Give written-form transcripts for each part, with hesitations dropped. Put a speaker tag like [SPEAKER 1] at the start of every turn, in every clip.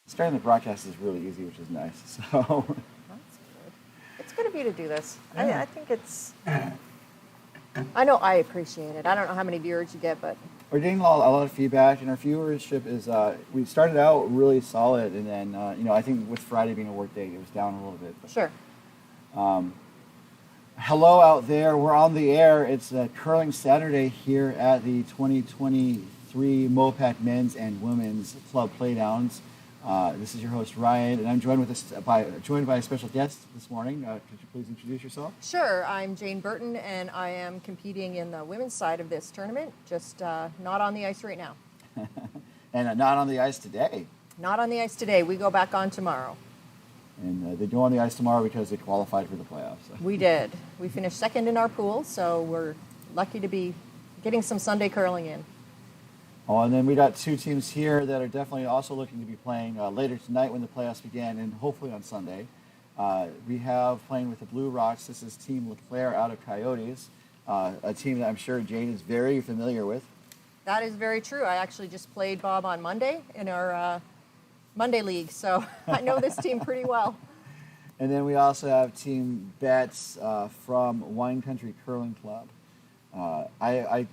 [SPEAKER 1] Starting the broadcast is really easy, which is nice. So,
[SPEAKER 2] That's good. It's good of you to do this.
[SPEAKER 1] Yeah.
[SPEAKER 2] I think it's. I know I appreciate it. I don't know how many viewers you get, but
[SPEAKER 1] we're getting a lot of feedback, and our viewership is. We started out really solid, and then I think with Friday being a work day, it was down a little bit. But,
[SPEAKER 2] sure.
[SPEAKER 1] hello out there. We're on the air. It's Curling Saturday here at the 2023 MoPac Men's and Women's Club Playdowns. This is your host Ryan, and I'm joined by a special guest this morning. Could you please introduce yourself?
[SPEAKER 2] Sure. I'm Jane Burton, and I am competing in the women's side of this tournament. Just not on the ice right now.
[SPEAKER 1] And not on the ice today.
[SPEAKER 2] Not on the ice today. We go back on tomorrow.
[SPEAKER 1] And they go on the ice tomorrow because they qualified for the playoffs. So.
[SPEAKER 2] We did. We finished second in our pool, so we're lucky to be getting some Sunday curling in.
[SPEAKER 1] Oh, and then we got two teams here that are definitely also looking to be playing later tonight when the playoffs begin, and hopefully on Sunday. We have playing with the Blue Rocks. This is Team LeClair out of Coyotes, a team that I'm sure Jane is very familiar with.
[SPEAKER 2] That is very true. I actually just played Bob on Monday in our Monday League, so I know this team pretty well.
[SPEAKER 1] And then we also have Team Betts from Wine Country Curling Club. I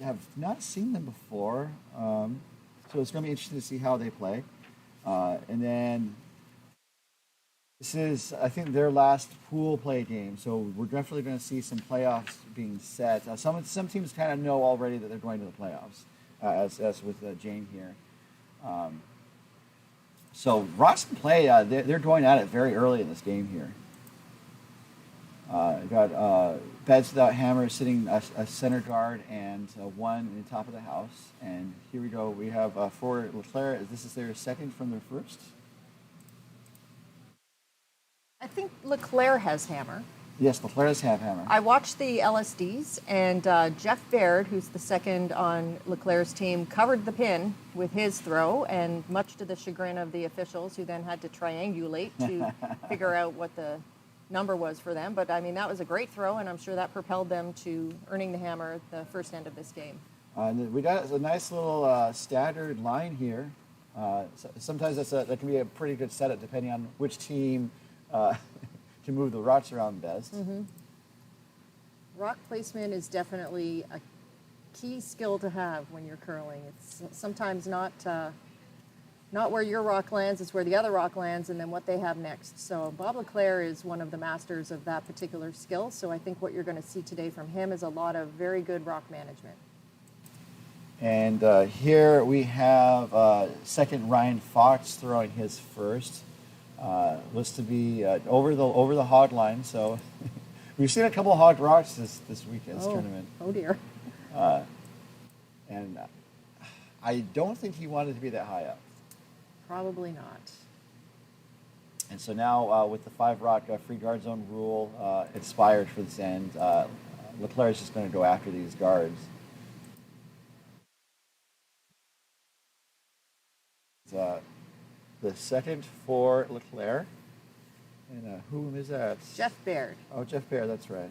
[SPEAKER 1] have not seen them before, so it's going to be interesting to see how they play. And then this is, I think, their last pool play game, so we're definitely going to see some playoffs being set. Some teams kind of know already that they're going to the playoffs, as with Jane here. So Rocks can play. They're going at it very early in this game here. Got Beds Without Hammer sitting a center guard and one in the top of the house. And here we go. We have for LeClair. This is their second from their first.
[SPEAKER 2] I think LeClair has hammer.
[SPEAKER 1] Yes, LeClair does have hammer.
[SPEAKER 2] I watched the LSDs, and Jeff Baird, who's the second on LeClair's team, covered the pin with his throw, and much to the chagrin of the officials, who then had to triangulate to figure out what the number was for them. But, I mean, that was a great throw, and I'm sure that propelled them to earning the hammer at the first end of this game.
[SPEAKER 1] We got a nice little staggered line here. Sometimes that can be a pretty good setup depending on which team can move the rocks around best.
[SPEAKER 2] Mm-hmm. Rock placement is definitely a key skill to have when you're curling. It's sometimes not where your rock lands, it's where the other rock lands and then what they have next. So Bob LeClair is one of the masters of that particular skill. So I think what you're going to see today from him is a lot of very good rock management.
[SPEAKER 1] And here we have second Ryan Fox throwing his first. Looks to be over the hog line. So we've seen a couple of hogged rocks this weekend's tournament.
[SPEAKER 2] Oh dear.
[SPEAKER 1] And I don't think he wanted to be that high up.
[SPEAKER 2] Probably not.
[SPEAKER 1] And so now with the 5-rock free guard zone rule expired for this end, LeClair is just going to go after these guards. The second for LeClair. And whom is that?
[SPEAKER 2] Jeff Baird.
[SPEAKER 1] Oh, Jeff Baird, that's right.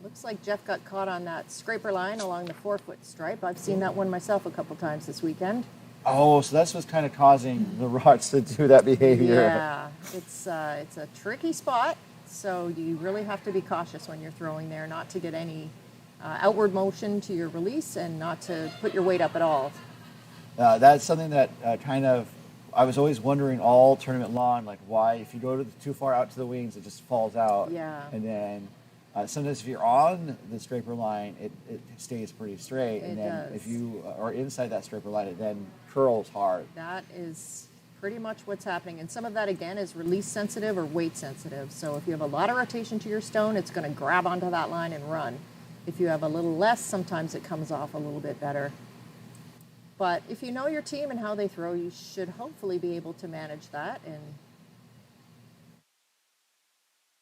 [SPEAKER 2] Looks like Jeff got caught on that scraper line along the 4-foot stripe. I've seen that one myself a couple times this weekend.
[SPEAKER 1] Oh, so that's what's kind of causing the rocks to do that behavior.
[SPEAKER 2] Yeah, it's a tricky spot, so you really have to be cautious when you're throwing there, not to get any outward motion to your release and not to put your weight up at all.
[SPEAKER 1] That's something that I was always wondering all tournament long, like why if you go too far out to the wings, it just falls out.
[SPEAKER 2] Yeah.
[SPEAKER 1] And then sometimes if you're on the scraper line, it stays pretty straight. And then
[SPEAKER 2] does.
[SPEAKER 1] if you are inside that scraper line, it then curls hard.
[SPEAKER 2] That is pretty much what's happening. And some of that, again, is release sensitive or weight sensitive. So if you have a lot of rotation to your stone, it's going to grab onto that line and run. If you have a little less, sometimes it comes off a little bit better. But if you know your team and how they throw, you should hopefully be able to manage that. And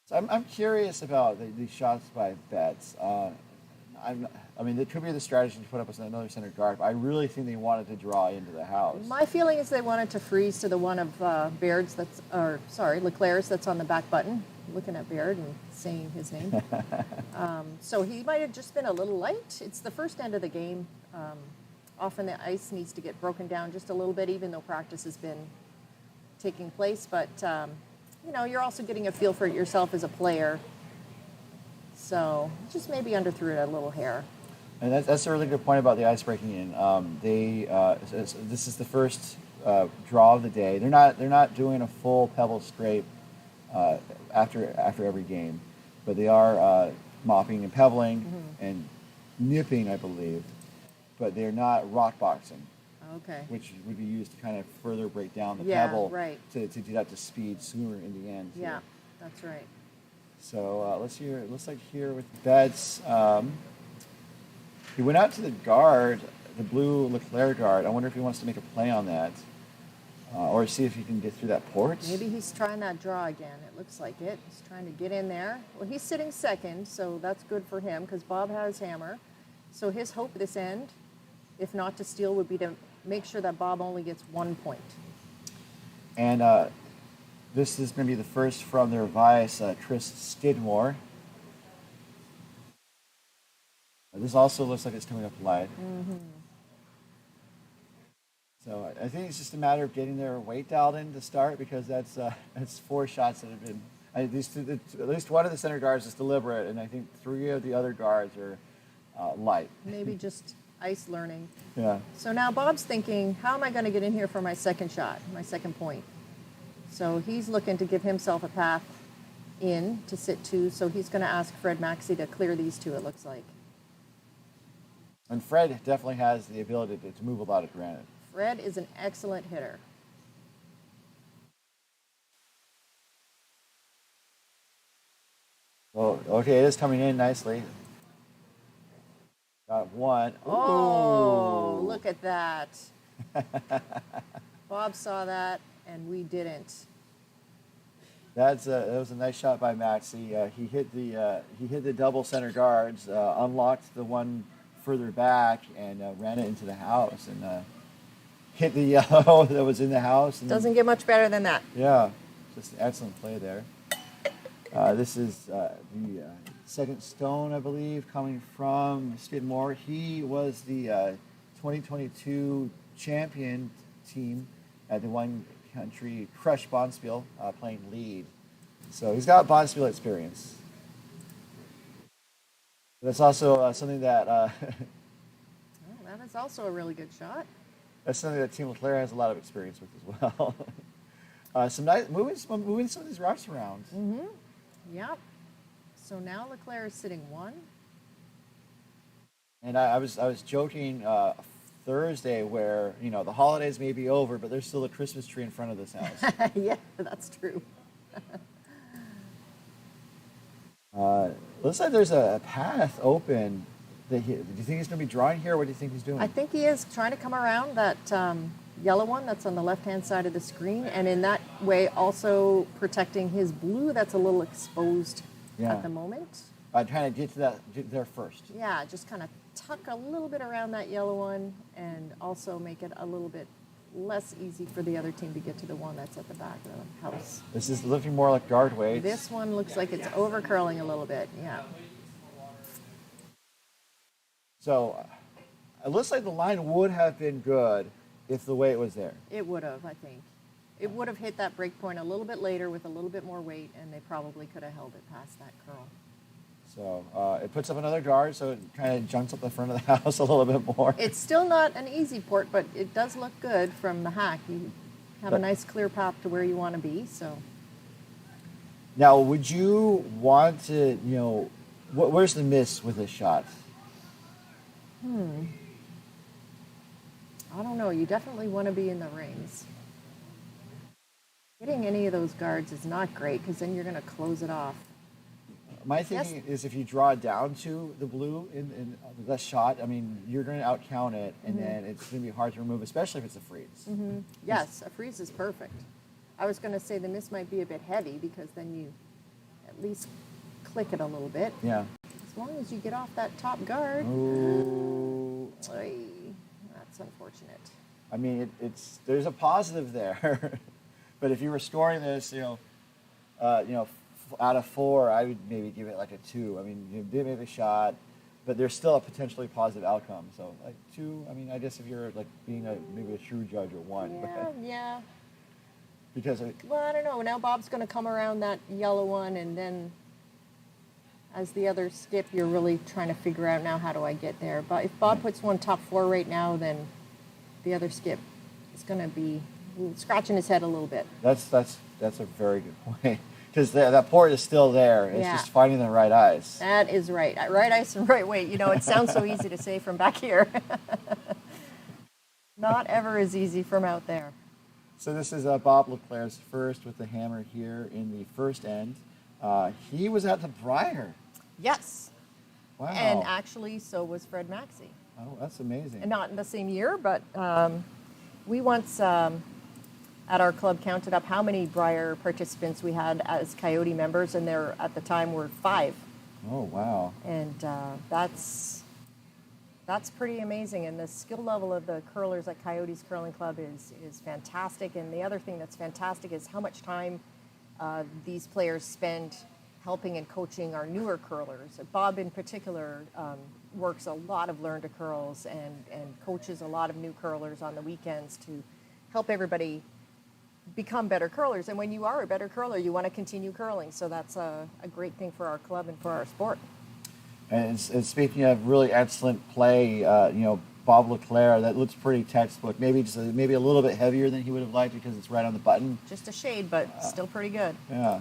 [SPEAKER 1] So I'm curious about these shots by Betts. I mean, it could be the strategy to put up another center guard, but I really think they wanted to draw into the house.
[SPEAKER 2] my feeling is they wanted to freeze to the one of LeClair's that's on the back button. I'm looking at Baird and saying his name. So he might have just been a little light. It's the first end of the game. Often the ice needs to get broken down just a little bit, even though practice has been taking place, but you know, you're also getting a feel for it yourself as a player. So just maybe underthrew it a little hair.
[SPEAKER 1] And that's a really good point about the ice breaking in. This is the first draw of the day. They're not doing a full pebble scrape after every game, but they are mopping and pebbling and nipping, I believe. But they're not rock boxing.
[SPEAKER 2] Okay.
[SPEAKER 1] Which would be used to kind of further break down the
[SPEAKER 2] Yeah,
[SPEAKER 1] pebble
[SPEAKER 2] right.
[SPEAKER 1] to do that to speed sooner in the end.
[SPEAKER 2] Yeah, that's right.
[SPEAKER 1] So let's hear. It looks like here with Betts, he went out to the guard, the blue LeClair guard. I wonder if he wants to make a play on that, or see if he can get through that port.
[SPEAKER 2] Maybe he's trying that draw again. It looks like it. He's trying to get in there. Well, he's sitting second, so that's good for him because Bob has hammer. So his hope this end, if not to steal, would be to make sure that Bob only gets 1 point.
[SPEAKER 1] And this is going to be the first from their vice, Tris Skidmore. This also looks like it's coming up light. So I think it's just a matter of getting their weight dialed in to start, because that's 4 shots that have been. At least one of the center guards is deliberate, and I think 3 of the other guards are light.
[SPEAKER 2] Maybe just ice learning.
[SPEAKER 1] Yeah.
[SPEAKER 2] So now Bob's thinking, how am I going to get in here for my second shot, my second point? So he's looking to give himself a path in to sit 2. So he's going to ask Fred Maxey to clear these 2, it looks like.
[SPEAKER 1] And Fred definitely has the ability to move a lot of granite.
[SPEAKER 2] Fred is an excellent hitter.
[SPEAKER 1] Well, okay, it is coming in nicely. Got 1.
[SPEAKER 2] Oh,
[SPEAKER 1] Ooh.
[SPEAKER 2] look at that. Bob saw that, and we didn't.
[SPEAKER 1] That was a nice shot by Maxey. He hit the double center guards, unlocked the one further back, and ran it into the house, and hit the yellow that was in the house. And
[SPEAKER 2] Doesn't get much better than that.
[SPEAKER 1] yeah, just an excellent play there. This is the second stone, I believe, coming from Skidmore. He was the 2022 champion team at the One Country Crush Bonspiel, playing lead. So he's got Bonspiel experience. That's also something that
[SPEAKER 2] Oh, that is also a really good shot.
[SPEAKER 1] that's something that Team LeClair has a lot of experience with as well. Some nice moving some of these rocks around.
[SPEAKER 2] Yep. So now LeClair is sitting 1.
[SPEAKER 1] And I was joking Thursday where the holidays may be over, but there's still a Christmas tree in front of this house.
[SPEAKER 2] Yeah, that's true.
[SPEAKER 1] Looks like there's a path open. Do you think he's going to be drawing here? Or what do you think he's doing?
[SPEAKER 2] I think he is trying to come around that yellow one that's on the left-hand side of the screen, and in that way also protecting his blue that's a little exposed at the moment.
[SPEAKER 1] Trying to get there first.
[SPEAKER 2] Yeah, just kind of tuck a little bit around that yellow one and also make it a little bit less easy for the other team to get to the one that's at the back of the house.
[SPEAKER 1] This is looking more like guard weight.
[SPEAKER 2] This one looks like it's over curling a little bit, yeah.
[SPEAKER 1] So it looks like the line would have been good if the weight was there.
[SPEAKER 2] It would have, I think. It would have hit that break point a little bit later with a little bit more weight, and they probably could have held it past that curl.
[SPEAKER 1] So it puts up another guard, so it kind of jumps up the front of the house a little bit more.
[SPEAKER 2] It's still not an easy port, but it does look good from the hack. You have a nice clear path to where you want to be. So
[SPEAKER 1] Now, would you want to, where's the miss with this shot?
[SPEAKER 2] I don't know. You definitely want to be in the rings. Hitting any of those guards is not great because then you're going to close it off.
[SPEAKER 1] My thinking is if you draw down to the blue in the shot, I mean, you're going to outcount it, and then it's going to be hard to remove, especially if it's a freeze.
[SPEAKER 2] Yes, a freeze is perfect. I was going to say the miss might be a bit heavy because then you at least click it a little bit.
[SPEAKER 1] Yeah.
[SPEAKER 2] As long as you get off that top guard.
[SPEAKER 1] Ooh.
[SPEAKER 2] Oy, that's unfortunate.
[SPEAKER 1] I mean, there's a positive there, but if you were scoring this, out of 4, I would maybe give it like a 2. I mean, you did make a shot, but there's still a potentially positive outcome. So like 2. I mean, I guess if you're like being maybe a true judge, or 1.
[SPEAKER 2] Yeah, yeah.
[SPEAKER 1] Because
[SPEAKER 2] Well, I don't know. Now Bob's going to come around that yellow one, and then as the other skip, you're really trying to figure out now, how do I get there? But if Bob puts one top 4 right now, then the other skip is going to be scratching his head a little bit.
[SPEAKER 1] that's a very good point. Because that port is still there. It's
[SPEAKER 2] Yeah.
[SPEAKER 1] just finding the right ice.
[SPEAKER 2] That is right. Right ice and right weight. You know, it sounds so easy to say from back here. Not ever as easy from out there.
[SPEAKER 1] So this is Bob LeClair's first with the hammer here in the first end. He was at the Briar.
[SPEAKER 2] Yes.
[SPEAKER 1] Wow.
[SPEAKER 2] And actually, so was Fred Maxey.
[SPEAKER 1] Oh, that's amazing.
[SPEAKER 2] And not in the same year, but we once at our club counted up how many Briar participants we had as Coyote members, and there at the time were 5.
[SPEAKER 1] Oh, wow.
[SPEAKER 2] And that's pretty amazing. And the skill level of the curlers at Coyotes Curling Club is fantastic. And the other thing that's fantastic is how much time these players spend helping and coaching our newer curlers. Bob in particular works a lot of learn to curls and coaches a lot of new curlers on the weekends to help everybody become better curlers. And when you are a better curler, you want to continue curling. So that's a great thing for our club and for our sport.
[SPEAKER 1] And speaking of really excellent play, Bob LeClair, that looks pretty textbook. Maybe just maybe a little bit heavier than he would have liked because it's right on the button.
[SPEAKER 2] Just a shade, but still pretty good.
[SPEAKER 1] Yeah.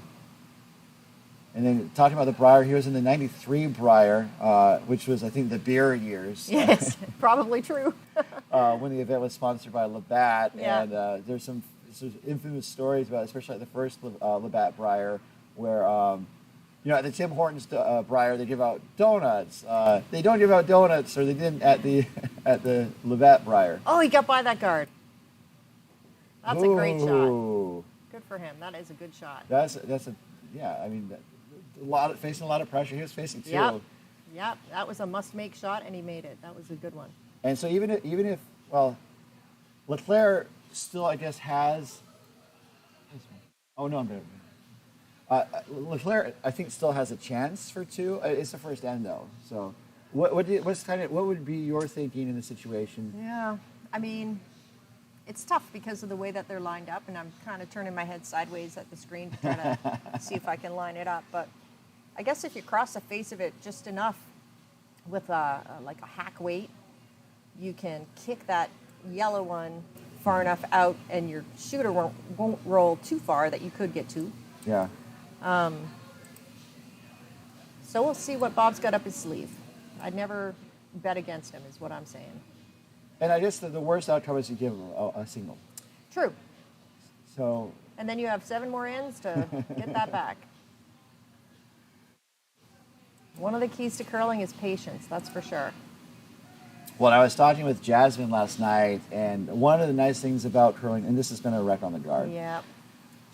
[SPEAKER 1] And then talking about the Briar, he was in the '93 Briar, which was, I think, the beer years.
[SPEAKER 2] Yes, probably true.
[SPEAKER 1] When the event was sponsored by Labatt.
[SPEAKER 2] Yeah.
[SPEAKER 1] And there's some infamous stories about, especially at the first Labatt Briar, where, at the Tim Hortons Briar, they give out donuts. They don't give out donuts, or they didn't at the Labatt Briar.
[SPEAKER 2] Oh, he got by that guard. That's a great shot.
[SPEAKER 1] Ooh.
[SPEAKER 2] Good for him. That is a good shot.
[SPEAKER 1] Facing a lot of pressure. He was facing 2.
[SPEAKER 2] Yep. That was a must-make shot, and he made it. That was a good one.
[SPEAKER 1] And so even if LeClair still, I guess, has. Oh no, I'm good. LeClair, I think, still has a chance for 2. It's the first end though. So what would be your thinking in the situation?
[SPEAKER 2] Yeah, I mean, it's tough because of the way that they're lined up, and I'm kind of turning my head sideways at the screen to try to see if I can line it up. But I guess if you cross the face of it just enough with like a hack weight, you can kick that yellow one far enough out, and your shooter won't roll too far that you could get to.
[SPEAKER 1] Yeah.
[SPEAKER 2] So we'll see what Bob's got up his sleeve. I'd never bet against him, is what I'm saying.
[SPEAKER 1] And I guess the worst outcome is you give him a single.
[SPEAKER 2] True.
[SPEAKER 1] So.
[SPEAKER 2] And then you have 7 more ends to get that back. One of the keys to curling is patience, that's for sure.
[SPEAKER 1] Well, I was talking with Jasmine last night, and one of the nice things about curling, and this has been a wreck on the guard.
[SPEAKER 2] Yeah,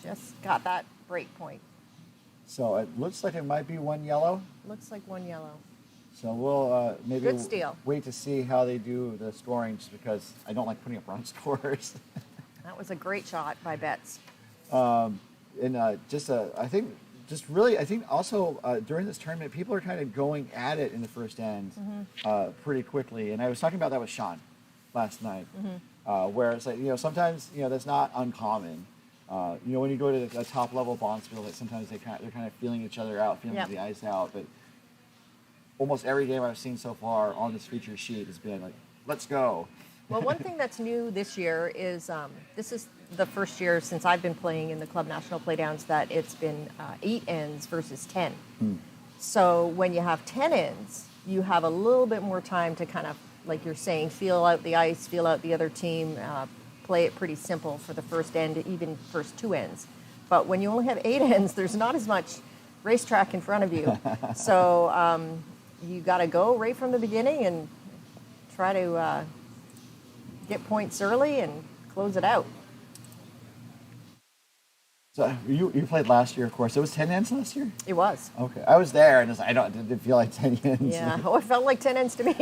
[SPEAKER 2] just got that break point.
[SPEAKER 1] So it looks like it might be 1 yellow.
[SPEAKER 2] Looks like 1 yellow.
[SPEAKER 1] So we'll maybe
[SPEAKER 2] Good steal.
[SPEAKER 1] Wait to see how they do the scoring, just because I don't like putting up run scores.
[SPEAKER 2] That was a great shot by Betts.
[SPEAKER 1] I think also during this tournament, people are kind of going at it in the first end pretty quickly. And I was talking about that with Sean last night, where it's like, sometimes, that's not uncommon. When you go to a top level bonspiel, that sometimes they're kind of feeling each other out, feeling the ice out. But almost every game I've seen so far on this feature sheet has been like, let's go.
[SPEAKER 2] Well, one thing that's new this year is this is the first year since I've been playing in the Club National Playdowns that it's been 8 ends versus 10. So when you have 10 ends, you have a little bit more time to kind of, like you're saying, feel out the ice, feel out the other team, play it pretty simple for the first end, even first 2 ends. But when you only have 8 ends, there's not as much racetrack in front of you. So you got to go right from the beginning and try to get points early and close it out.
[SPEAKER 1] So you played last year, of course. It was 10 ends last year?
[SPEAKER 2] It was.
[SPEAKER 1] Okay. I was there, and I didn't feel like 10 ends.
[SPEAKER 2] Yeah. Oh, it felt like 10 ends to me.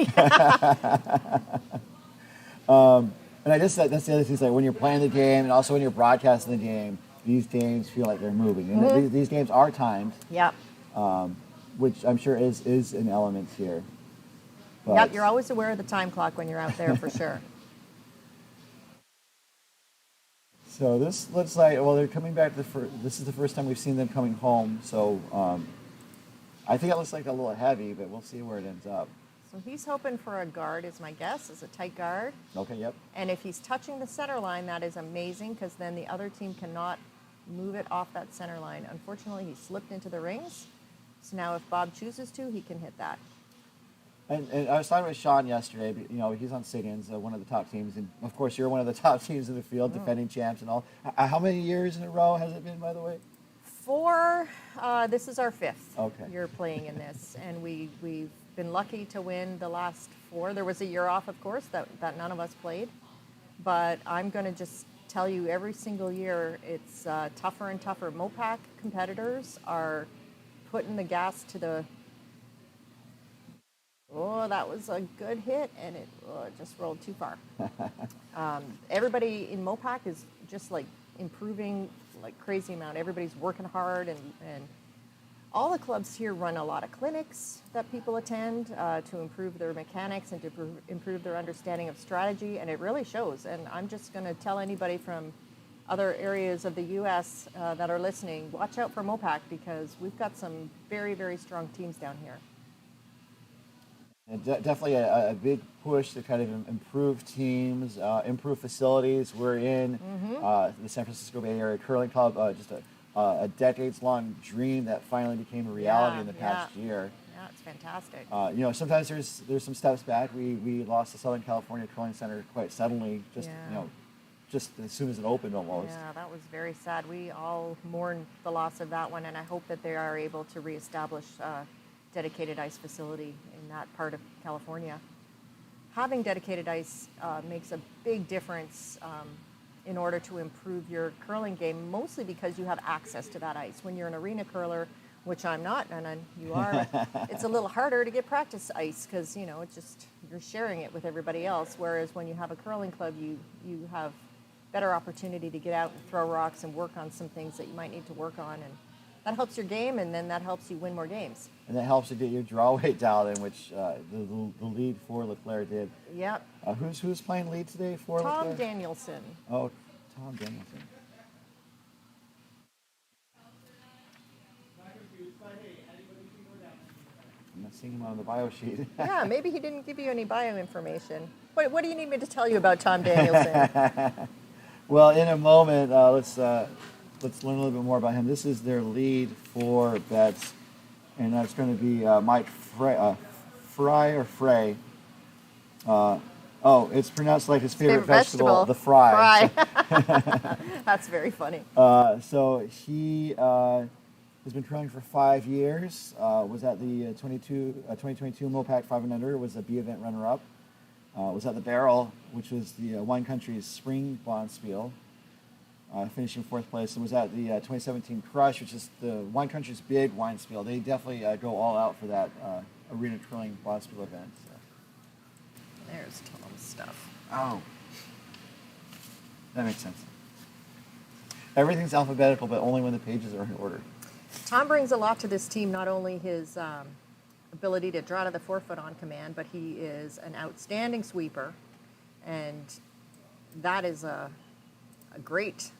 [SPEAKER 1] And I guess that's the other thing, is like when you're playing the game and also when you're broadcasting the game, these games feel like they're moving. And these games are timed.
[SPEAKER 2] Yep.
[SPEAKER 1] Which I'm sure is an element here. But
[SPEAKER 2] Yep, you're always aware of the time clock when you're out there for sure.
[SPEAKER 1] So this looks like, well, they're coming back this is the first time we've seen them coming home. So I think it looks like a little heavy, but we'll see where it ends up.
[SPEAKER 2] So he's hoping for a guard, is my guess, is a tight guard.
[SPEAKER 1] Okay, yep.
[SPEAKER 2] And if he's touching the center line, that is amazing, because then the other team cannot move it off that center line. Unfortunately, he slipped into the rings. So now if Bob chooses to, he can hit that.
[SPEAKER 1] And I was talking with Sean yesterday. You know, he's on Siggins, one of the top teams, and of course you're one of the top teams in the field, defending champs and all. How many years in a row has it been, by the way?
[SPEAKER 2] 4. This is our 5th year
[SPEAKER 1] Okay.
[SPEAKER 2] playing in this, and we've been lucky to win the last 4. There was a year off, of course, that none of us played. But I'm going to just tell you, every single year it's tougher and tougher. MoPac competitors are putting the gas to the. Oh, that was a good hit, and it just rolled too far. Everybody in MoPac is just like improving like crazy amount. Everybody's working hard, and all the clubs here run a lot of clinics that people attend to improve their mechanics and to improve their understanding of strategy, and it really shows. And I'm just going to tell anybody from other areas of the U.S. That are listening, watch out for MoPac, because we've got some very, very strong teams down here.
[SPEAKER 1] And definitely a big push to kind of improve teams, improve facilities. We're in the San Francisco Bay Area Curling Club, just a decades-long dream that finally became a reality in the past year.
[SPEAKER 2] Yeah, it's fantastic.
[SPEAKER 1] You know, sometimes there's some steps back. We lost the Southern California Curling Center quite suddenly, just as soon as it opened almost.
[SPEAKER 2] Yeah, that was very sad. We all mourn the loss of that one, and I hope that they are able to reestablish dedicated ice facility in that part of California. Having dedicated ice makes a big difference in order to improve your curling game, mostly because you have access to that ice. When you're an arena curler, which I'm not, and you are, it's a little harder to get practice ice because, you know, it's just, you're sharing it with everybody else. Whereas when you have a curling club, you have better opportunity to get out and throw rocks and work on some things that you might need to work on. And that helps your game, and then that helps you win more games.
[SPEAKER 1] And that helps to get your draw weight down, in which the lead for LeClair did.
[SPEAKER 2] Yep.
[SPEAKER 1] Who's playing lead today for LeClair?
[SPEAKER 2] Tom Danielson.
[SPEAKER 1] Oh, Tom Danielson. I'm not seeing him on the bio sheet.
[SPEAKER 2] Yeah, maybe he didn't give you any bio information. What do you need me to tell you about Tom Danielson?
[SPEAKER 1] Well, in a moment, let's learn a little bit more about him. This is their lead for bets, and that's going to be Mike Frey. It's pronounced like his favorite vegetable, the fry.
[SPEAKER 2] That's very funny.
[SPEAKER 1] So he has been curling for 5 years. Was at the 2022 MoPac 5 and Under. Was a B event runner-up. Was at the Barrel, which was the Wine Country's spring bonspiel. Finishing 4th place, and was at the 2017 Crush, which is the Wine Country's big wine spiel. They definitely go all out for that arena curling bonspiel event. So.
[SPEAKER 2] There's Tom's stuff.
[SPEAKER 1] Oh, that makes sense. Everything's alphabetical, but only when the pages are in order.
[SPEAKER 2] Tom brings a lot to this team, not only his ability to draw to the forefoot on command, but he is an outstanding sweeper, and that is a great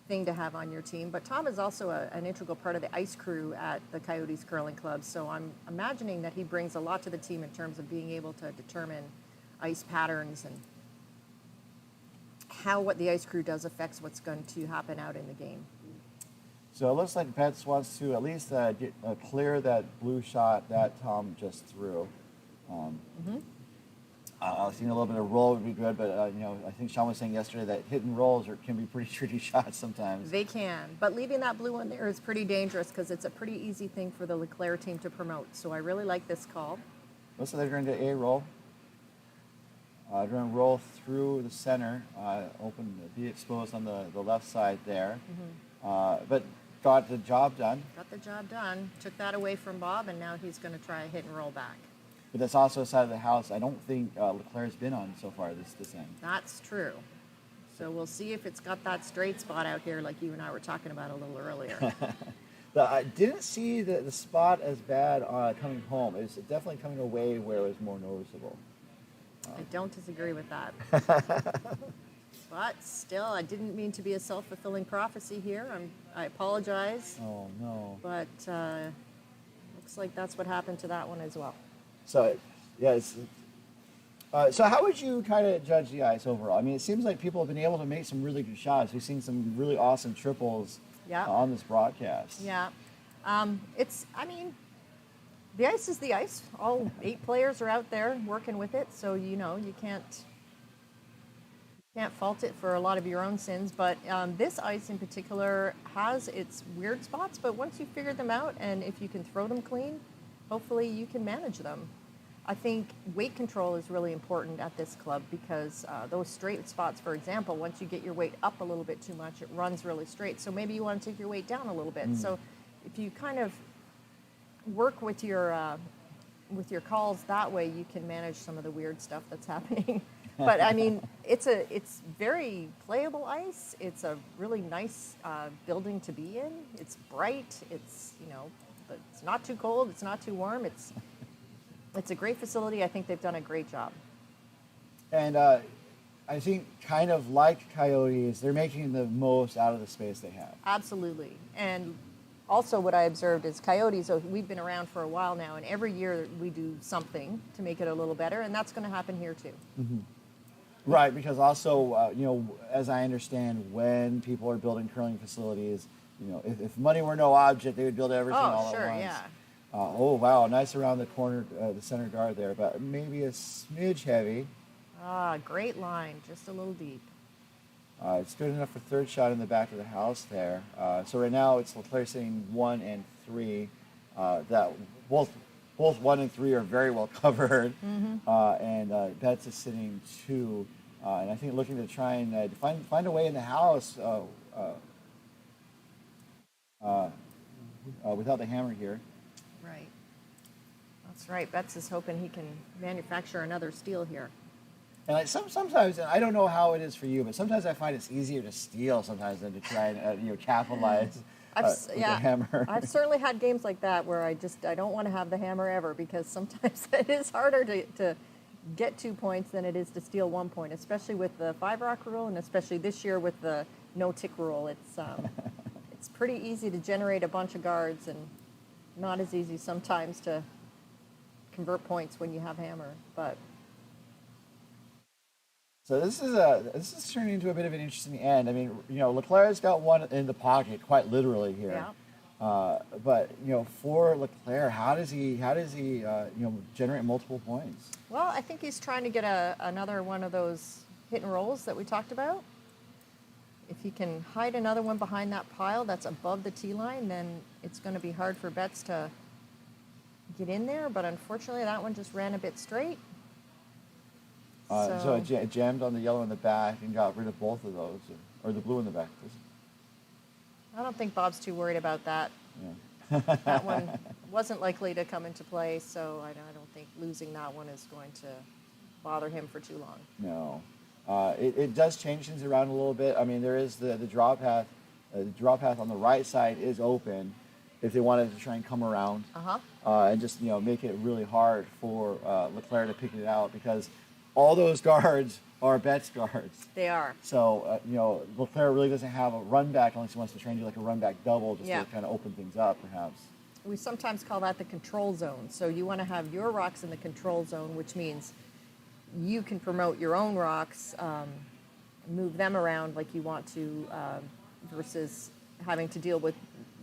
[SPEAKER 2] thing to have on your team. But Tom is also an integral part of the ice crew at the Coyotes Curling Club, so I'm imagining that he brings a lot to the team in terms of being able to determine ice patterns and how what the ice crew does affects what's going to happen out in the game.
[SPEAKER 1] So it looks like Betts wants to at least clear that blue shot that Tom just threw. Seeing a little bit of roll would be good, but I think Sean was saying yesterday that hit and rolls can be pretty tricky shots sometimes.
[SPEAKER 2] They can, but leaving that blue one there is pretty dangerous because it's a pretty easy thing for the LeClair team to promote. So I really like this call.
[SPEAKER 1] Looks like they're going to get a roll. They're going to roll through the center, be exposed on the left side there, but got the job done.
[SPEAKER 2] Got the job done. Took that away from Bob, and now he's going to try a hit and roll back.
[SPEAKER 1] But that's also a side of the house I don't think LeClair's been on so far this end.
[SPEAKER 2] That's true. So we'll see if it's got that straight spot out here like you and I were talking about a little earlier.
[SPEAKER 1] I didn't see the spot as bad coming home. It's definitely coming away where it was more noticeable.
[SPEAKER 2] I don't disagree with that. But still, I didn't mean to be a self-fulfilling prophecy here. I apologize,
[SPEAKER 1] Oh no.
[SPEAKER 2] but looks like that's what happened to that one as well.
[SPEAKER 1] So, yeah, so how would you kind of judge the ice overall? I mean, it seems like people have been able to make some really good shots. We've seen some really awesome triples
[SPEAKER 2] Yeah.
[SPEAKER 1] on this broadcast.
[SPEAKER 2] Yeah. I mean, the ice is the ice. All 8 players are out there working with it, so you can't fault it for a lot of your own sins. But this ice in particular has its weird spots, but once you figure them out and if you can throw them clean, hopefully you can manage them. I think weight control is really important at this club because those straight spots, for example, once you get your weight up a little bit too much, it runs really straight. So maybe you want to take your weight down a little bit. So if you kind of work with your calls that way, you can manage some of the weird stuff that's happening. But I mean, it's very playable ice. It's a really nice building to be in. It's bright. It's it's not too cold. It's not too warm. It's a great facility. I think they've done a great job.
[SPEAKER 1] And I think kind of like Coyotes, they're making the most out of the space they have.
[SPEAKER 2] Absolutely. And also what I observed is Coyotes, we've been around for a while now, and every year we do something to make it a little better, and that's going to happen here too.
[SPEAKER 1] Mm-hmm. Right, because also, as I understand, when people are building curling facilities, if money were no object, they would build everything all at once.
[SPEAKER 2] Yeah.
[SPEAKER 1] Oh, wow, nice around the corner, the center guard there, but maybe a smidge heavy.
[SPEAKER 2] Great line, just a little deep.
[SPEAKER 1] It's good enough for third shot in the back of the house there. So right now it's LeClair sitting 1 and 3. That both 1 and 3 are very well covered, and Betts is sitting 2. And I think looking to try and find a way in the house without the hammer here.
[SPEAKER 2] Right. That's right. Betts is hoping he can manufacture another steal here.
[SPEAKER 1] And sometimes, and I don't know how it is for you, but sometimes I find it's easier to steal sometimes than to try and capitalize with the hammer.
[SPEAKER 2] I've certainly had games like that where I don't want to have the hammer ever because sometimes it is harder to get 2 points than it is to steal 1 point, especially with the 5-rock rule and especially this year with the no-tick rule. It's pretty easy to generate a bunch of guards and not as easy sometimes to convert points when you have hammer, but.
[SPEAKER 1] So this is turning into a bit of an interesting end. I mean, LeClair's got one in the pocket, quite literally here.
[SPEAKER 2] Yeah.
[SPEAKER 1] But for LeClair, how does he generate multiple points?
[SPEAKER 2] Well, I think he's trying to get another one of those hit and rolls that we talked about. If he can hide another one behind that pile that's above the tee line, then it's going to be hard for Betts to get in there. But unfortunately, that one just ran a bit straight.
[SPEAKER 1] So it jammed on the yellow in the back and got rid of both of those, or the blue in the back.
[SPEAKER 2] I don't think Bob's too worried about that.
[SPEAKER 1] Yeah.
[SPEAKER 2] That one wasn't likely to come into play, so I don't think losing that one is going to bother him for too long.
[SPEAKER 1] No. It does change things around a little bit. I mean, there is the draw path. The draw path on the right side is open if they wanted to try and come around and just make it really hard for LeClair to pick it out because all those guards are Betts guards.
[SPEAKER 2] They are.
[SPEAKER 1] So LeClair really doesn't have a run back unless he wants to try and do like a run back double just to kind of open things up, perhaps.
[SPEAKER 2] We sometimes call that the control zone. So you want to have your rocks in the control zone, which means you can promote your own rocks, move them around like you want to, versus having to deal with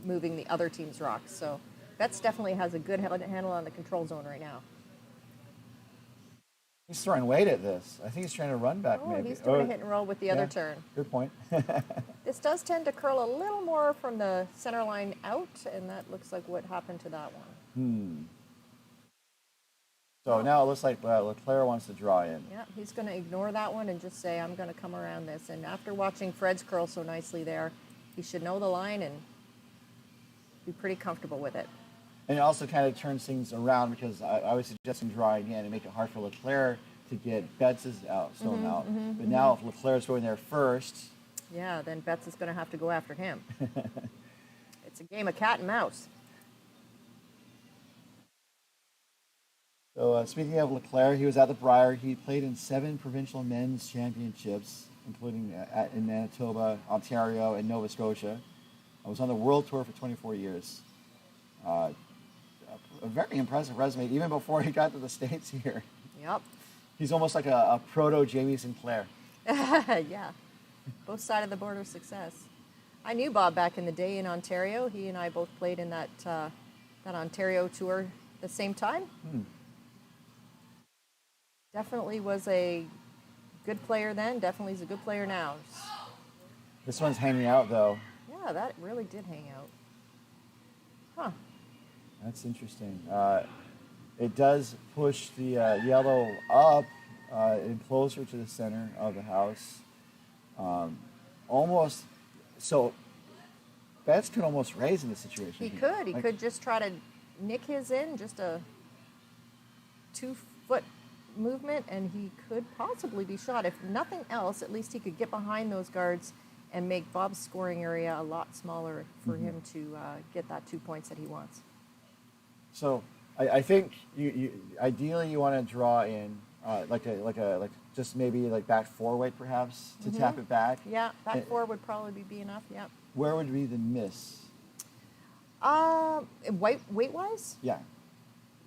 [SPEAKER 2] moving the other team's rocks. So Betts definitely has a good handle on the control zone right now.
[SPEAKER 1] He's throwing weight at this. I think he's trying to run back maybe.
[SPEAKER 2] He's doing a hit and roll with the other turn.
[SPEAKER 1] Good point.
[SPEAKER 2] This does tend to curl a little more from the center line out, and that looks like what happened to that one.
[SPEAKER 1] So now it looks like LeClair wants to draw in.
[SPEAKER 2] Yeah, he's going to ignore that one and just say, I'm going to come around this. And after watching Fred's curl so nicely there, he should know the line and be pretty comfortable with it.
[SPEAKER 1] And it also kind of turns things around because I was suggesting drawing in and make it hard for LeClair to get Betts' out. But now if LeClair's going there first...
[SPEAKER 2] Yeah, then Betts is going to have to go after him. It's a game of cat and mouse.
[SPEAKER 1] So speaking of LeClair, he was at the Brier. He played in 7 provincial men's championships including in Manitoba, Ontario, and Nova Scotia. I was on the world tour for 24 years. A very impressive resume, even before he got to the States here.
[SPEAKER 2] Yep.
[SPEAKER 1] He's almost like a proto Jamie Sinclair.
[SPEAKER 2] Yeah. Both sides of the border success. I knew Bob back in the day in Ontario. He and I both played in that Ontario tour at the same time. Definitely was a good player then. Definitely is a good player now.
[SPEAKER 1] This one's hanging out, though.
[SPEAKER 2] Yeah, that really did hang out. Huh.
[SPEAKER 1] That's interesting. It does push the yellow up and closer to the center of the house. Almost, so Betts could almost raise in this situation.
[SPEAKER 2] He could. He could just try to nick his in, just a 2-foot movement, and he could possibly be shot. If nothing else, at least he could get behind those guards and make Bob's scoring area a lot smaller for him to get that 2 points that he wants.
[SPEAKER 1] So I think you ideally you want to draw in like just maybe like back four weight perhaps to tap it back.
[SPEAKER 2] Yeah, back four would probably be enough. Yeah.
[SPEAKER 1] Where would be the miss?
[SPEAKER 2] Weight wise?
[SPEAKER 1] Yeah.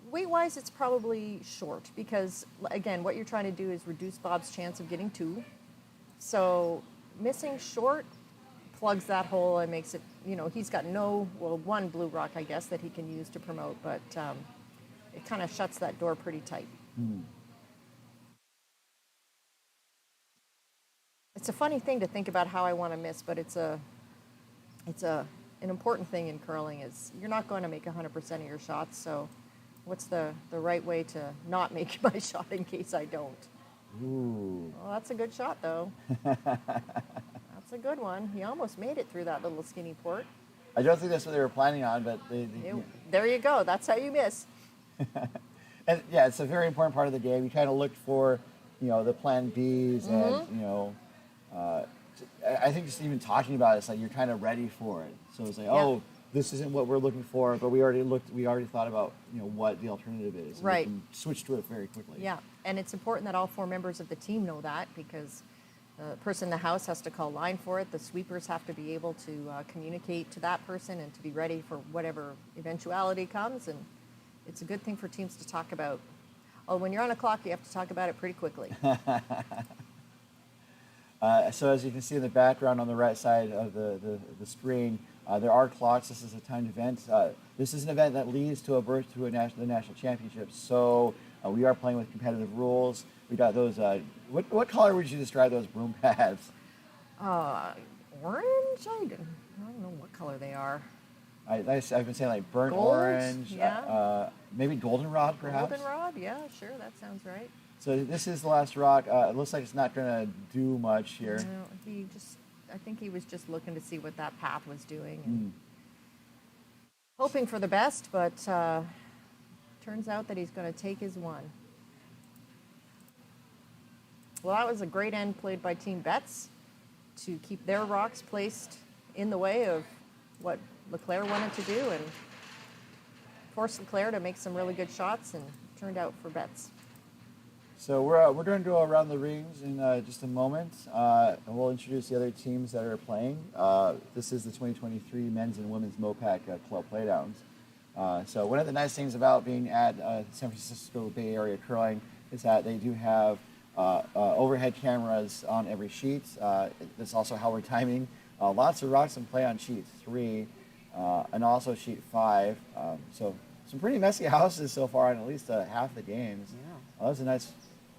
[SPEAKER 2] Weight wise, it's probably short because again, what you're trying to do is reduce Bob's chance of getting two. So missing short plugs that hole and makes it, he's got one blue rock, I guess, that he can use to promote, but it kind of shuts that door pretty tight. It's a funny thing to think about how I want to miss, but it's an important thing in curling is you're not going to make 100% of your shots, so what's the right way to not make my shot in case I don't?
[SPEAKER 1] Ooh.
[SPEAKER 2] Well, that's a good shot, though. That's a good one. He almost made it through that little skinny port.
[SPEAKER 1] I don't think that's what they were planning on, but
[SPEAKER 2] there you go. That's how you miss.
[SPEAKER 1] And yeah, it's a very important part of the game. You kind of look for, the plan Bs and, I think just even talking about it's like you're kind of ready for it. So it's like, oh, this isn't what we're looking for, but we already thought about, what the alternative is. And
[SPEAKER 2] right.
[SPEAKER 1] we can switch to it very quickly.
[SPEAKER 2] Yeah, and it's important that all four members of the team know that because the person in the house has to call line for it. The sweepers have to be able to communicate to that person and to be ready for whatever eventuality comes. And it's a good thing for teams to talk about. Oh, when you're on a clock, you have to talk about it pretty quickly.
[SPEAKER 1] So as you can see in the background on the right side of the screen, there are clocks. This is a timed event. This is an event that leads to a berth to the national championship. So we are playing with competitive rules. We got those. What color would you describe those broom pads?
[SPEAKER 2] Orange? I don't know what color they are.
[SPEAKER 1] I've been saying like burnt
[SPEAKER 2] Gold?
[SPEAKER 1] orange.
[SPEAKER 2] Yeah.
[SPEAKER 1] Maybe goldenrod, perhaps.
[SPEAKER 2] Goldenrod? Yeah, sure. That sounds right.
[SPEAKER 1] So this is the last rock. It looks like it's not going to do much here.
[SPEAKER 2] No, I think he was just looking to see what that path was doing. And hoping for the best, but turns out that he's going to take his one. Well, that was a great end played by Team Betts to keep their rocks placed in the way of what LeClair wanted to do and forced LeClair to make some really good shots, and turned out for Betts.
[SPEAKER 1] So we're going to go around the rings in just a moment, and we'll introduce the other teams that are playing. This is the 2023 men's and women's MoPac Club Playdowns. So one of the nice things about being at San Francisco Bay Area Curling is that they do have overhead cameras on every sheet. That's also how we're timing. Lots of rocks in play on sheet 3 and also sheet 5. So some pretty messy houses so far on at least half the games.
[SPEAKER 2] Yeah.
[SPEAKER 1] That was a nice,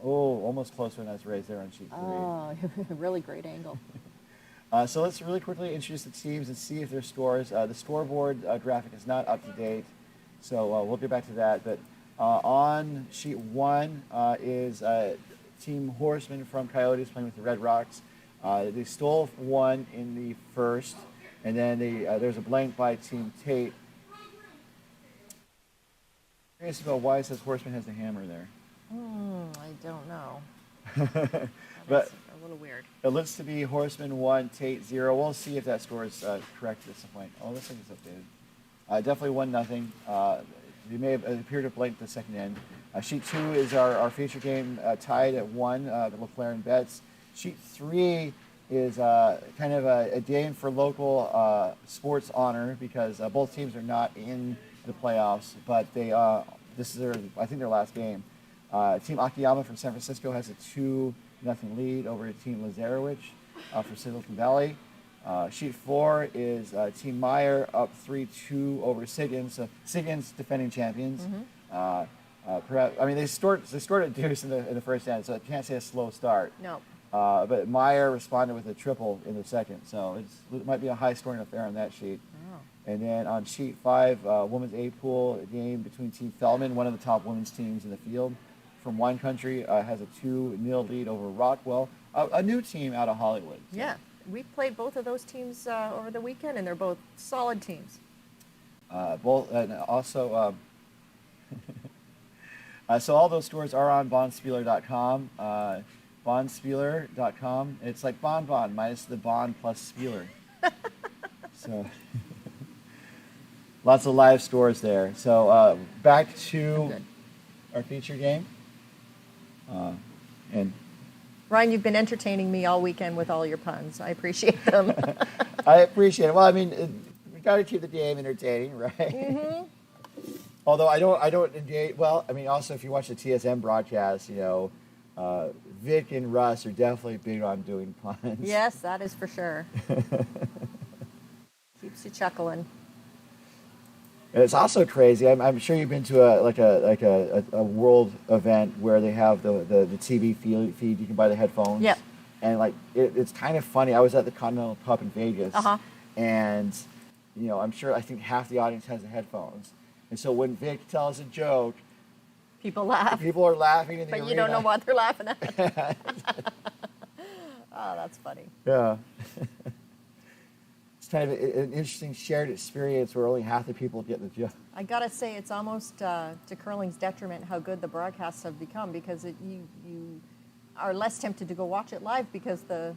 [SPEAKER 1] almost close to a nice raise there on sheet 3.
[SPEAKER 2] Oh, really great angle.
[SPEAKER 1] So let's really quickly introduce the teams and see if their scores. The scoreboard graphic is not up to date, so we'll get back to that. But on sheet 1 is Team Horseman from Coyotes playing with the Red Rocks. They stole 1 in the first, and then there's a blank by Team Tate. Curious about why it says Horseman has the hammer there.
[SPEAKER 2] I don't know.
[SPEAKER 1] But
[SPEAKER 2] a little weird.
[SPEAKER 1] It looks to be Horseman 1, Tate 0. We'll see if that score is correct at this point. Oh, it looks like it's updated. Definitely 1-0. They may have appeared to blank the second end. Sheet 2 is our feature game tied at 1, the LeClair and Betts. Sheet 3 is kind of a game for local sports honor because both teams are not in the playoffs, but this is I think their last game. Team Akiyama from San Francisco has a 2-0 lead over Team Lazarewicz from Silicon Valley. Sheet 4 is Team Meyer up 3-2 over Siggins. So Siggins defending champions. Perhaps, I mean, they scored a deuce in the first end, so I can't say a slow start.
[SPEAKER 2] No.
[SPEAKER 1] But Meyer responded with a triple in the second, so it might be a high-scoring affair on that sheet.
[SPEAKER 2] Oh.
[SPEAKER 1] And then on sheet 5, women's A pool, a game between Team Feldman, one of the top women's teams in the field, from Wine Country, has a 2-0 lead over Rockwell, a new team out of Hollywood. So.
[SPEAKER 2] Yeah, we played both of those teams over the weekend, and they're both solid teams.
[SPEAKER 1] Both, and also, so all those scores are on bondspieler.com. Bondspieler.com. It's like Bon minus the Bond plus Spieler. So lots of live scores there. So back to our feature game. And
[SPEAKER 2] Ryan, you've been entertaining me all weekend with all your puns. I appreciate them.
[SPEAKER 1] I appreciate it. Well, I mean, we got to keep the game entertaining, right? Mm-hmm. Although I don't engage. Well, I mean, also if you watch the TSM broadcast, you know, Vic and Russ are definitely big on doing puns.
[SPEAKER 2] Yes, that is for sure. Keeps you chuckling.
[SPEAKER 1] And it's also crazy. I'm sure you've been to a world event where they have the TV feed. You can buy the headphones.
[SPEAKER 2] Yep.
[SPEAKER 1] And like it's kind of funny. I was at the Continental Cup in Vegas,
[SPEAKER 2] Uh-huh.
[SPEAKER 1] and you know I think half the audience has the headphones, and so when Vic tells a joke,
[SPEAKER 2] People laugh.
[SPEAKER 1] people are laughing in the
[SPEAKER 2] But
[SPEAKER 1] arena.
[SPEAKER 2] you don't know what they're laughing at. Oh, that's funny.
[SPEAKER 1] Yeah. It's kind of an interesting shared experience where only half the people get the joke.
[SPEAKER 2] I gotta say, it's almost to curling's detriment how good the broadcasts have become, because you are less tempted to go watch it live because the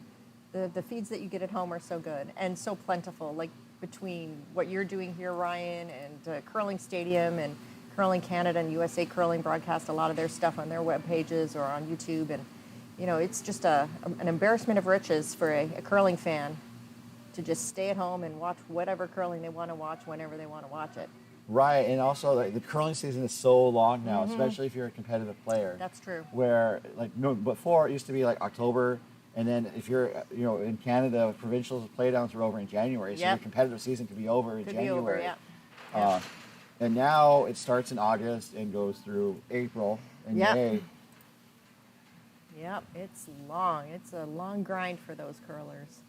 [SPEAKER 2] feeds that you get at home are so good and so plentiful. Like between what you're doing here, Ryan, and Curling Stadium and Curling Canada and USA Curling broadcast a lot of their stuff on their web pages or on YouTube, and you know it's just an embarrassment of riches for a curling fan to just stay at home and watch whatever curling they want to watch whenever they want to watch it.
[SPEAKER 1] Right, and also like, the curling season is so long now, especially if you're a competitive player.
[SPEAKER 2] That's true.
[SPEAKER 1] Where like no, before it used to be like October, and then if you're in Canada, provincials playdowns were over in January, so
[SPEAKER 2] Yep.
[SPEAKER 1] your competitive season could be over in
[SPEAKER 2] Could
[SPEAKER 1] January.
[SPEAKER 2] be over, yeah.
[SPEAKER 1] And now it starts in August and goes through April and
[SPEAKER 2] Yep.
[SPEAKER 1] May.
[SPEAKER 2] Yep, it's long. It's a long grind for those curlers.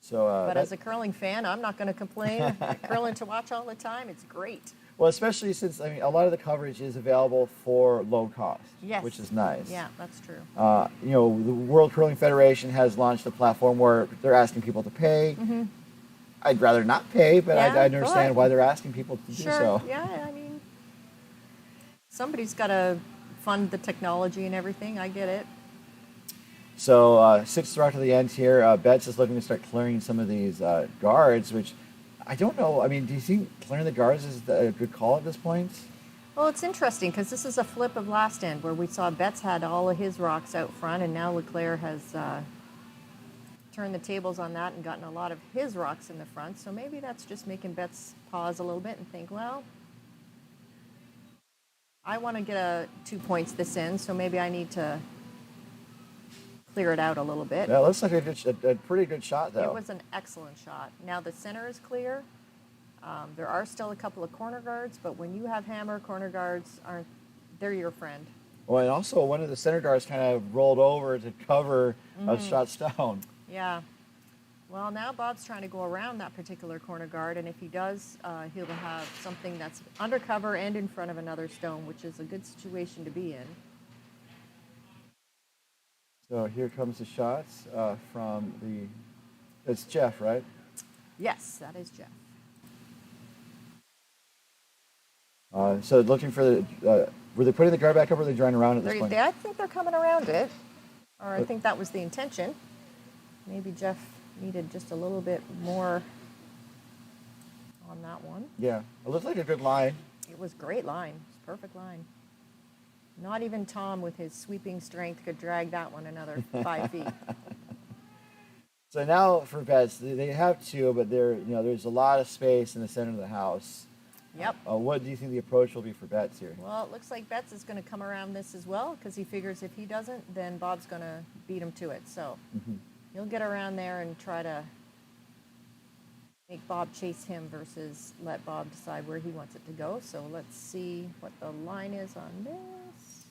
[SPEAKER 1] So,
[SPEAKER 2] But as a curling fan, I'm not going to complain. Curling to watch all the time, it's great.
[SPEAKER 1] well, especially since I mean a lot of the coverage is available for low cost,
[SPEAKER 2] Yes.
[SPEAKER 1] which is nice.
[SPEAKER 2] Yeah, that's true.
[SPEAKER 1] The World Curling Federation has launched a platform where they're asking people to pay.
[SPEAKER 2] Mm-hmm.
[SPEAKER 1] I'd rather not pay, but
[SPEAKER 2] Yeah,
[SPEAKER 1] I understand
[SPEAKER 2] good.
[SPEAKER 1] why they're asking people to do
[SPEAKER 2] Sure.
[SPEAKER 1] so.
[SPEAKER 2] Yeah, I mean, somebody's got to fund the technology and everything. I get it.
[SPEAKER 1] So, sixth row to the end here. Betts is looking to start clearing some of these guards, which I don't know. I mean, do you think clearing the guards is a good call at this point?
[SPEAKER 2] Well, it's interesting because this is a flip of last end where we saw Betts had all of his rocks out front, and now LeClair has turned the tables on that and gotten a lot of his rocks in the front. So maybe that's just making Betts pause a little bit and think, well, I want to get 2 points this end, so maybe I need to clear it out a little bit.
[SPEAKER 1] Yeah, it looks like a pretty good shot, though.
[SPEAKER 2] It was an excellent shot. Now the center is clear. There are still a couple of corner guards, but when you have hammer, corner guards they're your friend.
[SPEAKER 1] Well, and also one of the center guards kind of rolled over to cover a shot stone.
[SPEAKER 2] Yeah. Well, now Bob's trying to go around that particular corner guard, and if he does, he'll have something that's undercover and in front of another stone, which is a good situation to be in.
[SPEAKER 1] So here comes the shots from it's Jeff, right?
[SPEAKER 2] Yes, that is Jeff.
[SPEAKER 1] So looking for were they putting the guard back up or were they drawing around at this point?
[SPEAKER 2] I think they're coming around it, or I think that was the intention. Maybe Jeff needed just a little bit more on that one.
[SPEAKER 1] Yeah, it looked like a good line.
[SPEAKER 2] It was a great line. It was a perfect line. Not even Tom with his sweeping strength could drag that one another 5 feet.
[SPEAKER 1] So now for bets, they have two, but there's a lot of space in the center of the house.
[SPEAKER 2] Yep.
[SPEAKER 1] What do you think the approach will be for Betts here?
[SPEAKER 2] Well, it looks like Betts is going to come around this as well because he figures if he doesn't, then Bob's going to beat him to it. So he'll get around there and try to make Bob chase him versus let Bob decide where he wants it to go. So let's see what the line is on this.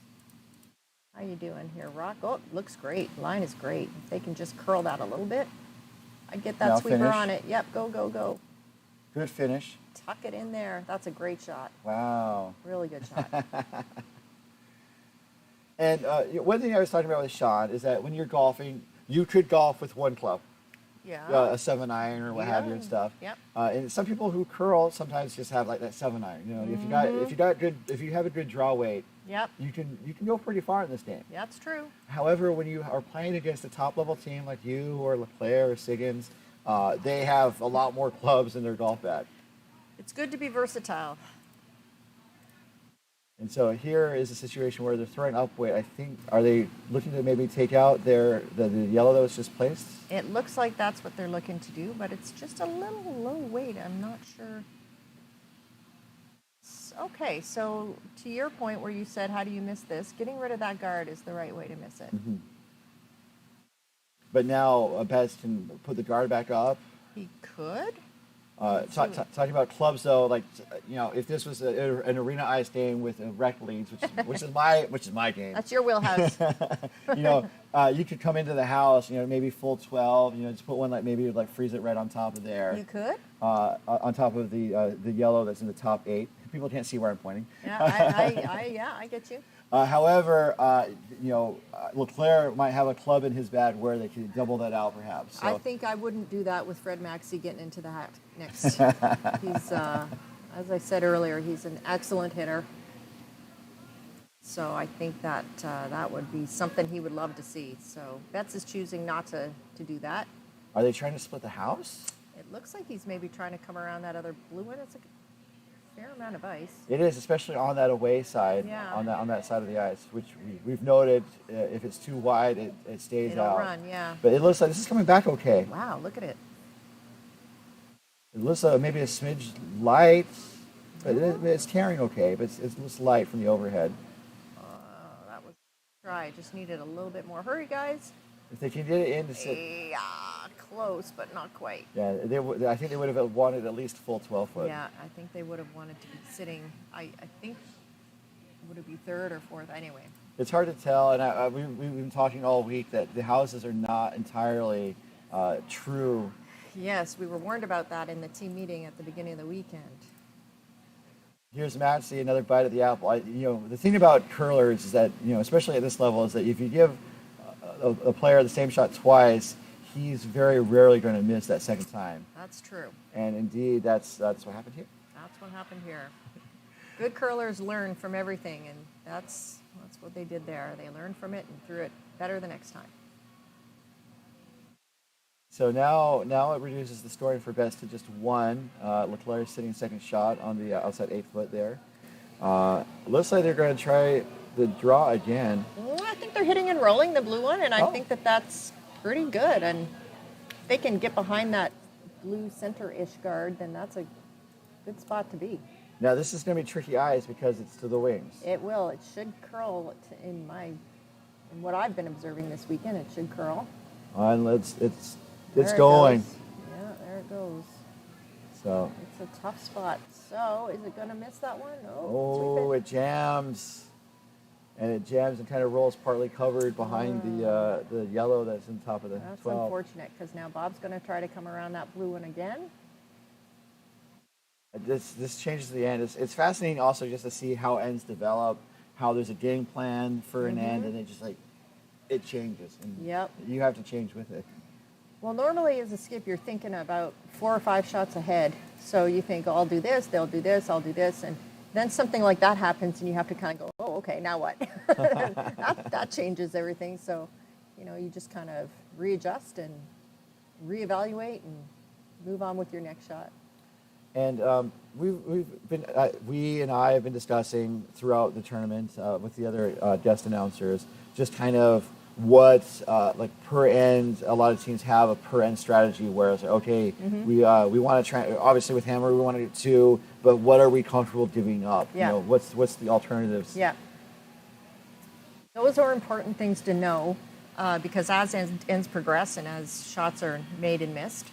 [SPEAKER 2] How you doing here, Rock? Oh, looks great. Line is great. If they can just curl that a little bit, I'd get that
[SPEAKER 1] Now
[SPEAKER 2] sweeper
[SPEAKER 1] finish.
[SPEAKER 2] on it. Yep, go, go, go.
[SPEAKER 1] Good finish.
[SPEAKER 2] Tuck it in there. That's a great shot.
[SPEAKER 1] Wow.
[SPEAKER 2] Really good shot.
[SPEAKER 1] And one thing I was talking about with Sean is that when you're golfing, you could golf with one club,
[SPEAKER 2] Yeah.
[SPEAKER 1] a 7-iron or what have you and stuff.
[SPEAKER 2] Yep.
[SPEAKER 1] And some people who curl sometimes just have like that 7-iron. You know, if you have a good draw weight,
[SPEAKER 2] Yep.
[SPEAKER 1] you can go pretty far in this game.
[SPEAKER 2] That's true.
[SPEAKER 1] However, when you are playing against a top level team like you or LeClair or Siggins, they have a lot more clubs in their golf bag.
[SPEAKER 2] It's good to be versatile.
[SPEAKER 1] And so here is a situation where they're throwing up weight. I think, are they looking to maybe take out the yellow that was just placed?
[SPEAKER 2] It looks like that's what they're looking to do, but it's just a little low weight. I'm not sure. Okay, so to your point where you said, how do you miss this? Getting rid of that guard is the right way to miss it.
[SPEAKER 1] Mm-hmm. But now Betts can put the guard back up.
[SPEAKER 2] He could.
[SPEAKER 1] Talking about clubs though, like if this was an arena ice game with rec leagues, which is my game.
[SPEAKER 2] That's your wheelhouse.
[SPEAKER 1] You could come into the house, maybe full 12, just put one maybe freeze it right on top of there.
[SPEAKER 2] You could.
[SPEAKER 1] On top of the yellow that's in the top 8. People can't see where I'm pointing.
[SPEAKER 2] Yeah, I get you.
[SPEAKER 1] However, LeClair might have a club in his bag where they could double that out, perhaps. So.
[SPEAKER 2] I think I wouldn't do that with Fred Maxey getting into the hat next. He's, as I said earlier, he's an excellent hitter. So I think that that would be something he would love to see. So Betts is choosing not to do that.
[SPEAKER 1] Are they trying to split the house?
[SPEAKER 2] It looks like he's maybe trying to come around that other blue one. It's a fair amount of ice.
[SPEAKER 1] It is, especially on that away side,
[SPEAKER 2] Yeah.
[SPEAKER 1] on that side of the ice, which we've noted. If it's too wide, it stays
[SPEAKER 2] It'll
[SPEAKER 1] out.
[SPEAKER 2] run, yeah.
[SPEAKER 1] But it looks like this is coming back okay.
[SPEAKER 2] Wow, look at it.
[SPEAKER 1] It looks like maybe a smidge light, but it's carrying okay. But it looks light from the overhead.
[SPEAKER 2] That was try. Just needed a little bit more. Hurry, guys.
[SPEAKER 1] If they can get it in to sit,
[SPEAKER 2] Yeah, close, but not quite.
[SPEAKER 1] yeah, I think they would have wanted at least full 12 foot.
[SPEAKER 2] Yeah, I think they would have wanted to be sitting. I think would it be third or fourth? Anyway.
[SPEAKER 1] It's hard to tell, and we've been talking all week that the houses are not entirely true.
[SPEAKER 2] Yes, we were warned about that in the team meeting at the beginning of the weekend.
[SPEAKER 1] Here's Maxey, another bite at the apple. The thing about curlers is that, especially at this level, is that if you give a player the same shot twice, he's very rarely going to miss that second time.
[SPEAKER 2] That's true.
[SPEAKER 1] And indeed, that's what happened here.
[SPEAKER 2] That's what happened here. Good curlers learn from everything, and that's what they did there. They learned from it and threw it better the next time.
[SPEAKER 1] So now it reduces the scoring for Betts to just 1. LeClair is sitting second shot on the outside 8 foot there. Looks like they're going to try the draw again.
[SPEAKER 2] I think they're hitting and rolling the blue one, and I think that's pretty good. And if they can get behind that blue center-ish guard, then that's a good spot to be.
[SPEAKER 1] Now this is going to be tricky ice because it's to the wings.
[SPEAKER 2] It will. It should curl in what I've been observing this weekend. It should curl.
[SPEAKER 1] And it's
[SPEAKER 2] There it
[SPEAKER 1] going.
[SPEAKER 2] goes. Yeah, there it goes.
[SPEAKER 1] So.
[SPEAKER 2] It's a tough spot. So is it going to miss that one?
[SPEAKER 1] Oh, it jams. And it jams and kind of rolls partly covered behind the yellow that's on top of the
[SPEAKER 2] That's
[SPEAKER 1] 12.
[SPEAKER 2] unfortunate because now Bob's going to try to come around that blue one again.
[SPEAKER 1] This changes the end. It's fascinating also just to see how ends develop, how there's a game plan for an end, and it changes. And
[SPEAKER 2] Yep.
[SPEAKER 1] you have to change with it.
[SPEAKER 2] Well, normally as a skip, you're thinking about 4 or 5 shots ahead. So you think, I'll do this, they'll do this, I'll do this. And then something like that happens and you have to kind of go, oh, okay, now what? that changes everything. So, you just kind of readjust and reevaluate and move on with your next shot.
[SPEAKER 1] And we and I have been discussing throughout the tournament with the other guest announcers, just kind of what like per end. A lot of teams have a per end strategy where it's like, okay, we want to try. Obviously, with Hammer, we want to get 2, but what are we comfortable giving up?
[SPEAKER 2] Yeah.
[SPEAKER 1] You know, what's the alternatives?
[SPEAKER 2] Yeah. Those are important things to know because as ends progress and as shots are made and missed,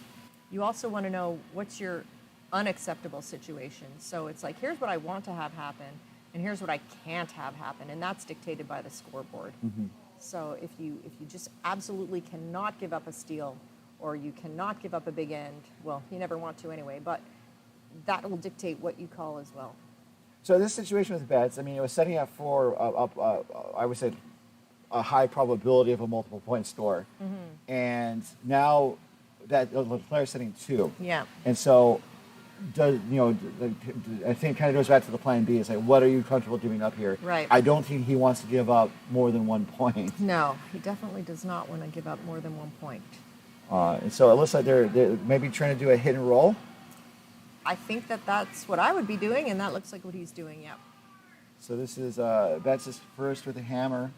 [SPEAKER 2] you also want to know what's your unacceptable situation. So it's like, here's what I want to have happen, and here's what I can't have happen, and that's dictated by the scoreboard. So if you just absolutely cannot give up a steal, or you cannot give up a big end, well, you never want to anyway, but that will dictate what you call as well.
[SPEAKER 1] So this situation with bets, I mean, it was setting up for I would say a high probability of a multiple point score, and now that LeClair is setting 2.
[SPEAKER 2] Yeah.
[SPEAKER 1] And so, I think it kind of goes back to the plan B. It's like, what are you comfortable giving up here?
[SPEAKER 2] Right.
[SPEAKER 1] I don't think he wants to give up more than 1 point.
[SPEAKER 2] No, he definitely does not want to give up more than 1 point.
[SPEAKER 1] And so it looks like they're maybe trying to do a hit and roll.
[SPEAKER 2] I think that's what I would be doing, and that looks like what he's doing, yeah.
[SPEAKER 1] So this is Betts' first with a hammer.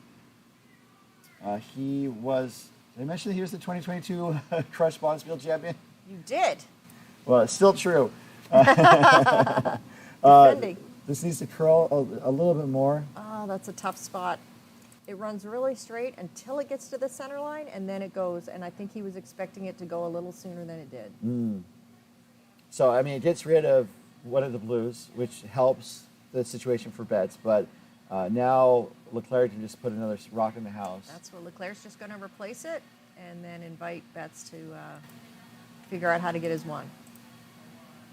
[SPEAKER 1] He was, did I mention that he was the 2022 Crush Bonspiel champion?
[SPEAKER 2] You did.
[SPEAKER 1] Well, it's still true.
[SPEAKER 2] Defending.
[SPEAKER 1] This needs to curl a little bit more.
[SPEAKER 2] Oh, that's a tough spot. It runs really straight until it gets to the center line, and then it goes, and I think he was expecting it to go a little sooner than it did.
[SPEAKER 1] So, I mean, it gets rid of one of the blues, which helps the situation for Betts, but now LeClair can just put another rock in the house.
[SPEAKER 2] That's what LeClair's just going to replace it and then invite Betts to figure out how to get his 1.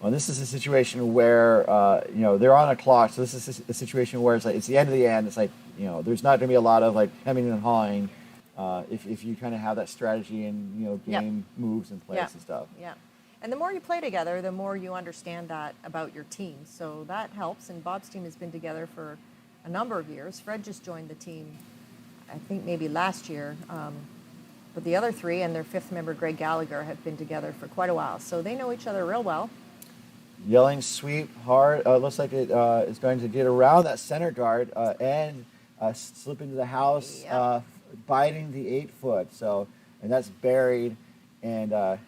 [SPEAKER 1] Well, this is a situation where, they're on a clock, so this is a situation where it's like, it's the end of the end. It's like, there's not going to be a lot of, like, hemming and hawing if you kind of have that strategy and, game moves in place and stuff.
[SPEAKER 2] Yeah. And the more you play together, the more you understand that about your team. So that helps. And Bob's team has been together for a number of years. Fred just joined the team, I think maybe last year. But the other 3 and their 5th member, Greg Gallagher, have been together for quite a while. So they know each other real well.
[SPEAKER 1] Yelling sweep hard. Looks like it is going to get around that center guard and slip into the house, biting the 8-foot. So, and that's buried. And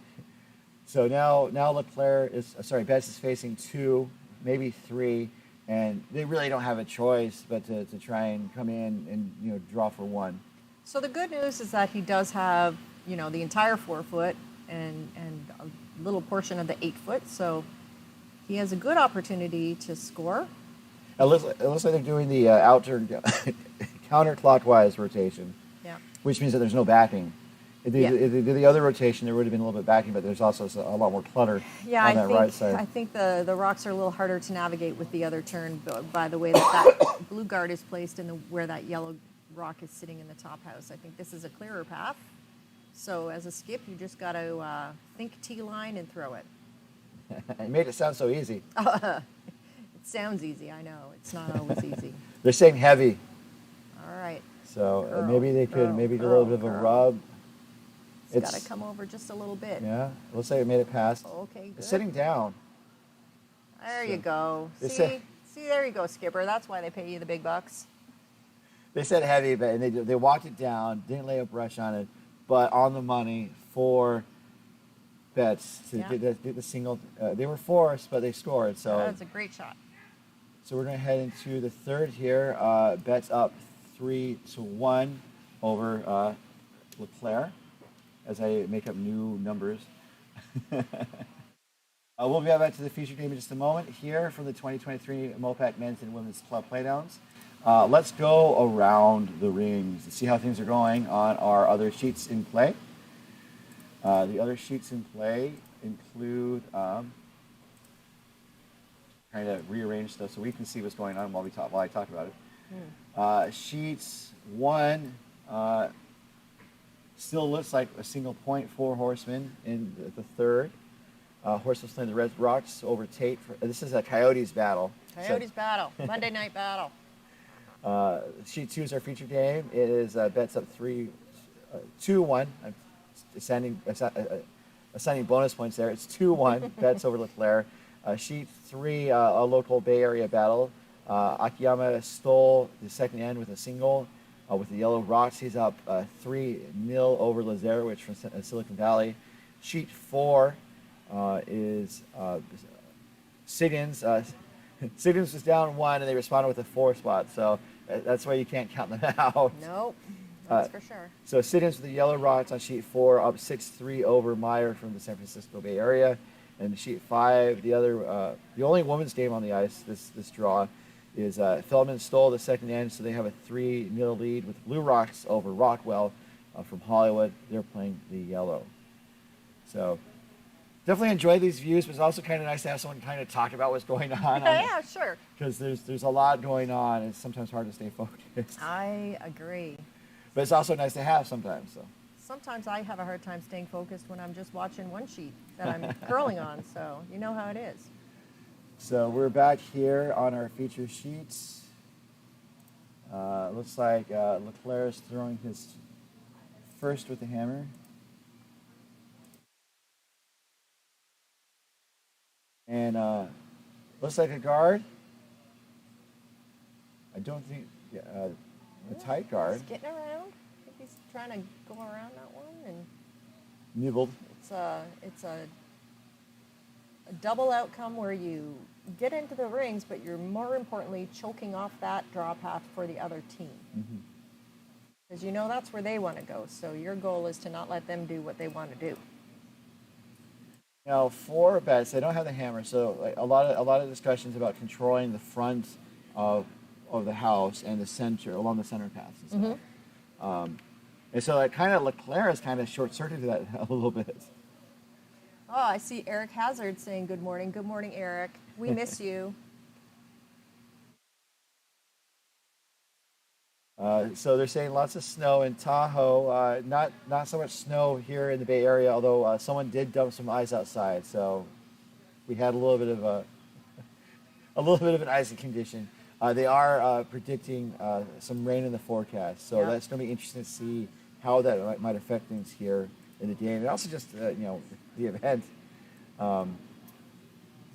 [SPEAKER 1] so now LeClair Betts is facing 2, maybe 3, and they really don't have a choice but to try and come in and draw for 1.
[SPEAKER 2] So the good news is that he does have the entire 4-foot and a little portion of the 8-foot. So he has a good opportunity to score.
[SPEAKER 1] It looks like they're doing the outer counterclockwise rotation, which means that there's no backing. If they did the other rotation, there would have been a little bit backing, but there's also a lot more clutter on that right side.
[SPEAKER 2] I think the rocks are a little harder to navigate with the other turn by the way that blue guard is placed and where that yellow rock is sitting in the top house. I think this is a clearer path. So as a skip, you just got to think T-line and throw it.
[SPEAKER 1] It made it sound so easy.
[SPEAKER 2] It sounds easy, I know. It's not always easy.
[SPEAKER 1] They're saying heavy.
[SPEAKER 2] All right.
[SPEAKER 1] So maybe they could do a little bit of a rub.
[SPEAKER 2] It's got to come over just a little bit.
[SPEAKER 1] Yeah, looks like it made it past.
[SPEAKER 2] Okay, good.
[SPEAKER 1] It's sitting down.
[SPEAKER 2] There you go. See, there you go, Skipper. That's why they pay you the big bucks.
[SPEAKER 1] They said heavy, but they walked it down, didn't lay a brush on it, but on the money for Betts to get the single. They were forced, but they scored. So
[SPEAKER 2] that's a great shot.
[SPEAKER 1] So we're going to head into the third here. Betts up 3-1 over LeClair, as I make up new numbers. We'll be back to the feature game in just a moment here from the 2023 MoPac Men's and Women's Club Playdowns. Let's go around the rings and see how things are going on our other sheets in play. The other sheets in play include, trying to rearrange stuff so we can see what's going on while I talk about it. Sheets 1 still looks like a single point for Horsemen in the third. Horsemen's playing the Red Rocks over Tate. This is a Coyotes battle.
[SPEAKER 2] Battle. Monday night battle.
[SPEAKER 1] Sheet 2 is our feature game. It is Betts up 2-1. I'm assigning bonus points there. It's 2-1. Betts over LeClair. Sheet 3, a local Bay Area battle. Akiyama stole the second end with a single. With the Yellow Rocks, he's up 3-0 over Lazarevich from Silicon Valley. Sheet 4 is Siggins. Siggins was down 1, and they responded with a 4 spot. So that's why you can't count them out.
[SPEAKER 2] Nope, that's for sure.
[SPEAKER 1] So Siggins with the Yellow Rocks on sheet 4, up 6-3 over Meyer from the San Francisco Bay Area. And sheet 5, the only women's game on the ice this draw is Feldman stole the second end, so they have a 3-0 lead with Blue Rocks over Rockwell from Hollywood. They're playing the yellow. So definitely enjoy these views, but it's also kind of nice to have someone kind of talk about what's going on.
[SPEAKER 2] Yeah, sure.
[SPEAKER 1] Because there's a lot going on. It's sometimes hard to stay focused.
[SPEAKER 2] I agree.
[SPEAKER 1] But it's also nice to have sometimes. So.
[SPEAKER 2] Sometimes I have a hard time staying focused when I'm just watching one sheet that I'm curling on, so you know how it is.
[SPEAKER 1] So we're back here on our feature sheets. Looks like LeClair is throwing his first with the hammer. And looks like a guard. I don't think a tight guard.
[SPEAKER 2] He's getting around. I think he's trying to go around that one, and
[SPEAKER 1] Nibbled.
[SPEAKER 2] it's a double outcome where you get into the rings, but you're more importantly choking off that draw path for the other team. Because you know that's where they want to go. So your goal is to not let them do what they want to do.
[SPEAKER 1] Now, for bets, they don't have the hammer, so like, a lot of discussions about controlling the front of the house and the center along the center paths and stuff. And so like kind of LeClair is kind of short-circuited that a little bit.
[SPEAKER 2] Oh, I see Eric Hazard saying good morning. Good morning, Eric. We miss you.
[SPEAKER 1] So they're saying lots of snow in Tahoe. Not so much snow here in the Bay Area, although someone did dump some ice outside. So we had a little bit of an icy condition. They are predicting some rain in the forecast, so that's going to be interesting to see how that might affect things here in the game, and also just the event. The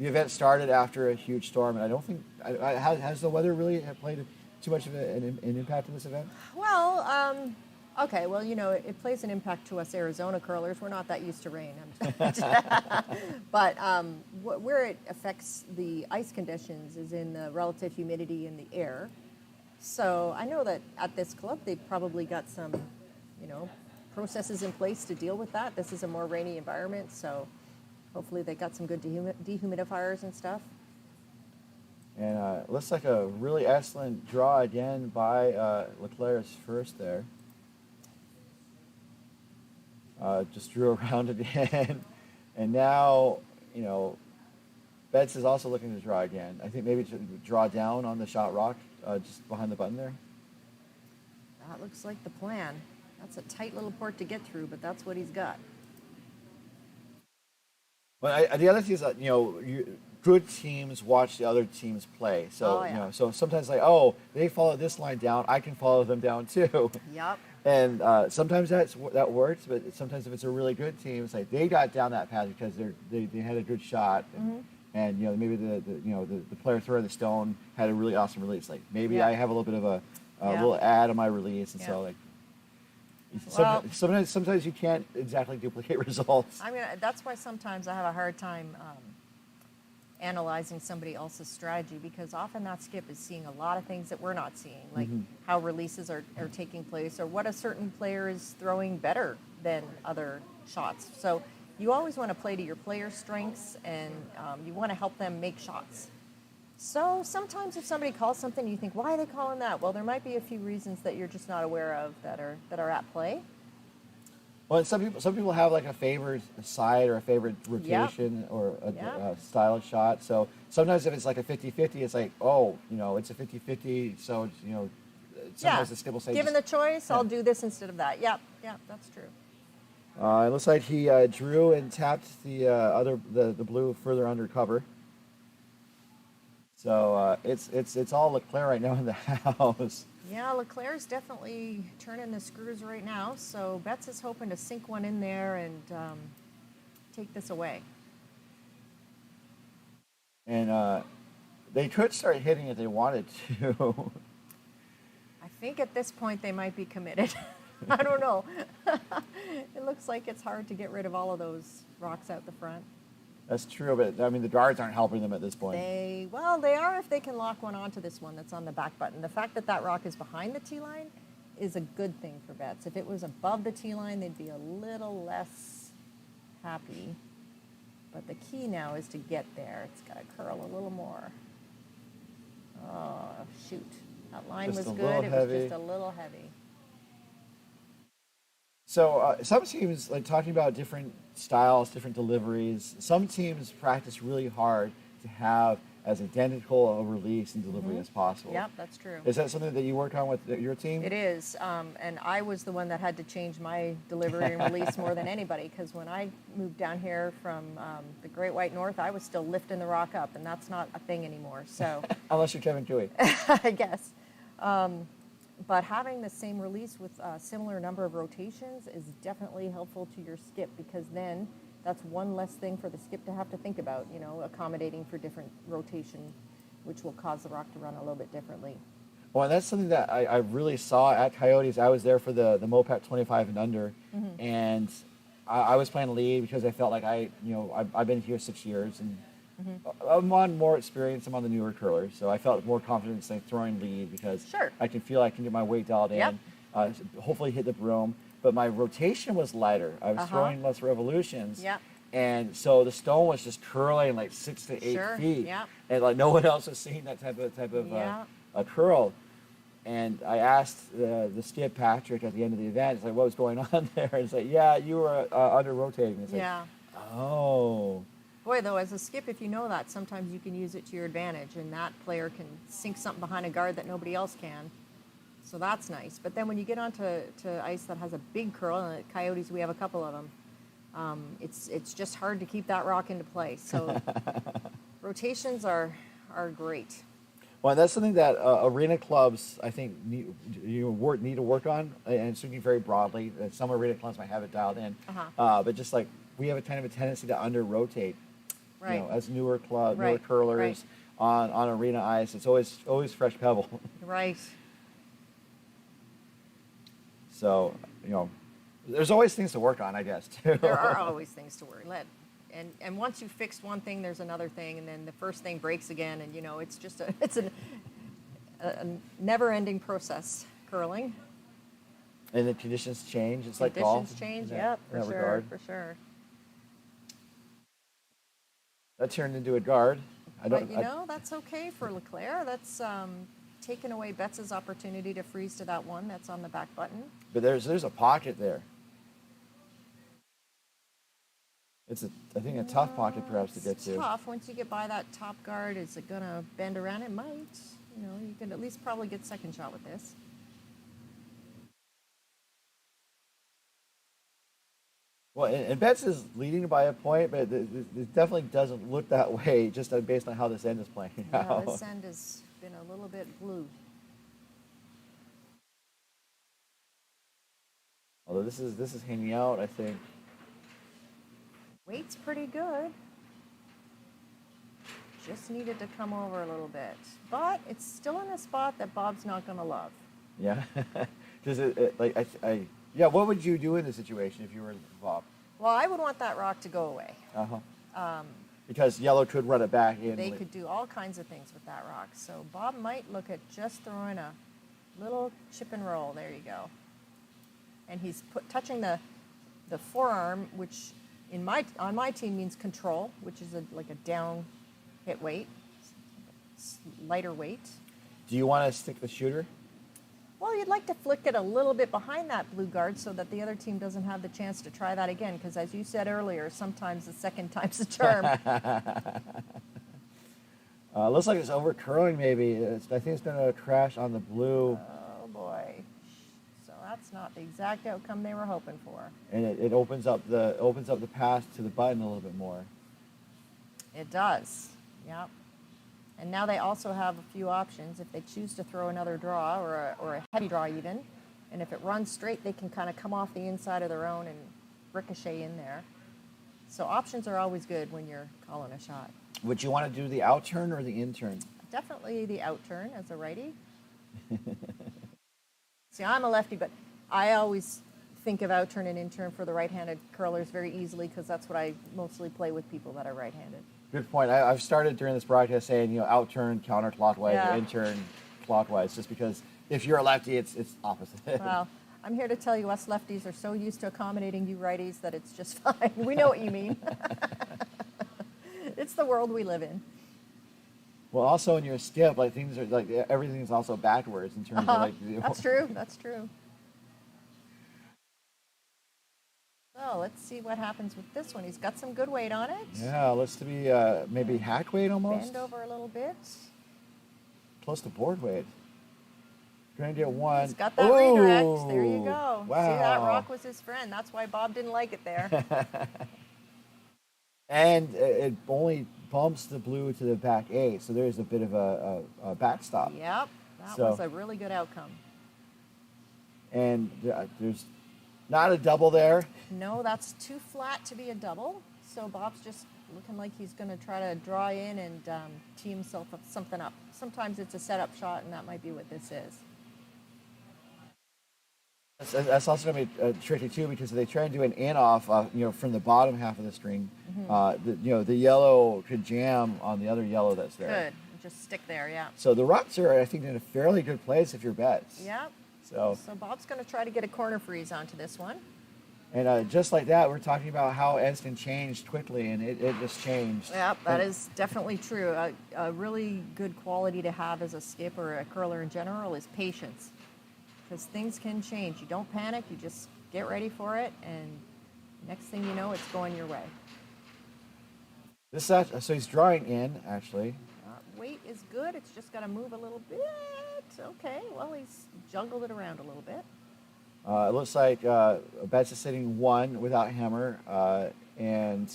[SPEAKER 1] event started after a huge storm, and I don't think has the weather really played too much of an impact in this event.
[SPEAKER 2] Well, okay. Well, it plays an impact to us Arizona curlers. We're not that used to rain. But where it affects the ice conditions is in the relative humidity in the air. So I know that at this club, they've probably got some, processes in place to deal with that. This is a more rainy environment, so hopefully they got some good dehumidifiers and stuff.
[SPEAKER 1] And it looks like a really excellent draw again by LeClair's first there. Just drew around again. And now, Betts is also looking to draw again. I think maybe to draw down on the shot rock just behind the button there.
[SPEAKER 2] That looks like the plan. That's a tight little port to get through, but that's what he's got.
[SPEAKER 1] But the other thing is that, good teams watch the other teams play. So, so sometimes they follow this line down, I can follow them down too.
[SPEAKER 2] Yep.
[SPEAKER 1] And sometimes that works, but sometimes if it's a really good team, it's like they got down that path because they had a good shot, and maybe the player throwing the stone had a really awesome release. Like maybe I have a little bit of a little ad on my release, and so like sometimes you can't exactly duplicate results.
[SPEAKER 2] I mean, that's why sometimes I have a hard time analyzing somebody else's strategy, because often that skip is seeing a lot of things that we're not seeing, like how releases are taking place, or what a certain player is throwing better than other shots. So you always want to play to your player's strengths, and you want to help them make shots. So sometimes if somebody calls something, you think, why are they calling that? Well, there might be a few reasons that you're just not aware of that are at play.
[SPEAKER 1] Well, some people have like a favorite side or a favorite rotation or a style of shot. So sometimes if it's like a 50-50, it's like, it's a 50-50. So, sometimes the skip will say,
[SPEAKER 2] given the choice, I'll do this instead of that. Yeah, that's true.
[SPEAKER 1] It looks like he drew and tapped the blue further under cover. So it's all LeClair right now in the house.
[SPEAKER 2] Yeah, LeClair's definitely turning the screws right now. So Betts is hoping to sink one in there and take this away.
[SPEAKER 1] And they could start hitting if they wanted to.
[SPEAKER 2] I think at this point they might be committed. I don't know. It looks like it's hard to get rid of all of those rocks out the front.
[SPEAKER 1] That's true, but I mean the guards aren't helping them at this point.
[SPEAKER 2] They are if they can lock one onto this one that's on the back button. The fact that that rock is behind the tee line is a good thing for bets. If it was above the tee line, they'd be a little less happy. But the key now is to get there. It's got to curl a little more. Oh, shoot. That line
[SPEAKER 1] Just
[SPEAKER 2] was
[SPEAKER 1] a
[SPEAKER 2] good.
[SPEAKER 1] little
[SPEAKER 2] It
[SPEAKER 1] heavy.
[SPEAKER 2] was just a little heavy.
[SPEAKER 1] So some teams, like talking about different styles, different deliveries, some teams practice really hard to have as identical a release and delivery as possible.
[SPEAKER 2] Yep, that's true.
[SPEAKER 1] Is that something that you work on with your team?
[SPEAKER 2] It is, and I was the one that had to change my delivery and release more than anybody, because when I moved down here from the Great White North, I was still lifting the rock up, and that's not a thing anymore. So,
[SPEAKER 1] Unless you're Kevin Dewey.
[SPEAKER 2] I guess. But having the same release with a similar number of rotations is definitely helpful to your skip, because then that's one less thing for the skip to have to think about, you know, accommodating for different rotation, which will cause the rock to run a little bit differently.
[SPEAKER 1] Well, and that's something that I really saw at Coyotes. I was there for the MoPac 25 and under, and I was playing lead because I felt like I've been here 6 years, and I'm on more experience. I'm on the newer curlers, so I felt more confidence in throwing lead because
[SPEAKER 2] Sure.
[SPEAKER 1] I can feel I can get my weight dialed in,
[SPEAKER 2] Yep.
[SPEAKER 1] hopefully hit the broom. But my rotation was lighter. I was throwing less revolutions.
[SPEAKER 2] Yep.
[SPEAKER 1] And so the stone was just curling like 6 to 8
[SPEAKER 2] Sure,
[SPEAKER 1] feet.
[SPEAKER 2] yep.
[SPEAKER 1] And like no one else was seeing that type of
[SPEAKER 2] Yeah.
[SPEAKER 1] a curl. And I asked the skip Patrick at the end of the event, it's like, what was going on there? And it's like, yeah, you were under rotating. It's like,
[SPEAKER 2] Yeah.
[SPEAKER 1] oh.
[SPEAKER 2] Boy, though, as a skip, if you know that, sometimes you can use it to your advantage, and that player can sink something behind a guard that nobody else can. So that's nice. But then when you get onto ice that has a big curl, and at Coyotes we have a couple of them, it's just hard to keep that rock into place. So rotations are great.
[SPEAKER 1] Well, that's something that arena clubs, I think, need to work on, and speaking very broadly, some arena clubs might have it dialed in, but just like we have a kind of a tendency to under-rotate,
[SPEAKER 2] Right.
[SPEAKER 1] you know, as newer newer
[SPEAKER 2] Right,
[SPEAKER 1] curlers
[SPEAKER 2] right.
[SPEAKER 1] on arena ice. It's always fresh pebble.
[SPEAKER 2] Right.
[SPEAKER 1] So, you know, there's always things to work on, I guess, too.
[SPEAKER 2] There are always things to worry. And once you fixed one thing, there's another thing, and then the first thing breaks again, and you know it's just a never-ending process. Curling.
[SPEAKER 1] And the conditions change. It's like golf.
[SPEAKER 2] Conditions change.
[SPEAKER 1] in
[SPEAKER 2] Yep,
[SPEAKER 1] that
[SPEAKER 2] for sure,
[SPEAKER 1] regard.
[SPEAKER 2] for sure.
[SPEAKER 1] That turned into a guard.
[SPEAKER 2] But you know, that's okay for LeClair. That's taken away Betts' opportunity to freeze to that one that's on the back button.
[SPEAKER 1] But there's a pocket there. It's I think a tough pocket perhaps to get
[SPEAKER 2] It's
[SPEAKER 1] to.
[SPEAKER 2] tough. Once you get by that top guard, is it gonna bend around? It might. You know, you can at least probably get second shot with this.
[SPEAKER 1] Well, and Betts is leading by a point, but it definitely doesn't look that way just based on how this end is playing
[SPEAKER 2] Yeah,
[SPEAKER 1] out.
[SPEAKER 2] this end has been a little bit blue.
[SPEAKER 1] Although this is hanging out, I think.
[SPEAKER 2] Weight's pretty good. Just needed to come over a little bit. But it's still in a spot that Bob's not going to love.
[SPEAKER 1] Yeah. Does it like yeah? What would you do in this situation if you were Bob?
[SPEAKER 2] Well, I would want that rock to go away.
[SPEAKER 1] Because yellow could run it back in.
[SPEAKER 2] They could do all kinds of things with that rock. So Bob might look at just throwing a little chip and roll. There you go. And he's touching the forearm, which on my team means control, which is like a down hit weight, lighter weight.
[SPEAKER 1] Do you want to stick the shooter?
[SPEAKER 2] Well, you'd like to flick it a little bit behind that blue guard so that the other team doesn't have the chance to try that again, because as you said earlier, sometimes the second time's the charm.
[SPEAKER 1] Looks like it's over curling maybe. I think it's going to crash on the blue.
[SPEAKER 2] Oh boy. So that's not the exact outcome they were hoping for.
[SPEAKER 1] And it opens up the path to the button a little bit more.
[SPEAKER 2] It does. Yep. And now they also have a few options if they choose to throw another draw or a heavy draw even. And if it runs straight, they can kind of come off the inside of their own and ricochet in there. So options are always good when you're calling a shot.
[SPEAKER 1] Would you want to do the out turn or the in turn?
[SPEAKER 2] Definitely the out turn as a righty. See, I'm a lefty, but I always think of out turn and in turn for the right-handed curlers very easily because that's what I mostly play with people that are right-handed.
[SPEAKER 1] Good point. I've started during this broadcast saying, out turn counterclockwise
[SPEAKER 2] Yeah.
[SPEAKER 1] or in turn clockwise, just because if you're a lefty, it's opposite.
[SPEAKER 2] Well, I'm here to tell you us lefties are so used to accommodating you righties that it's just fine. We know what you mean. It's the world we live in.
[SPEAKER 1] Well, also when you're a skip, like things are like everything's also backwards in terms of like.
[SPEAKER 2] That's true. That's true. So let's see what happens with this one. He's got some good weight on it.
[SPEAKER 1] Yeah, looks to be maybe hack weight almost.
[SPEAKER 2] Bend over a little bit.
[SPEAKER 1] Close to board weight. Going to get one.
[SPEAKER 2] He's got that redirect. There you go.
[SPEAKER 1] Wow.
[SPEAKER 2] See, that rock was his friend. That's why Bob didn't like it there.
[SPEAKER 1] And it only bumps the blue to the back 8, so there's a bit of a backstop.
[SPEAKER 2] Yep, that
[SPEAKER 1] So-
[SPEAKER 2] was a really good outcome.
[SPEAKER 1] And there's not a double there.
[SPEAKER 2] No, that's too flat to be a double. So Bob's just looking like he's going to try to draw in and tee himself up, something up. Sometimes it's a setup shot, and that might be what this is.
[SPEAKER 1] That's also going to be tricky too, because if they try and do an in-off, from the bottom half of the string, the yellow could jam on the other yellow that's there.
[SPEAKER 2] Good. Just stick there, yeah.
[SPEAKER 1] So the rocks are, I think, in a fairly good place if you're bets.
[SPEAKER 2] Yep.
[SPEAKER 1] So
[SPEAKER 2] Bob's going to try to get a corner freeze onto this one.
[SPEAKER 1] And just like that, we're talking about how Enston changed quickly, and it just changed.
[SPEAKER 2] Yep, that is definitely true. A really good quality to have as a skip or a curler in general is patience, because things can change. You don't panic, you just get ready for it, and next thing you know, it's going your way.
[SPEAKER 1] So he's drawing in, actually.
[SPEAKER 2] Weight is good, it's just got to move a little bit. Okay, well, he's juggled it around a little bit.
[SPEAKER 1] It looks like Betts is sitting 1 without hammer, and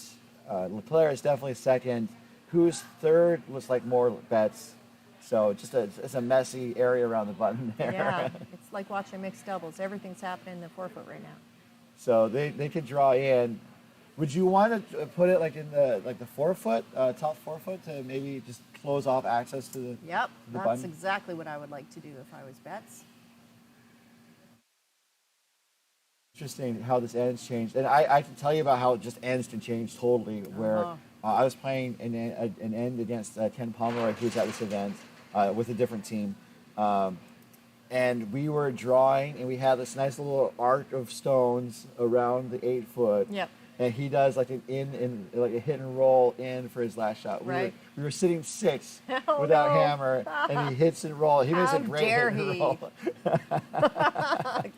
[SPEAKER 1] LeClair is definitely second. Who's third looks like more Betts. So it's a messy area around the button there.
[SPEAKER 2] Yeah, it's like watching mixed doubles. Everything's happening in the forefoot right now.
[SPEAKER 1] So they could draw in. Would you want to put it like in the forefoot, top forefoot, to maybe just close off access to the
[SPEAKER 2] Yep,
[SPEAKER 1] the
[SPEAKER 2] that's
[SPEAKER 1] button?
[SPEAKER 2] exactly what I would like to do if I was Betts.
[SPEAKER 1] Interesting how this ends changed, and I can tell you about how it just ends can change totally. Where I was playing an end against Ken Pomeroy, who's at this event with a different team, and we were drawing, and we had this nice little arc of stones around the 8 foot.
[SPEAKER 2] Yep.
[SPEAKER 1] And he does like an like a hit and roll in for his last shot.
[SPEAKER 2] Right.
[SPEAKER 1] We were sitting 6
[SPEAKER 2] Oh,
[SPEAKER 1] without
[SPEAKER 2] no.
[SPEAKER 1] hammer, and he hits and roll. He makes
[SPEAKER 2] How
[SPEAKER 1] a great
[SPEAKER 2] dare
[SPEAKER 1] hit and
[SPEAKER 2] he.
[SPEAKER 1] roll.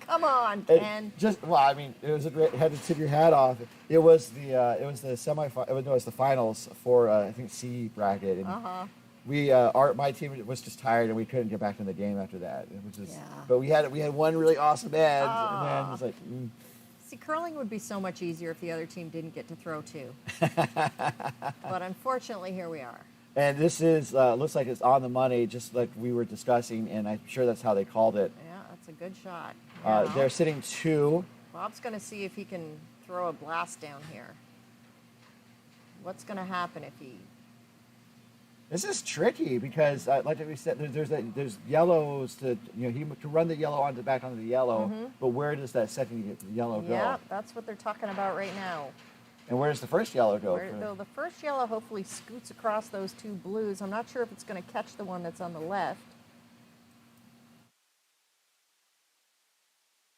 [SPEAKER 2] Come on,
[SPEAKER 1] And
[SPEAKER 2] Ken.
[SPEAKER 1] it was a great. Had to tip your hat off. It was the semifinal. No, it was the finals for I think C bracket. And my team was just tired, and we couldn't get back in the game after that. It was just.
[SPEAKER 2] Yeah.
[SPEAKER 1] But we had one really awesome end, and then it was like.
[SPEAKER 2] See, curling would be so much easier if the other team didn't get to throw too. But unfortunately, here we are.
[SPEAKER 1] And this is looks like it's on the money, just like we were discussing, and I'm sure that's how they called it.
[SPEAKER 2] Yeah, that's a good shot.
[SPEAKER 1] They're sitting 2.
[SPEAKER 2] Bob's going to see if he can throw a blast down here. What's going to happen if he...
[SPEAKER 1] This is tricky because, like we said, there's yellows to he can run the yellow back onto the yellow, but where does that second yellow go?
[SPEAKER 2] Yeah, that's what they're talking about right now.
[SPEAKER 1] And where does the first yellow go?
[SPEAKER 2] The first yellow hopefully scoots across those 2 blues. I'm not sure if it's going to catch the one that's on the left.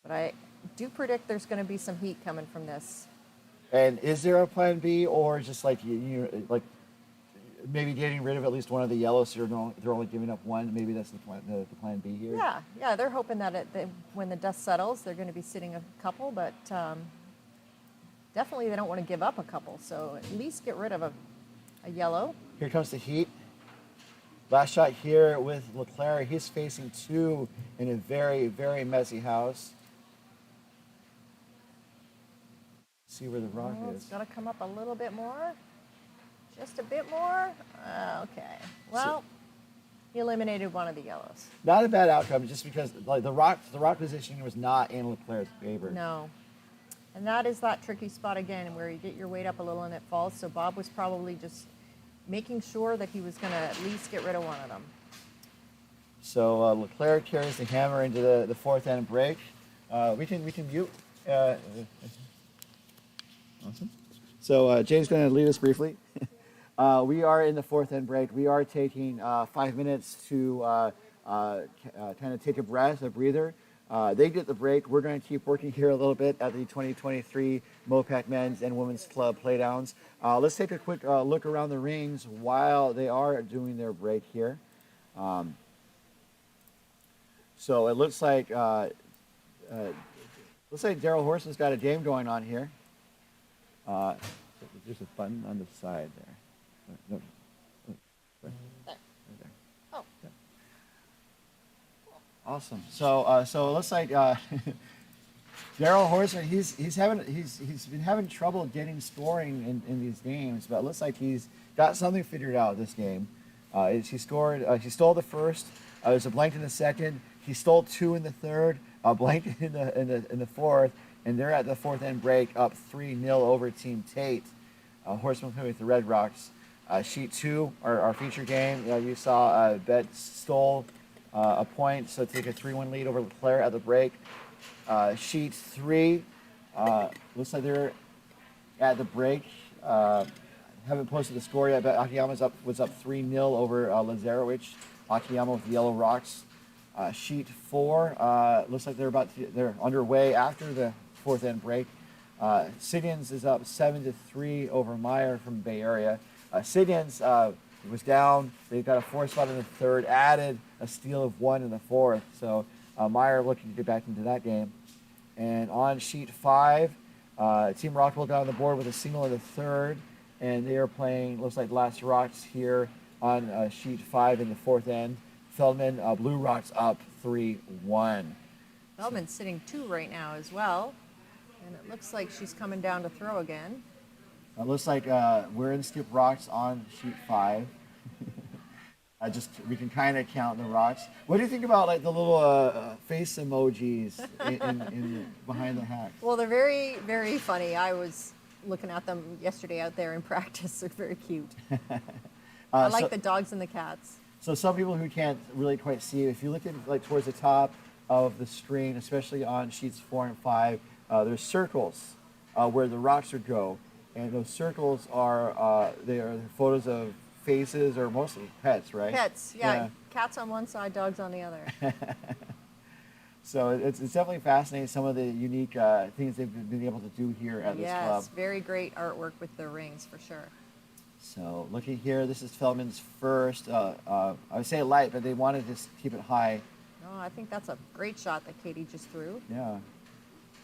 [SPEAKER 2] But I do predict there's going to be some heat coming from this.
[SPEAKER 1] And is there a plan B, or just like like maybe getting rid of at least one of the yellows, so they're only giving up 1? Maybe that's the plan B here.
[SPEAKER 2] Yeah, they're hoping that when the dust settles, they're going to be sitting a couple, but definitely they don't want to give up a couple. So at least get rid of a yellow.
[SPEAKER 1] Here comes the heat. Last shot here with LeClair. He's facing 2 in a very, very messy house. See where the rock
[SPEAKER 2] Oh,
[SPEAKER 1] is.
[SPEAKER 2] it's got to come up a little bit more. Just a bit more. Okay. Well, he eliminated one of the yellows.
[SPEAKER 1] Not a bad outcome, just because like the rock positioning was not in LeClair's favor.
[SPEAKER 2] No. And that is that tricky spot again where you get your weight up a little and it falls. So Bob was probably just making sure that he was going to at least get rid of one of them.
[SPEAKER 1] So LeClair carries the hammer into the fourth end break. We can mute. Awesome. So Jay's going to lead us briefly. We are in the fourth end break. We are taking 5 minutes to kind of take a breath, a breather. They get the break. We're going to keep working here a little bit at the 2023 MoPac Men's and Women's Club Playdowns. Let's take a quick look around the rings while they are doing their break here. So it looks like Daryl Horson's got a game going on here. There's a button on the side there. No. There.
[SPEAKER 2] Oh.
[SPEAKER 1] Yeah. Awesome. So it looks like Daryl Horson, he's been having trouble getting scoring in these games, but it looks like he's got something figured out this game. He stole the first. There's a blank in the second. He stole 2 in the third. Blank in the fourth, and they're at the fourth end break, up 3-0 over Team Tate. Horseman playing with the Red Rocks. Sheet 2, our feature game. You saw Bet stole a point, so take a 3-1 lead over LeClair at the break. Sheet 3, looks like they're at the break. Haven't posted the score yet, but Akiyama was up 3-0 over Lazarowicz. Akiyama with the Yellow Rocks. Sheet 4, looks like they're underway after the fourth end break. Sidians is up 7-3 over Meyer from Bay Area. Sidians was down. They got a 4 spot in the third, added a steal of 1 in the fourth. So Meyer looking to get back into that game. And on sheet 5, Team Rockwell got on the board with a single in the third, and they are playing, looks like Last Rocks here on sheet 5 in the fourth end. Feldman, Blue Rocks up 3-1.
[SPEAKER 2] Feldman's sitting 2 right now as well, and it looks like she's coming down to throw again.
[SPEAKER 1] It looks like we're in Skip Rocks on sheet 5. We can kind of count the rocks. What do you think about like the little face emojis in behind the hat?
[SPEAKER 2] Well, they're very, very funny. I was looking at them yesterday out there in practice. They're very cute. I like the dogs and the cats.
[SPEAKER 1] So some people who can't really quite see, if you look at like towards the top of the screen, especially on sheets 4 and 5, there's circles where the rocks would go, and those circles are photos of faces or mostly pets, right?
[SPEAKER 2] Pets, yeah. Cats on one side, dogs on the other.
[SPEAKER 1] So it's definitely fascinating, some of the unique things they've been able to do here at this club.
[SPEAKER 2] Yes, very great artwork with the rings for sure.
[SPEAKER 1] So looking here, this is Feldman's first. I would say light, but they wanted to keep it high.
[SPEAKER 2] Oh, I think that's a great shot that Katie just threw.
[SPEAKER 1] Yeah.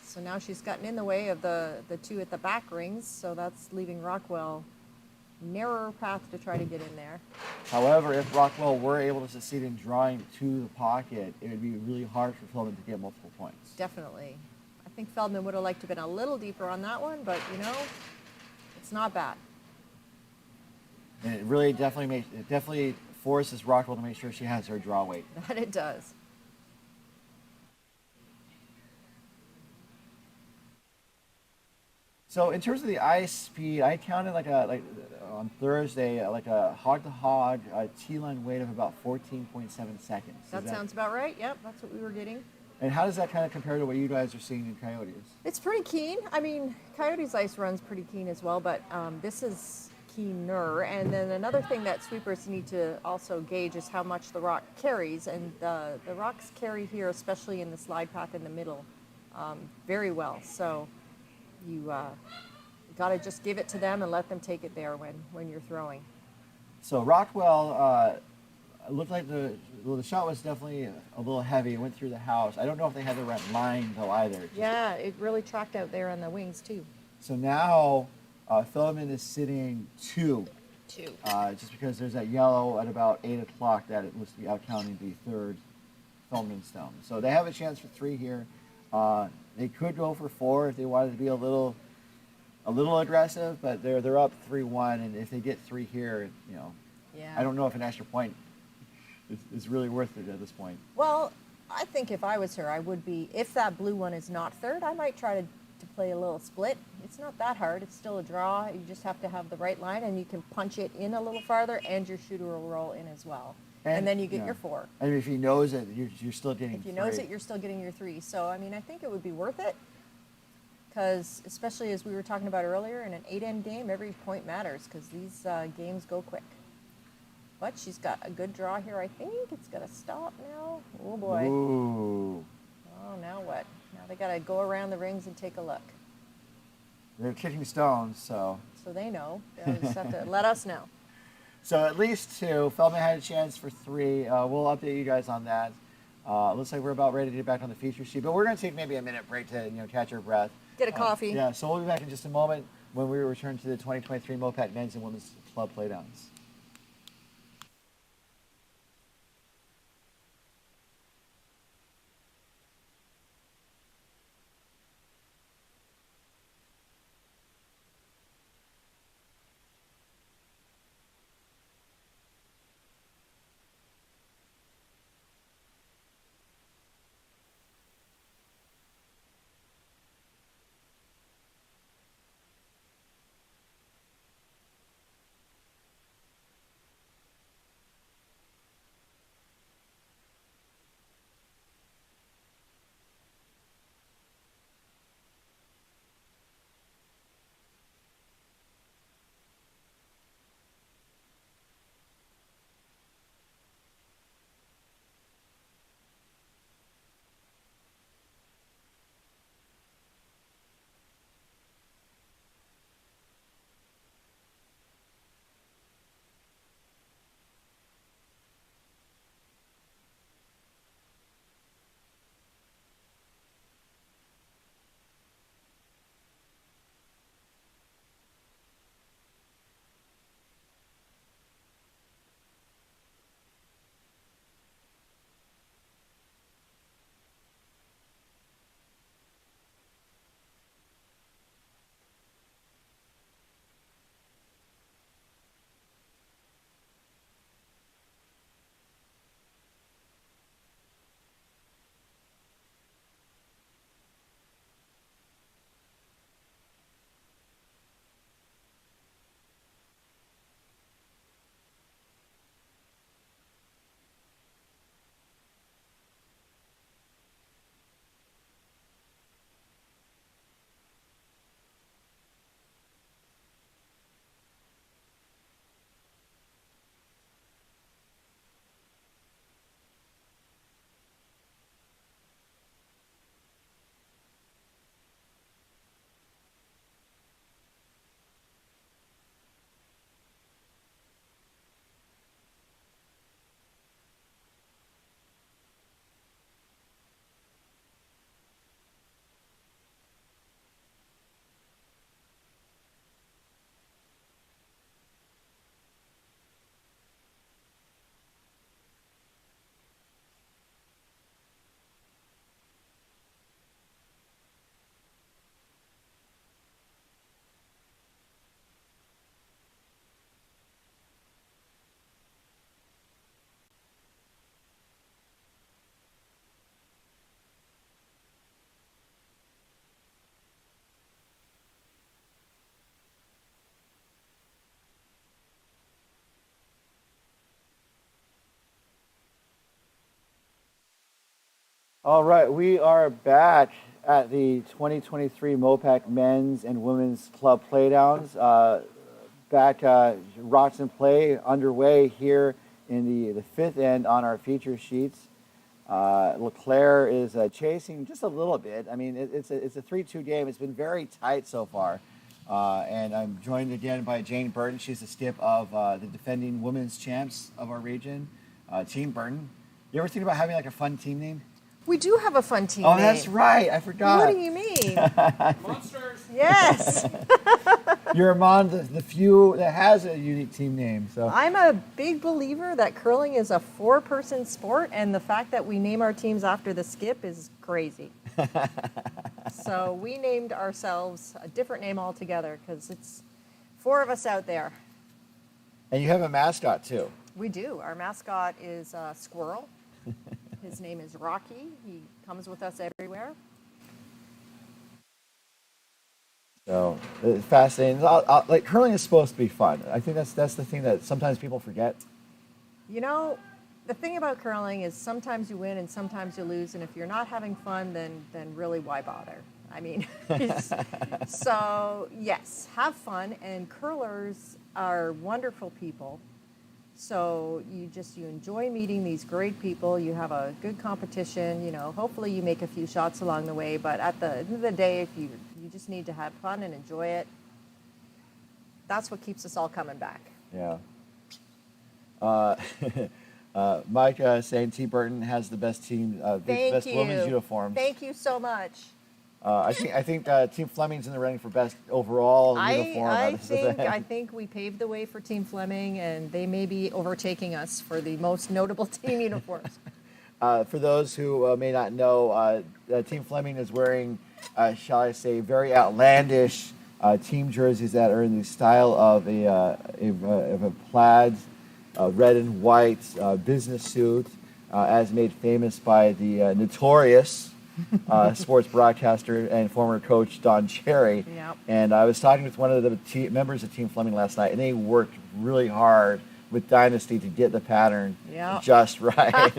[SPEAKER 2] So now she's gotten in the way of the 2 at the back rings, so that's leaving Rockwell narrower path to try to get in there.
[SPEAKER 1] However, if Rockwell were able to succeed in drawing to the pocket, it would be really hard for Feldman to get multiple points.
[SPEAKER 2] Definitely. I think Feldman would have liked to have been a little deeper on that one, but it's not bad.
[SPEAKER 1] And it really definitely forces Rockwell to make sure she has her draw weight.
[SPEAKER 2] That it does.
[SPEAKER 1] So in terms of the ice speed, I counted on Thursday like a hog-to-hog T-line weight of about 14.7 seconds.
[SPEAKER 2] That sounds about right. Yep, that's what we were getting.
[SPEAKER 1] And how does that kind of compare to what you guys are seeing in Coyotes?
[SPEAKER 2] It's pretty keen. I mean, Coyotes ice run's pretty keen as well, but this is keener. And then another thing that sweepers need to also gauge is how much the rock carries. And the rocks carry here, especially in the slide path in the middle, very well. So you got to just give it to them and let them take it there when you're throwing.
[SPEAKER 1] So Rockwell, it looked like the shot was definitely a little heavy. It went through the house. I don't know if they had the right line though either.
[SPEAKER 2] Yeah, it really tracked out there on the wings too.
[SPEAKER 1] So now Feldman is sitting 2.
[SPEAKER 2] 2.
[SPEAKER 1] Just because there's that yellow at about 8 o'clock that it was to be out counting the third Feldman stone. So they have a chance for 3 here. They could go for 4 if they wanted to be a little aggressive, but they're up 3-1, and if they get 3 here,
[SPEAKER 2] Yeah.
[SPEAKER 1] I don't know if an extra point is really worth it at this point.
[SPEAKER 2] Well, I think if I was her, I would be, if that blue one is not third, I might try to to play a little split. It's not that hard. It's still a draw. You just have to have the right line, and you can punch it in a little farther, and your shooter will roll in as well. And then you get your 4.
[SPEAKER 1] And if he knows it, you're still getting 3.
[SPEAKER 2] If he knows it, you're still getting your 3. So, I mean, I think it would be worth it because, especially as we were talking about earlier, in an 8-end game, every point matters because these games go quick. But she's got a good draw here, I think. It's got to stop now. Oh, boy.
[SPEAKER 1] Ooh.
[SPEAKER 2] Oh, now what? Now they got to go around the rings and take a look.
[SPEAKER 1] They're kicking stones, so.
[SPEAKER 2] So they know. They just have to let us know.
[SPEAKER 1] So at least 2. Feldman had a chance for 3. We'll update you guys on that. Looks like we're about ready to get back on the feature sheet, but we're going to take maybe a minute break to catch our breath.
[SPEAKER 2] Get a coffee.
[SPEAKER 1] Yeah, so we'll be back in just a moment when we return to the 2023 MoPac Men's and Women's Club Playdowns. All right, we are back at the 2023 MoPac Men's and Women's Club Playdowns. Back, Rocks and Play underway here in the 5th end on our feature sheets. LeClair is chasing just a little bit. I mean, it's a 3-2 game. It's been very tight so far. And I'm joined again by Jane Burton. She's the skip of the defending women's champs of our region, Team Burton. You ever think about having like a fun team name?
[SPEAKER 2] We do have a fun team
[SPEAKER 1] Oh,
[SPEAKER 2] name.
[SPEAKER 1] that's right. I forgot.
[SPEAKER 2] What do you mean?
[SPEAKER 3] Monsters.
[SPEAKER 2] Yes.
[SPEAKER 1] You're among the few that has a unique team name. So
[SPEAKER 2] I'm a big believer that curling is a 4-person sport, and the fact that we name our teams after the skip is crazy. So we named ourselves a different name altogether because it's 4 of us out there.
[SPEAKER 1] And you have a mascot too.
[SPEAKER 2] We do. Our mascot is a squirrel. His name is Rocky. He comes with us everywhere.
[SPEAKER 1] So it's fascinating. Like curling is supposed to be fun. I think that's the thing that sometimes people forget.
[SPEAKER 2] You know, the thing about curling is sometimes you win and sometimes you lose, and if you're not having fun, then really why bother? I mean, so yes, have fun, and curlers are wonderful people. So you enjoy meeting these great people. You have a good competition. You know, hopefully you make a few shots along the way. But at the end of the day, if you just need to have fun and enjoy it, that's what keeps us all coming back.
[SPEAKER 1] Yeah. Mike saying T. Burton has the best team, the best women's uniforms.
[SPEAKER 2] Thank you so much.
[SPEAKER 1] I think Team Fleming's in the running for best overall uniform.
[SPEAKER 2] I think we paved the way for Team Fleming, and they may be overtaking us for the most notable team uniforms.
[SPEAKER 1] For those who may not know, Team Fleming is wearing, shall I say, very outlandish team jerseys that are in the style of a plaid, red and white business suit, as made famous by the notorious sports broadcaster and former coach Don Cherry.
[SPEAKER 2] Yep.
[SPEAKER 1] And I was talking with one of the members of Team Fleming last night, and they worked really hard with Dynasty to get the pattern just right.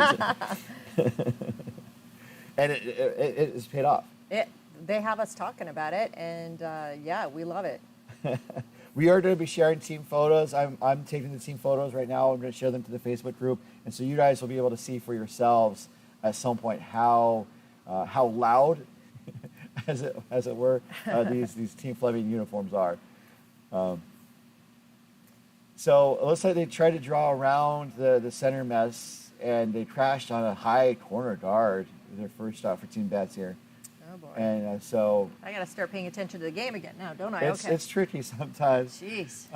[SPEAKER 1] And it has paid off.
[SPEAKER 2] They have us talking about it, and yeah, we love it.
[SPEAKER 1] We are going to be sharing team photos. I'm taking the team photos right now. I'm going to share them to the Facebook group, and so you guys will be able to see for yourselves at some point how loud, as it were, these Team Fleming uniforms are. So it looks like they tried to draw around the center mess, and they crashed on a high corner guard. Their first stop for Team Bats here.
[SPEAKER 2] Oh boy!
[SPEAKER 1] And so
[SPEAKER 2] I got to start paying attention to the game again now, don't I?
[SPEAKER 1] It's tricky sometimes.
[SPEAKER 2] Jeez.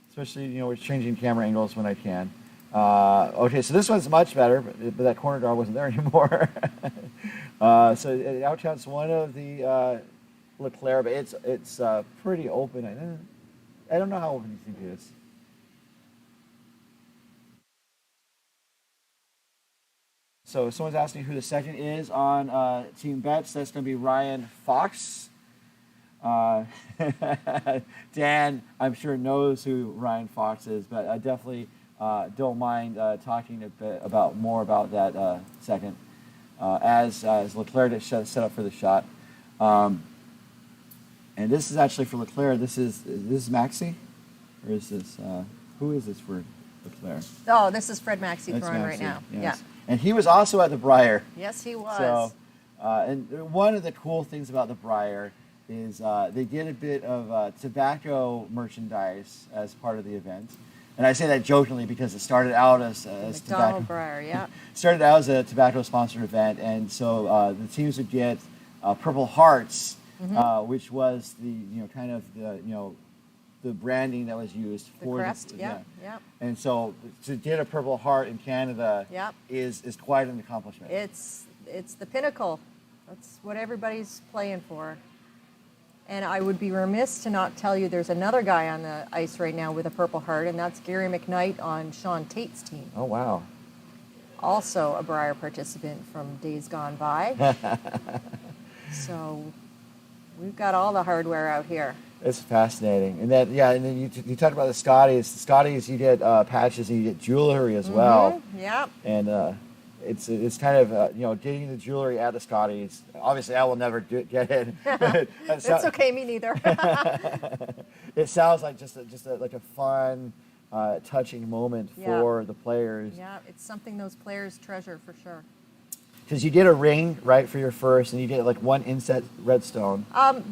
[SPEAKER 1] Especially we're changing camera angles when I can. Okay, so this one's much better, but that corner guard wasn't there anymore. So it outcounts one of the LeClair, but it's pretty open. I don't know how open you think it is. So someone's asking who the second is on Team Bets. That's going to be Ryan Fox. Dan, I'm sure, knows who Ryan Fox is, but I definitely don't mind talking a bit more about that second as LeClair gets set up for the shot. And this is actually for LeClair. This is Maxey, or is this who is this for LeClair?
[SPEAKER 2] Oh, this is Fred Maxey throwing right now.
[SPEAKER 1] Yes.
[SPEAKER 2] Yeah.
[SPEAKER 1] And he was also at the Briar.
[SPEAKER 2] Yes, he was.
[SPEAKER 1] So, and one of the cool things about the Briar is they did a bit of tobacco merchandise as part of the event. And I say that jokingly because it started out as tobacco.
[SPEAKER 2] Briar, yeah.
[SPEAKER 1] Started out as a tobacco-sponsored event, and so the teams would get Purple Hearts, which was the kind of the branding that was used for
[SPEAKER 2] the crest. Yeah.
[SPEAKER 1] And so to get a Purple Heart in Canada is quite an accomplishment.
[SPEAKER 2] It's the pinnacle. That's what everybody's playing for. And I would be remiss to not tell you there's another guy on the ice right now with a Purple Heart, and that's Gary McKnight on Sean Tate's team.
[SPEAKER 1] Oh, wow.
[SPEAKER 2] Also a Briar participant from days gone by. So we've got all the hardware out here.
[SPEAKER 1] It's fascinating. And then, and then you talked about the Scotties. The Scotties, you get patches and you get jewelry as well.
[SPEAKER 2] Yeah.
[SPEAKER 1] And it's kind of getting the jewelry at the Scotties. Obviously, I will never get it.
[SPEAKER 2] It's okay, me neither.
[SPEAKER 1] It sounds like just like a fun, touching moment for the players.
[SPEAKER 2] Yeah, it's something those players treasure for sure.
[SPEAKER 1] Because you get a ring, right, for your first, and you get like one inset redstone.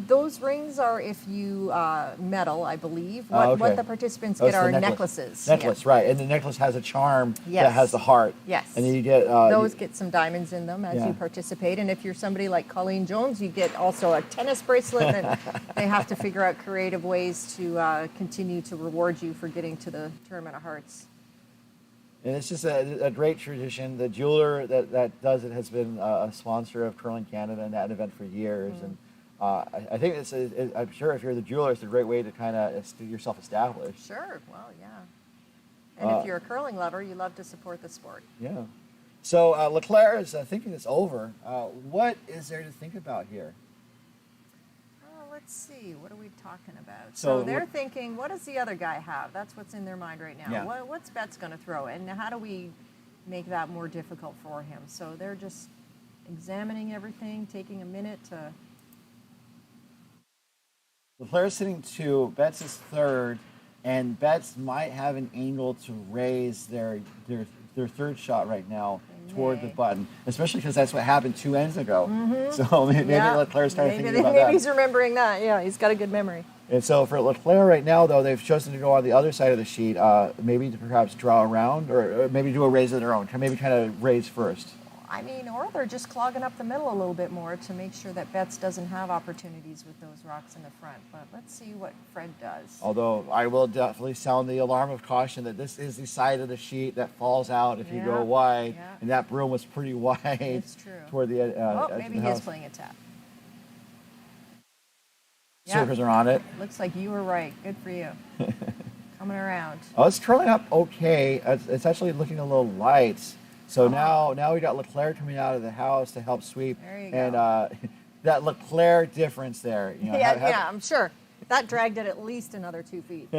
[SPEAKER 2] Those rings are if you medal, I believe. What the participants
[SPEAKER 1] Oh,
[SPEAKER 2] get are
[SPEAKER 1] necklaces.
[SPEAKER 2] necklaces.
[SPEAKER 1] Right. And the necklace has a charm that has the heart.
[SPEAKER 2] Yes.
[SPEAKER 1] And then you get...
[SPEAKER 2] those get some diamonds in them as you participate. And if you're somebody like Colleen Jones, you get also a tennis bracelet. And they have to figure out creative ways to continue to reward you for getting to the Tournament of Hearts.
[SPEAKER 1] And it's just a great tradition. The jeweler that does it has been a sponsor of Curling Canada and that event for years. And I think I'm sure if you're the jeweler, it's a great way to kind of get yourself established.
[SPEAKER 2] Sure. Well, yeah. And if you're a curling lover, you love to support the sport.
[SPEAKER 1] Yeah. So LeClair is thinking it's over. What is there to think about here?
[SPEAKER 2] let's see. What are we talking about?
[SPEAKER 1] So
[SPEAKER 2] So they're thinking, what does the other guy have? That's what's in their mind right now.
[SPEAKER 1] Yeah.
[SPEAKER 2] What's Betts going to throw? And how do we make that more difficult for him? So they're just examining everything, taking a minute to...
[SPEAKER 1] LeClair's sitting 2, Betts is 3rd, and Betts might have an angle to raise their 3rd shot right now toward the
[SPEAKER 2] may.
[SPEAKER 1] button, especially because that's what happened 2 ends ago. So maybe LeClair's started thinking about
[SPEAKER 2] maybe
[SPEAKER 1] that.
[SPEAKER 2] he's remembering that. Yeah, he's got a good memory.
[SPEAKER 1] And so for LeClair right now, though, they've chosen to go on the other side of the sheet, maybe to perhaps draw around, or maybe do a raise of their own, maybe kind of raise first.
[SPEAKER 2] I mean, or they're just clogging up the middle a little bit more to make sure that Betts doesn't have opportunities with those rocks in the front. But let's see what Fred does.
[SPEAKER 1] Although I will definitely sound the alarm of caution that this is the side of the sheet that falls out if you go wide, and that broom was pretty wide.
[SPEAKER 2] It's true.
[SPEAKER 1] Toward the edge
[SPEAKER 2] maybe
[SPEAKER 1] of the
[SPEAKER 2] he is
[SPEAKER 1] house.
[SPEAKER 2] playing a tap.
[SPEAKER 1] Surfers are on it.
[SPEAKER 2] Looks like you were right. Good for you. Coming around.
[SPEAKER 1] Oh, it's curling up okay. It's actually looking a little light. So now we got LeClair coming out of the house to help sweep.
[SPEAKER 2] There you
[SPEAKER 1] and
[SPEAKER 2] go.
[SPEAKER 1] that LeClair difference there. You know,
[SPEAKER 2] Yeah, I'm sure. That dragged it at least another 2 feet.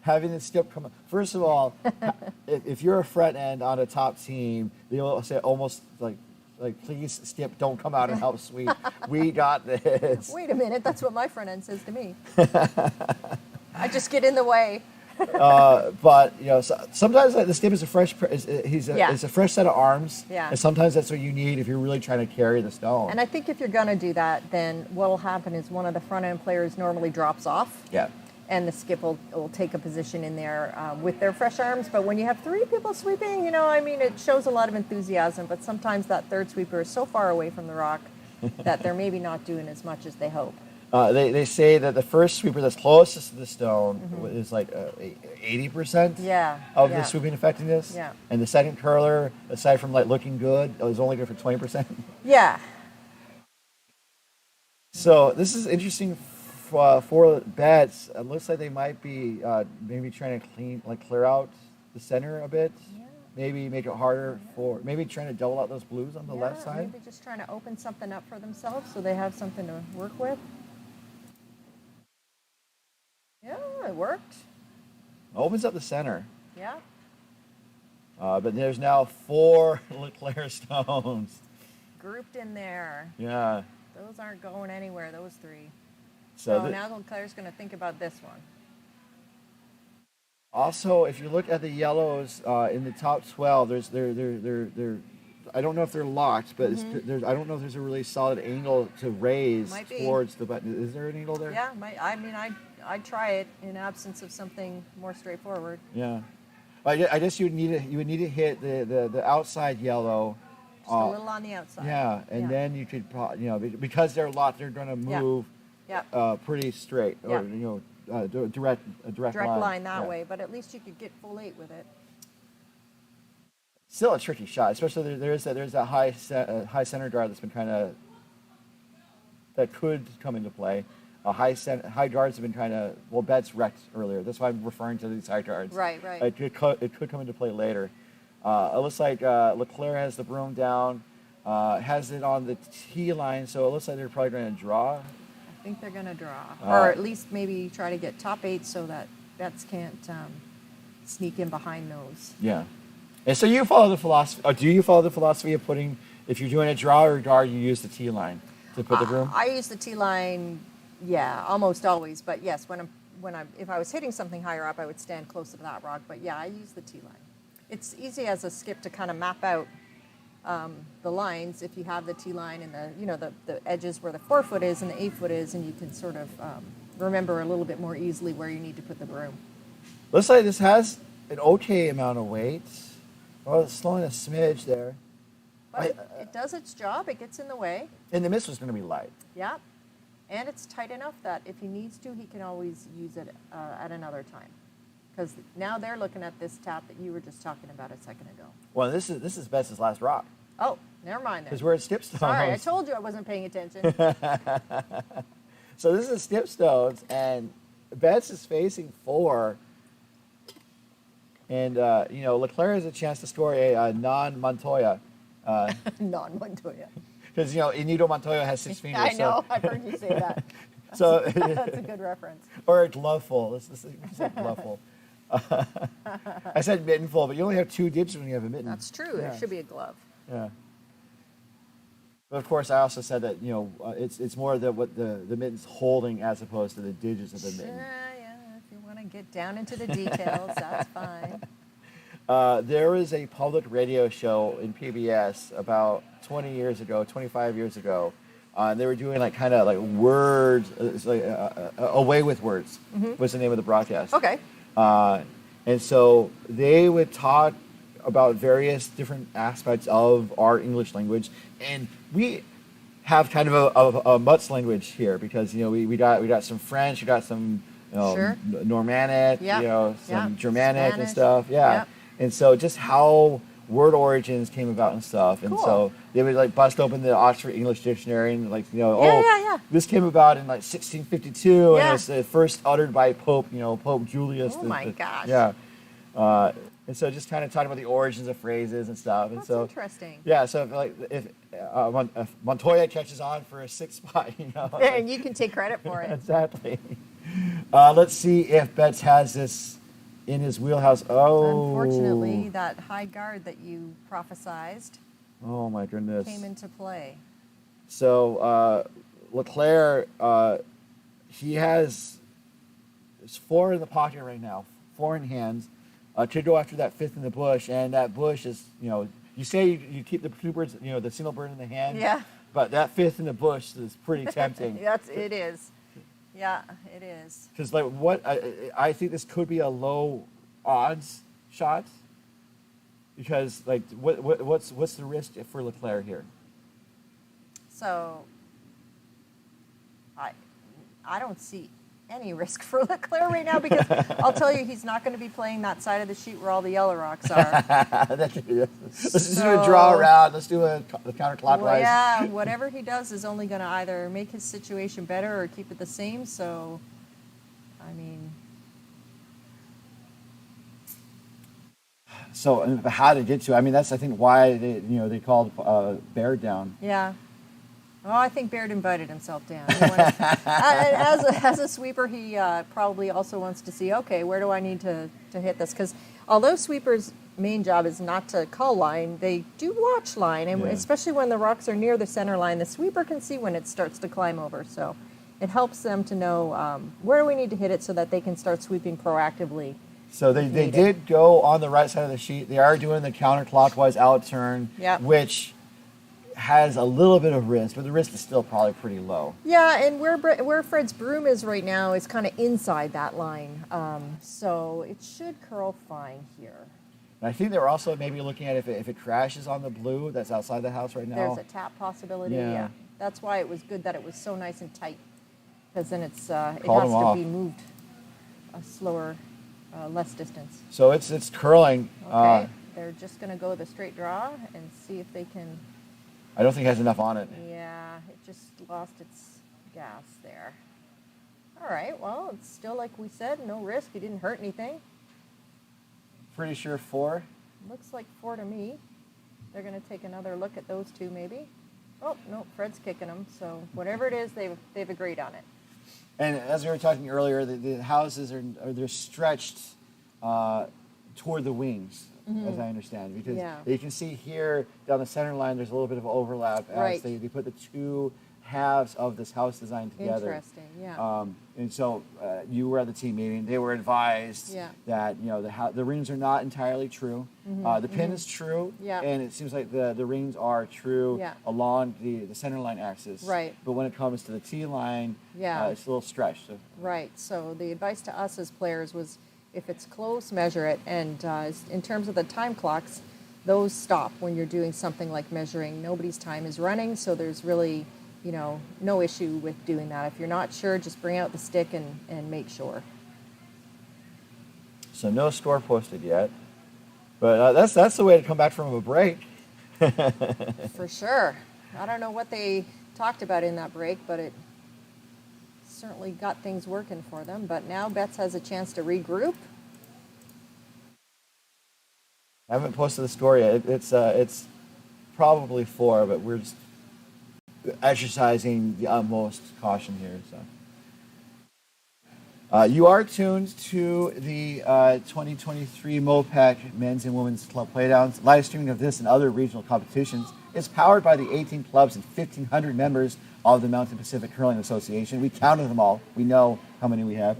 [SPEAKER 1] Having the skip come. First of all, if you're a front end on a top team, they'll say almost like please skip, don't come out and help sweep. We got this.
[SPEAKER 2] Wait a minute, that's what my front end says to me. I just get in the way.
[SPEAKER 1] But you know, sometimes the skip is a fresh. It's a fresh set of arms.
[SPEAKER 2] Yeah.
[SPEAKER 1] And sometimes that's what you need if you're really trying to carry the stone.
[SPEAKER 2] And I think if you're going to do that, then what will happen is one of the front end players normally drops off.
[SPEAKER 1] Yeah.
[SPEAKER 2] And the skip will take a position in there with their fresh arms. But when you have 3 people sweeping, you know, I mean, it shows a lot of enthusiasm. But sometimes that third sweeper is so far away from the rock that they're maybe not doing as much as they hope.
[SPEAKER 1] They say that the first sweeper that's closest to the stone is like 80% of the sweeping effectiveness.
[SPEAKER 2] Yeah.
[SPEAKER 1] And the second curler, aside from like looking good, is only good for 20%.
[SPEAKER 2] Yeah.
[SPEAKER 1] So this is interesting for Betts. It looks like they might be maybe trying to clear out the center a bit.
[SPEAKER 2] Yeah.
[SPEAKER 1] Maybe make it harder for, maybe trying to double out those blues on the left side.
[SPEAKER 2] Maybe just trying to open something up for themselves so they have something to work with. Yeah, it worked.
[SPEAKER 1] Opens up the center.
[SPEAKER 2] Yeah.
[SPEAKER 1] But there's now 4 LeClair stones.
[SPEAKER 2] Grouped in there.
[SPEAKER 1] Yeah.
[SPEAKER 2] Those aren't going anywhere, those 3.
[SPEAKER 1] So
[SPEAKER 2] So now LeClair's going to think about this one.
[SPEAKER 1] also, if you look at the yellows in the top 12, they're I don't know if they're locked, but I don't know if there's a really solid angle to raise towards the button. Is there an angle there?
[SPEAKER 2] Yeah, I'd try it in absence of something more straightforward.
[SPEAKER 1] Yeah. I guess you would need to hit the outside yellow.
[SPEAKER 2] Just a little on the outside.
[SPEAKER 1] Yeah, and then you could, because they're locked, they're going to move pretty straight, or direct
[SPEAKER 2] line that way. But at least you could get full 8 with it.
[SPEAKER 1] Still a tricky shot, especially there's that high center guard that's been that could come into play. High guards have been Betts wrecked earlier. That's why I'm referring to these high guards.
[SPEAKER 2] Right.
[SPEAKER 1] It could come into play later. It looks like LeClair has the broom down, has it on the tee line, so it looks like they're probably going to draw.
[SPEAKER 2] I think they're going to draw, or at least maybe try to get top 8 so that Betts can't sneak in behind those.
[SPEAKER 1] Yeah. And so you follow the philosophy, or do you follow the philosophy of putting, if you're doing a draw or guard, you use the tee line to put the broom?
[SPEAKER 2] I use the tee line, almost always. But yes, if I was hitting something higher up, I would stand closer to that rock. But yeah, I use the tee line. It's easy as a skip to kind of map out the lines if you have the tee line and the edges where the 4-foot is and the 8-foot is, and you can sort of remember a little bit more easily where you need to put the broom.
[SPEAKER 1] Looks like this has an okay amount of weight. Oh, it's slowing a smidge there.
[SPEAKER 2] But it does its job. It gets in the way.
[SPEAKER 1] And the miss was going to be light.
[SPEAKER 2] Yeah. And it's tight enough that if he needs to, he can always use it at another time. Because now they're looking at this tap that you were just talking about a second ago.
[SPEAKER 1] Well, this is Betts' last rock.
[SPEAKER 2] Oh, never mind then.
[SPEAKER 1] Because we're at Stipstones.
[SPEAKER 2] Sorry, I told you I wasn't paying attention.
[SPEAKER 1] So this is Stipstones, and Betts is facing 4. And, LeClair has a chance to score a non-Montoya.
[SPEAKER 2] Non-Montoya.
[SPEAKER 1] because Inigo Montoya has 6 fingers.
[SPEAKER 2] I know. I've heard you say that.
[SPEAKER 1] So
[SPEAKER 2] That's a good reference.
[SPEAKER 1] or a gloveful. Let's say gloveful. I said mittenful, but you only have 2 digits when you have a mitten.
[SPEAKER 2] That's true.
[SPEAKER 1] Yeah.
[SPEAKER 2] It should be a glove.
[SPEAKER 1] Yeah. But of course, I also said that it's more what the mitten's holding as opposed to the digits of the mitten.
[SPEAKER 2] Yeah. If you want to get down into the details, that's fine.
[SPEAKER 1] There was a public radio show in PBS about 20 years ago, 25 years ago. And they were doing kind of words, it's like Away with Words was the name of the broadcast.
[SPEAKER 2] Okay.
[SPEAKER 1] And so they would talk about various different aspects of our English language, and we have kind of a mutts language here because we got some French, we got some
[SPEAKER 2] Sure.
[SPEAKER 1] Normanic, some Germanic
[SPEAKER 2] Spanish.
[SPEAKER 1] and stuff,
[SPEAKER 2] Yep.
[SPEAKER 1] And so just how word origins came about and stuff, and
[SPEAKER 2] Cool.
[SPEAKER 1] so they would bust open the Oxford English Dictionary and
[SPEAKER 2] Yeah.
[SPEAKER 1] this came about in 1652 and
[SPEAKER 2] Yeah.
[SPEAKER 1] it was first uttered by Pope Julius.
[SPEAKER 2] Oh my gosh.
[SPEAKER 1] Yeah. And so just kind of talking about the origins of phrases and stuff. And
[SPEAKER 2] That's
[SPEAKER 1] so
[SPEAKER 2] interesting.
[SPEAKER 1] yeah, so if Montoya catches on for a 6 spot,
[SPEAKER 2] And you can take credit for it.
[SPEAKER 1] exactly. Let's see if Betts has this in his wheelhouse. Oh,
[SPEAKER 2] Unfortunately, that high guard that you prophesized
[SPEAKER 1] oh my goodness.
[SPEAKER 2] came into play.
[SPEAKER 1] So LeClair, he has 4 in the pocket right now, 4 in hands. To go after that 5th in the bush, and that bush is, you say you keep the 2 birds, the single bird in the hand.
[SPEAKER 2] Yeah.
[SPEAKER 1] But that 5th in the bush is pretty tempting.
[SPEAKER 2] It is. Yeah, it is.
[SPEAKER 1] Because I think this could be a low odds shot. Because what's the risk for LeClair here?
[SPEAKER 2] So, I don't see any risk for LeClair right now because I'll tell you he's not going to be playing that side of the sheet where all the yellow rocks are.
[SPEAKER 1] Let's just do a draw around. Let's do a counterclockwise.
[SPEAKER 2] Well, yeah, whatever he does is only going to either make his situation better or keep it the same. So, I mean.
[SPEAKER 1] So how to get to? I mean, that's I think why they called Baird down.
[SPEAKER 2] Yeah. Oh, I think Baird invited himself down. As a sweeper, he probably also wants to see, okay, where do I need to hit this? Because although sweepers' main job is not to call line, they do watch line, and especially when the rocks are near the center line, the sweeper can see when it starts to climb over. So it helps them to know where we need to hit it so that they can start sweeping proactively.
[SPEAKER 1] So they did go on the right side of the sheet. They are doing the counterclockwise out turn, which has a little bit of risk, but the risk is still probably pretty low.
[SPEAKER 2] Yeah, and where Fred's broom is right now is kind of inside that line, so it should curl fine here.
[SPEAKER 1] And I think they were also maybe looking at if it crashes on the blue that's outside the house right now.
[SPEAKER 2] There's a tap possibility. Yeah. That's why it was good that it was so nice and tight, because then it has to be moved a slower, less distance.
[SPEAKER 1] So it's curling.
[SPEAKER 2] Okay, they're just going to go the straight draw and see if they can.
[SPEAKER 1] I don't think it has enough on it.
[SPEAKER 2] Yeah, it just lost its gas there. All right, well, it's still like we said, no risk. He didn't hurt anything.
[SPEAKER 1] Pretty sure 4.
[SPEAKER 2] Looks like 4 to me. They're going to take another look at those 2 maybe. Oh, no, Fred's kicking them. So whatever it is, they've agreed on it.
[SPEAKER 1] And as we were talking earlier, the houses they're stretched toward the wings, as I understand, because you can see here down the center line, there's a little bit of overlap as they put the 2 halves of this house design together.
[SPEAKER 2] Interesting, yeah.
[SPEAKER 1] And so you were at the team meeting. They were advised that the rings are not entirely true. The pin is true, and it seems like the rings are true along the center line axis.
[SPEAKER 2] Right.
[SPEAKER 1] But when it comes to the T line, it's a little stretched. So.
[SPEAKER 2] Right. So the advice to us as players was, if it's close, measure it. And in terms of the time clocks, those stop when you're doing something like measuring. Nobody's time is running, so there's really, no issue with doing that. If you're not sure, just bring out the stick and make sure.
[SPEAKER 1] So no score posted yet, but that's the way to come back from a break.
[SPEAKER 2] For sure. I don't know what they talked about in that break, but it certainly got things working for them. But now Betts has a chance to regroup.
[SPEAKER 1] I haven't posted the score yet. It's probably 4, but we're just exercising the utmost caution here. So, you are tuned to the 2023 MoPac Men's and Women's Club Playdowns. Live streaming of this and other regional competitions is powered by the 18 clubs and 1,500 members of the Mountain Pacific Curling Association. We counted them all. We know how many we have.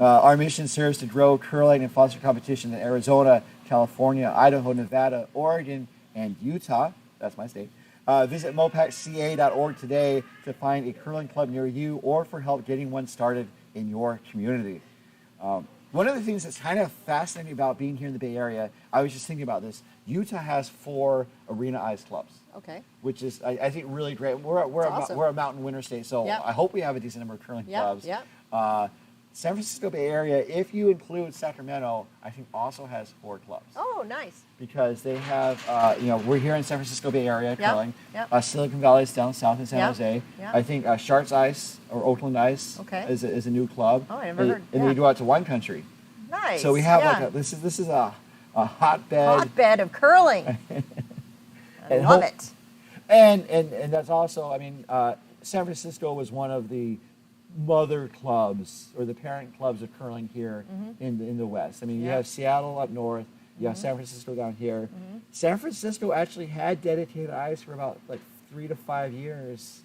[SPEAKER 1] Our mission serves to grow curling and foster competition in Arizona, California, Idaho, Nevada, Oregon, and Utah. That's my state. Visit mopacca.org today to find a curling club near you or for help getting one started in your community. One of the things that's kind of fascinating about being here in the Bay Area, I was just thinking about this. Utah has 4 arena ice clubs.
[SPEAKER 2] Okay.
[SPEAKER 1] Which is, I think, really great. We're
[SPEAKER 2] awesome.
[SPEAKER 1] we're a mountain winter state, so
[SPEAKER 2] Yep.
[SPEAKER 1] I hope we have a decent number of curling clubs.
[SPEAKER 2] Yep.
[SPEAKER 1] San Francisco Bay Area, if you include Sacramento, I think also has 4 clubs.
[SPEAKER 2] Oh, nice.
[SPEAKER 1] Because they have, we're here in San Francisco Bay Area curling.
[SPEAKER 2] Yep.
[SPEAKER 1] Silicon Valley is down south in San
[SPEAKER 2] Yep.
[SPEAKER 1] Jose.
[SPEAKER 2] Yep.
[SPEAKER 1] I think Sharks Ice or Oakland Ice
[SPEAKER 2] Okay.
[SPEAKER 1] is a new club.
[SPEAKER 2] Oh, I never
[SPEAKER 1] and,
[SPEAKER 2] heard.
[SPEAKER 1] And we go out to wine country.
[SPEAKER 2] Nice.
[SPEAKER 1] So we have
[SPEAKER 2] yeah.
[SPEAKER 1] this is a hotbed.
[SPEAKER 2] Hotbed of curling. I
[SPEAKER 1] And
[SPEAKER 2] love
[SPEAKER 1] hope-
[SPEAKER 2] it.
[SPEAKER 1] And that's also, I mean, San Francisco was one of the mother clubs or the parent clubs of curling here in the West. I mean, you
[SPEAKER 2] Yeah.
[SPEAKER 1] have Seattle up north, you have San Francisco down here. San Francisco actually had dedicated ice for about like 3 to 5 years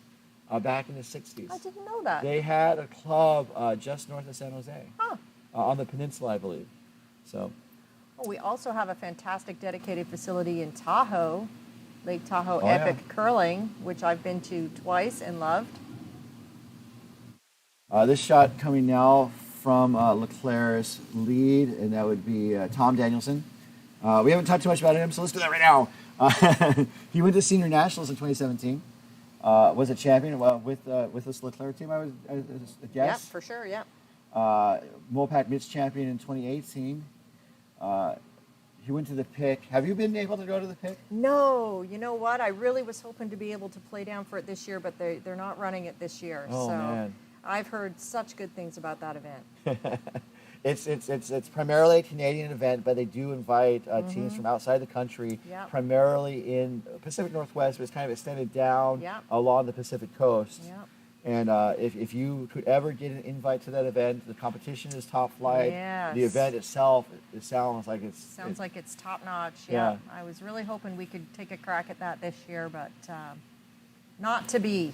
[SPEAKER 1] back in the 60s.
[SPEAKER 2] I didn't know that.
[SPEAKER 1] They had a club just north of San Jose
[SPEAKER 2] Huh.
[SPEAKER 1] on the peninsula, I believe. So,
[SPEAKER 2] Oh, we also have a fantastic dedicated facility in Tahoe, Lake Tahoe
[SPEAKER 1] Oh, yeah.
[SPEAKER 2] Epic Curling, which I've been to twice and loved.
[SPEAKER 1] this shot coming now from LeClair's lead, and that would be Tom Danielson. We haven't talked too much about him, so let's do that right now. He went to Senior Nationals in 2017. Was a champion with this LeClair team, I guess.
[SPEAKER 2] Yeah, for sure, yeah.
[SPEAKER 1] MoPac Mitch champion in 2018. He went to the pick. Have you been able to go to the pick?
[SPEAKER 2] No, you know what? I really was hoping to be able to play down for it this year, but they're not running it this year.
[SPEAKER 1] Oh,
[SPEAKER 2] so
[SPEAKER 1] man.
[SPEAKER 2] I've heard such good things about that event.
[SPEAKER 1] It's primarily a Canadian event, but they do invite teams from outside the country,
[SPEAKER 2] Yep.
[SPEAKER 1] primarily in Pacific Northwest, but it's kind of extended down
[SPEAKER 2] Yep.
[SPEAKER 1] along the Pacific coast.
[SPEAKER 2] Yeah.
[SPEAKER 1] And if you could ever get an invite to that event, the competition is top flight.
[SPEAKER 2] Yes.
[SPEAKER 1] The event itself, it sounds like
[SPEAKER 2] Sounds like it's top notch.
[SPEAKER 1] Yeah.
[SPEAKER 2] Yeah. I was really hoping we could take a crack at that this year, but not to be.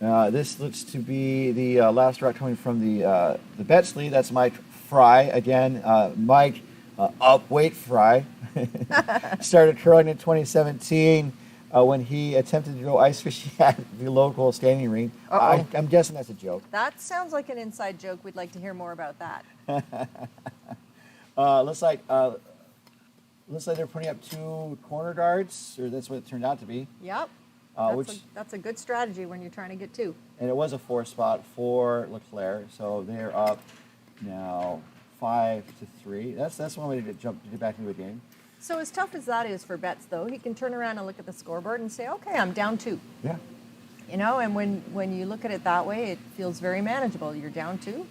[SPEAKER 1] This looks to be the last route coming from the Betts lead. That's Mike Fry again. Mike Upweight Fry started curling in 2017 when he attempted to go ice fishing at the local standing rink. I'm guessing that's a joke.
[SPEAKER 2] That sounds like an inside joke. We'd like to hear more about that.
[SPEAKER 1] Looks like they're putting up 2 corner guards, or that's what it turned out to be.
[SPEAKER 2] Yep. That's a good strategy when you're trying to get 2.
[SPEAKER 1] And it was a 4 spot for LeClair, so they're up now 5-3. That's one way to get back into the game.
[SPEAKER 2] So as tough as that is for Betts, though, he can turn around and look at the scoreboard and say, okay, I'm down 2.
[SPEAKER 1] Yeah.
[SPEAKER 2] You know, and when you look at it that way, it feels very manageable. You're down 2,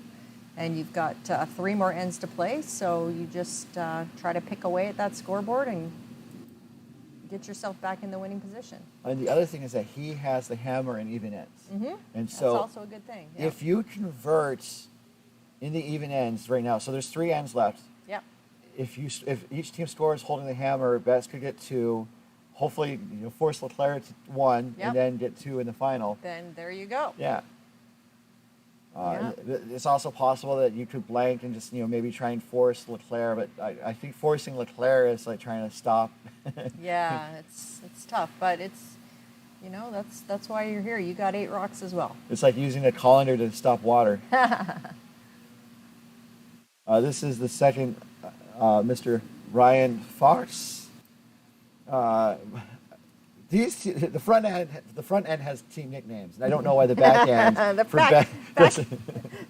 [SPEAKER 2] and you've got 3 more ends to play, so you just try to pick away at that scoreboard and get yourself back in the winning position.
[SPEAKER 1] And the other thing is that he has the hammer in even ends.
[SPEAKER 2] Mm-hmm.
[SPEAKER 1] And so
[SPEAKER 2] that's also a good thing. Yeah.
[SPEAKER 1] if you convert in the even ends right now, so there's 3 ends left.
[SPEAKER 2] Yep.
[SPEAKER 1] If each team scores holding the hammer, Betts could get 2. Hopefully, force LeClair to 1
[SPEAKER 2] Yep.
[SPEAKER 1] and then get 2 in the final.
[SPEAKER 2] Then there you go.
[SPEAKER 1] Yeah.
[SPEAKER 2] Yeah.
[SPEAKER 1] It's also possible that you could blank and just maybe try and force LeClair, but I think forcing LeClair is like trying to stop.
[SPEAKER 2] Yeah, it's tough, but it's that's why you're here. You got 8 rocks as well.
[SPEAKER 1] It's like using a colander to stop water. This is the second, Mr. Ryan Fox. The front end has team nicknames, and I don't know why the back end.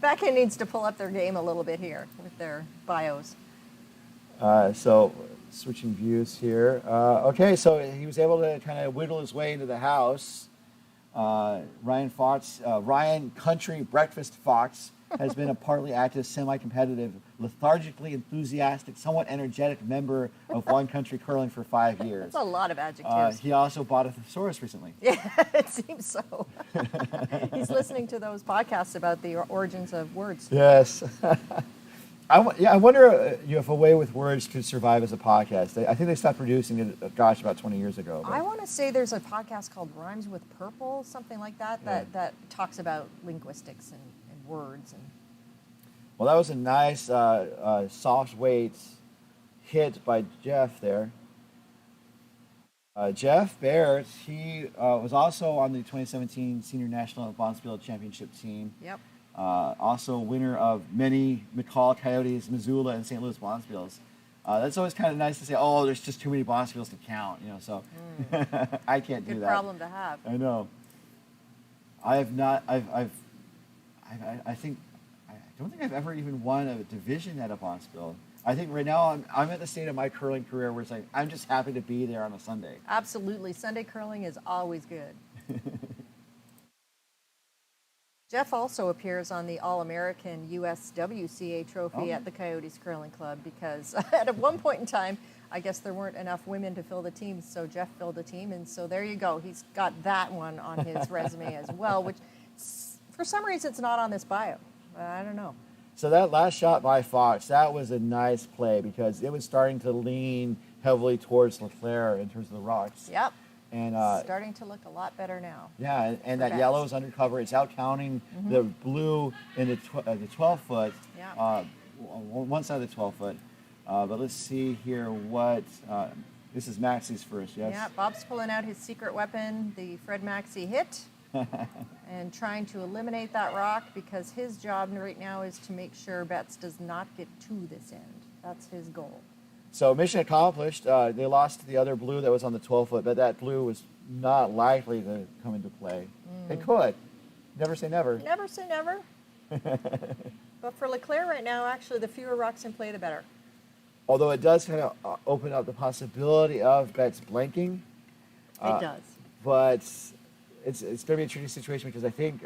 [SPEAKER 2] Back end needs to pull up their game a little bit here with their bios.
[SPEAKER 1] So switching views here. Okay, so he was able to kind of whittle his way into the house. Ryan Country Breakfast Fox has been a partly active, semi-competitive, lethargically enthusiastic, somewhat energetic member of One Country Curling for 5 years.
[SPEAKER 2] That's a lot of adjectives.
[SPEAKER 1] He also bought a thesaurus recently.
[SPEAKER 2] Yeah, it seems so. He's listening to those podcasts about the origins of words.
[SPEAKER 1] Yes. I wonder if A Way with Words could survive as a podcast. I think they stopped producing it, about 20 years ago.
[SPEAKER 2] I want to say there's a podcast called Rhymes with Purple, something like that, that talks about linguistics and words.
[SPEAKER 1] Well, that was a nice soft weight hit by Jeff there. Jeff Barrett, he was also on the 2017 Senior National Bonspiel Championship team.
[SPEAKER 2] Yep.
[SPEAKER 1] Also winner of many McCall, Coyotes, Missoula, and St. Louis Bonspiels. That's always kind of nice to say, oh, there's just too many Bonspiels to count, so I can't do that.
[SPEAKER 2] Good problem to have.
[SPEAKER 1] I know. I have not, I don't think I've ever even won a division at a Bonspiel. I think right now I'm at the state of my curling career where it's like, I'm just happy to be there on a Sunday.
[SPEAKER 2] Absolutely. Sunday curling is always good. Jeff also appears on the All-American USWCA trophy at the Coyotes Curling Club because at one point in time, I guess there weren't enough women to fill the team, so Jeff filled the team, and so there you go. He's got that one on his resume as well, which for some reason it's not on this bio. I don't know.
[SPEAKER 1] So that last shot by Fox, that was a nice play because it was starting to lean heavily towards LeClair in terms of the rocks.
[SPEAKER 2] Yep.
[SPEAKER 1] And
[SPEAKER 2] starting to look a lot better now.
[SPEAKER 1] Yeah, and that yellow is undercover. It's out counting the blue in the 12-foot, one side of the 12-foot. But let's see here what, this is Maxie's first, yes?
[SPEAKER 2] Yeah, Bob's pulling out his secret weapon, the Fred Maxey hit, and trying to eliminate that rock because his job right now is to make sure Betts does not get to this end. That's his goal.
[SPEAKER 1] So mission accomplished. They lost to the other blue that was on the 12-foot, but that blue was not likely to come into play. It could. Never say never.
[SPEAKER 2] Never say never. But for LeClair right now, actually, the fewer rocks in play, the better.
[SPEAKER 1] Although it does kind of open up the possibility of Betts blanking.
[SPEAKER 2] It does.
[SPEAKER 1] But it's going to be a tricky situation because I think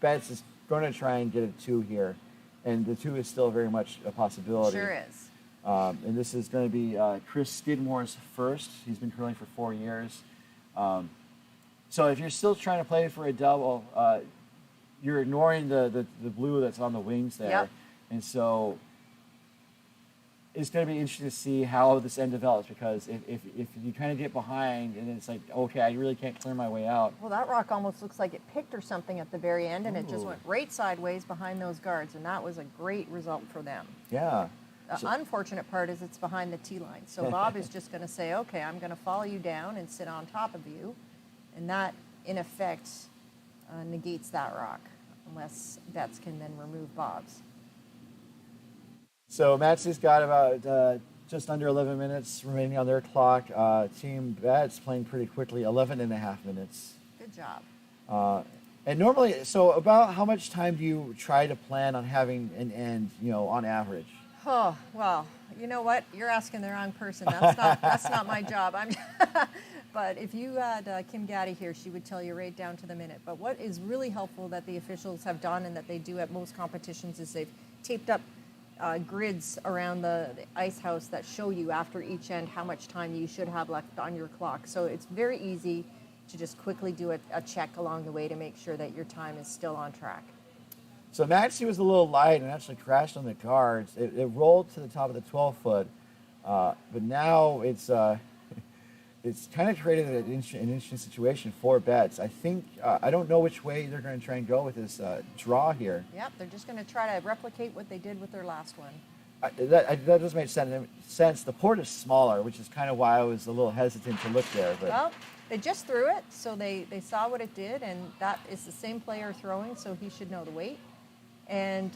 [SPEAKER 1] Betts is going to try and get a 2 here. And the 2 is still very much a possibility.
[SPEAKER 2] Sure is.
[SPEAKER 1] And this is going to be Chris Skidmore's first. He's been curling for 4 years. So if you're still trying to play for a double, you're ignoring the blue that's on the wings there.
[SPEAKER 2] Yep.
[SPEAKER 1] And so it's going to be interesting to see how this end develops because if you kind of get behind and it's like, okay, I really can't clear my way out.
[SPEAKER 2] Well, that rock almost looks like it picked or something at the very end, and it just went right sideways behind those guards, and that was a great result for them.
[SPEAKER 1] Yeah.
[SPEAKER 2] The unfortunate part is it's behind the tee line. So Bob is just going to say, okay, I'm going to follow you down and sit on top of you. And that, in effect, negates that rock, unless Betts can then remove Bob's.
[SPEAKER 1] So Matsey's got about just under 11 minutes remaining on their clock. Team Betts playing pretty quickly, 11 and a half minutes.
[SPEAKER 2] Good job.
[SPEAKER 1] And normally, so about how much time do you try to plan on having an end, on average?
[SPEAKER 2] Oh, well, you know what? You're asking the wrong person. That's not my job. But if you had Kim Gaddy here, she would tell you right down to the minute. But what is really helpful that the officials have done and that they do at most competitions is they've taped up grids around the ice house that show you after each end how much time you should have left on your clock. So it's very easy to just quickly do a check along the way to make sure that your time is still on track.
[SPEAKER 1] So Maxey was a little light and actually crashed on the guards. It rolled to the top of the 12-foot, but now it's kind of created an interesting situation for Betts. I think I don't know which way they're going to try and go with this draw here.
[SPEAKER 2] Yep, they're just going to try to replicate what they did with their last one.
[SPEAKER 1] That does make sense. The port is smaller, which is kind of why I was a little hesitant to look there. But
[SPEAKER 2] well, they just threw it, so they saw what it did, and that is the same player throwing, so he should know the weight. And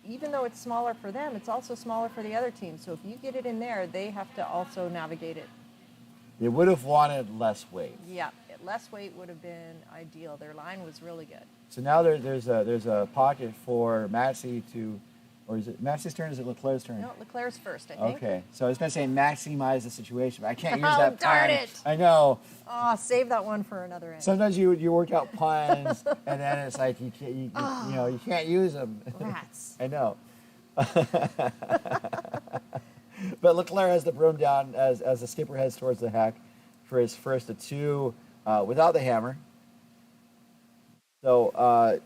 [SPEAKER 2] even though it's smaller for them, it's also smaller for the other team. So if you get it in there, they have to also navigate it.
[SPEAKER 1] They would have wanted less weight.
[SPEAKER 2] Yeah, less weight would have been ideal. Their line was really good.
[SPEAKER 1] So now there's a pocket for Matsey to Or is it Maxie's turn? Or is it LeClair's turn?
[SPEAKER 2] No, LeClair's first, I think.
[SPEAKER 1] Okay, so I was going to say maximize the situation, but I can't use
[SPEAKER 2] Oh,
[SPEAKER 1] that
[SPEAKER 2] darn
[SPEAKER 1] pun.
[SPEAKER 2] it.
[SPEAKER 1] I know.
[SPEAKER 2] Oh, save that one for another end.
[SPEAKER 1] Sometimes you work out puns, and then it's like you can't, you know, you can't use them.
[SPEAKER 2] Rats.
[SPEAKER 1] I know. But LeClair has the broom down as the skipper heads towards the hack for his first of two without the hammer. So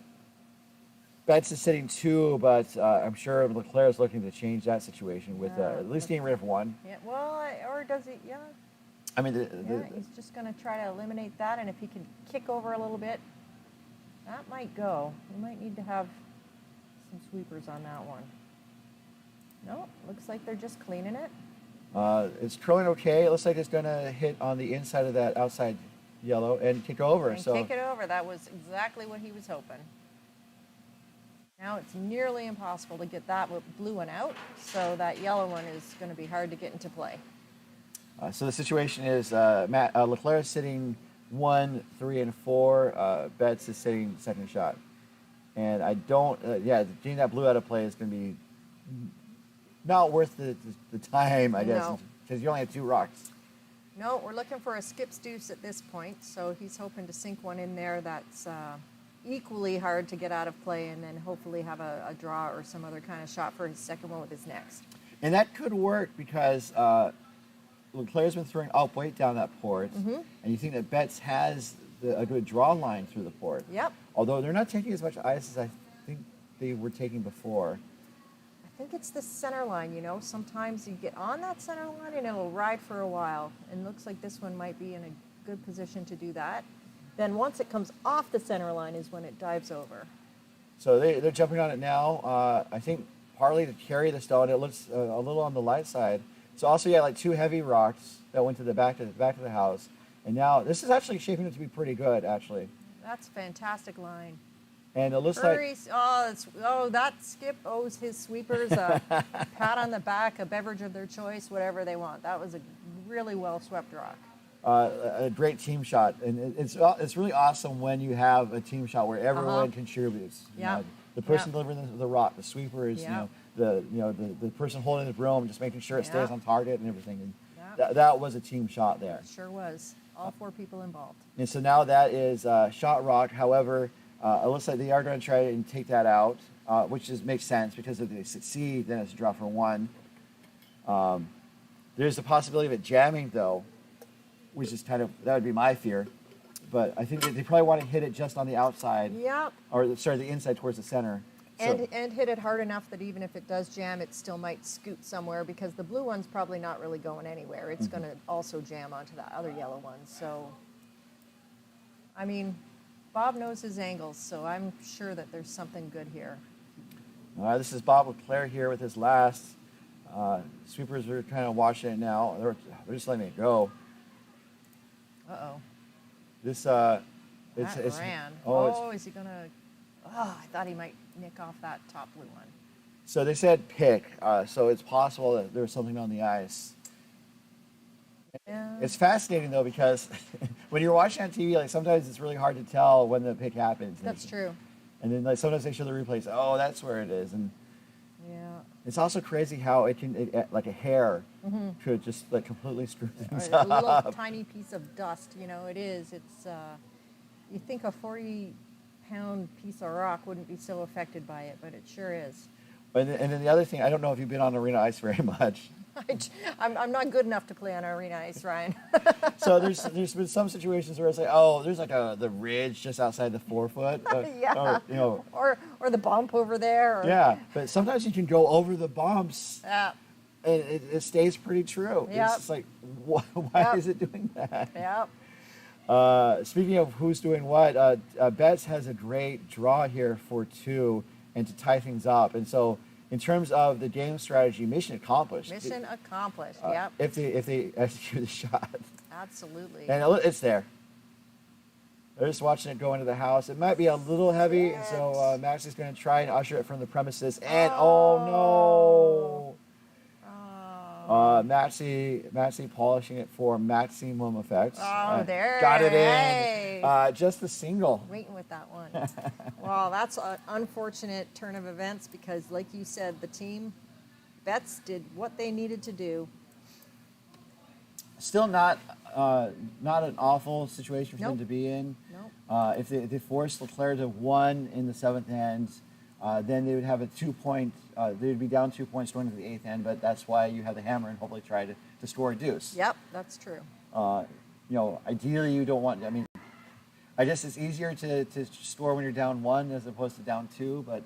[SPEAKER 1] Betts is sitting two, but I'm sure LeClair is looking to change that situation with at least getting rid of one.
[SPEAKER 2] Yeah, well, or does he? Yeah.
[SPEAKER 1] I mean,
[SPEAKER 2] He's just going to try to eliminate that, and if he can kick over a little bit, that might go. We might need to have some sweepers on that one. No, looks like they're just cleaning it.
[SPEAKER 1] it's curling okay. It looks like it's going to hit on the inside of that outside yellow and kick over.
[SPEAKER 2] And kick it over. That was exactly what he was hoping. Now it's nearly impossible to get that blue one out, so that yellow one is going to be hard to get into play.
[SPEAKER 1] So the situation is LeClair is sitting 1, 3, and 4. Betts is sitting second shot. And I don't, getting that blue out of play is going to be not worth the time, I guess, because you only have 2 rocks.
[SPEAKER 2] No, we're looking for a skip's deuce at this point, so he's hoping to sink one in there that's equally hard to get out of play, and then hopefully have a draw or some other kind of shot for his second one with his next.
[SPEAKER 1] And that could work because LeClair's been throwing up weight down that port, and you think that Betts has a good draw line through the port.
[SPEAKER 2] Yep.
[SPEAKER 1] Although they're not taking as much ice as I think they were taking before.
[SPEAKER 2] I think it's the center line, Sometimes you get on that center line and it'll ride for a while. And looks like this one might be in a good position to do that. Then once it comes off the center line is when it dives over.
[SPEAKER 1] So they're jumping on it now. I think partly to carry the stone. It looks a little on the light side. So also, like 2 heavy rocks that went to the back of the house. And now this is actually shaping up to be pretty good, actually.
[SPEAKER 2] That's a fantastic line.
[SPEAKER 1] And it looks like
[SPEAKER 2] that skip owes his sweepers a pat on the back, a beverage of their choice, whatever they want. That was a really well swept rock.
[SPEAKER 1] A great team shot, and it's really awesome when you have a team shot where everyone contributes.
[SPEAKER 2] Yeah.
[SPEAKER 1] The person delivering the rock, the sweepers, the person holding the broom, just making sure it stays on target and everything. And that was a team shot there.
[SPEAKER 2] It sure was. All 4 people involved.
[SPEAKER 1] And so now that is shot rock. However, it looks like they are going to try and take that out, which makes sense because if they succeed, then it's a draw for 1. There's the possibility of it jamming, though, which is that would be my fear. But I think they probably want to hit it just on the outside.
[SPEAKER 2] Yep.
[SPEAKER 1] Or, the inside towards the center.
[SPEAKER 2] And hit it hard enough that even if it does jam, it still might scoot somewhere because the blue one's probably not really going anywhere. It's going to also jam onto the other yellow one. So, I mean, Bob knows his angles, so I'm sure that there's something good here.
[SPEAKER 1] This is Bob LeClair here with his last. Sweepers are kind of watching it now. They're just letting it go.
[SPEAKER 2] Uh-oh.
[SPEAKER 1] This,
[SPEAKER 2] it's ran. Is he going to... Oh, I thought he might nick off that top blue one.
[SPEAKER 1] So they said pick, so it's possible that there's something on the ice.
[SPEAKER 2] Yeah.
[SPEAKER 1] It's fascinating, though, because when you're watching on TV, sometimes it's really hard to tell when the pick happens.
[SPEAKER 2] That's true.
[SPEAKER 1] And then sometimes they show the replays. Oh, that's where it is. And it's also crazy how like a hair could just completely screw things
[SPEAKER 2] up. A little
[SPEAKER 1] up.
[SPEAKER 2] tiny piece of dust, it is. It's you think a 40-pound piece of rock wouldn't be so affected by it, but it sure is.
[SPEAKER 1] And then the other thing, I don't know if you've been on arena ice very much.
[SPEAKER 2] I'm not good enough to play on arena ice, Ryan.
[SPEAKER 1] So there's been some situations where it's there's the ridge just outside the 4-foot.
[SPEAKER 2] Or the bump over there.
[SPEAKER 1] But sometimes you can go over the bumps.
[SPEAKER 2] Yeah.
[SPEAKER 1] And it stays pretty true.
[SPEAKER 2] Yep.
[SPEAKER 1] It's just why is it doing that?
[SPEAKER 2] Yep.
[SPEAKER 1] Speaking of who's doing what, Betts has a great draw here for 2 and to tie things up. And so in terms of the game strategy, mission accomplished.
[SPEAKER 2] Mission accomplished, yep.
[SPEAKER 1] If they execute the shot.
[SPEAKER 2] Absolutely.
[SPEAKER 1] And it's there. They're just watching it go into the house. It might be a little heavy, so Max is going to try and usher it from the premises. And, oh no. Maxie polishing it for maximum effects.
[SPEAKER 2] Oh, there.
[SPEAKER 1] Got it
[SPEAKER 2] Hey.
[SPEAKER 1] in. Just a single.
[SPEAKER 2] Waiting with that one. Well, that's an unfortunate turn of events because, like you said, the team Bets did what they needed to do.
[SPEAKER 1] Still not an awful situation for them
[SPEAKER 2] Nope.
[SPEAKER 1] to be in.
[SPEAKER 2] Nope.
[SPEAKER 1] If they forced LeClair to 1 in the 7th end, then they would have a 2-point. They would be down 2 points going into the 8th end, but that's why you have the hammer and hopefully try to score a deuce.
[SPEAKER 2] Yep, that's true.
[SPEAKER 1] Ideally you don't want. I mean, I guess it's easier to score when you're down 1 as opposed to down 2, but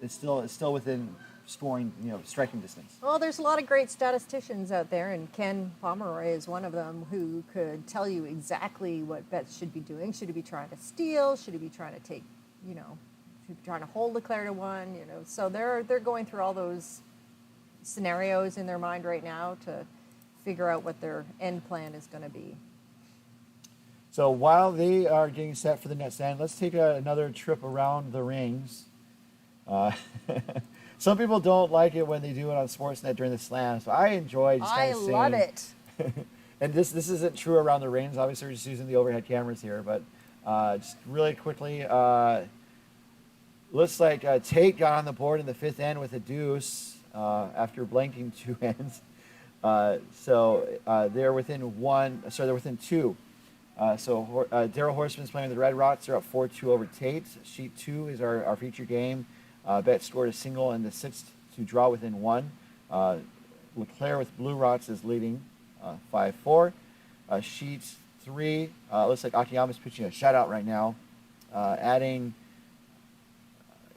[SPEAKER 1] it's still within scoring, striking distance.
[SPEAKER 2] Well, there's a lot of great statisticians out there, and Ken Pomeroy is one of them who could tell you exactly what Betts should be doing. Should he be trying to steal? Should he be trying to take, should he be trying to hold LeClair to 1? So they're going through all those scenarios in their mind right now to figure out what their end plan is going to be.
[SPEAKER 1] So while they are getting set for the net stand, let's take another trip around the rings. Some people don't like it when they do it on Sportsnet during the slams, but I enjoy just kind of seeing.
[SPEAKER 2] I love it.
[SPEAKER 1] And this isn't true around the rings. Obviously, we're just using the overhead cameras here, but just really quickly, looks like Tate got on the board in the 5th end with a deuce after blanking 2 ends. So they're within 1. Sorry, they're within 2. So Daryl Horseman's playing with the Red Rocks. They're up 4-2 over Tate. Sheet 2 is our feature game. Bet scored a single in the 6th to draw within 1. LeClair with Blue Rots is leading 5-4. Sheet 3, looks like Akiyama's pitching a shutout right now, adding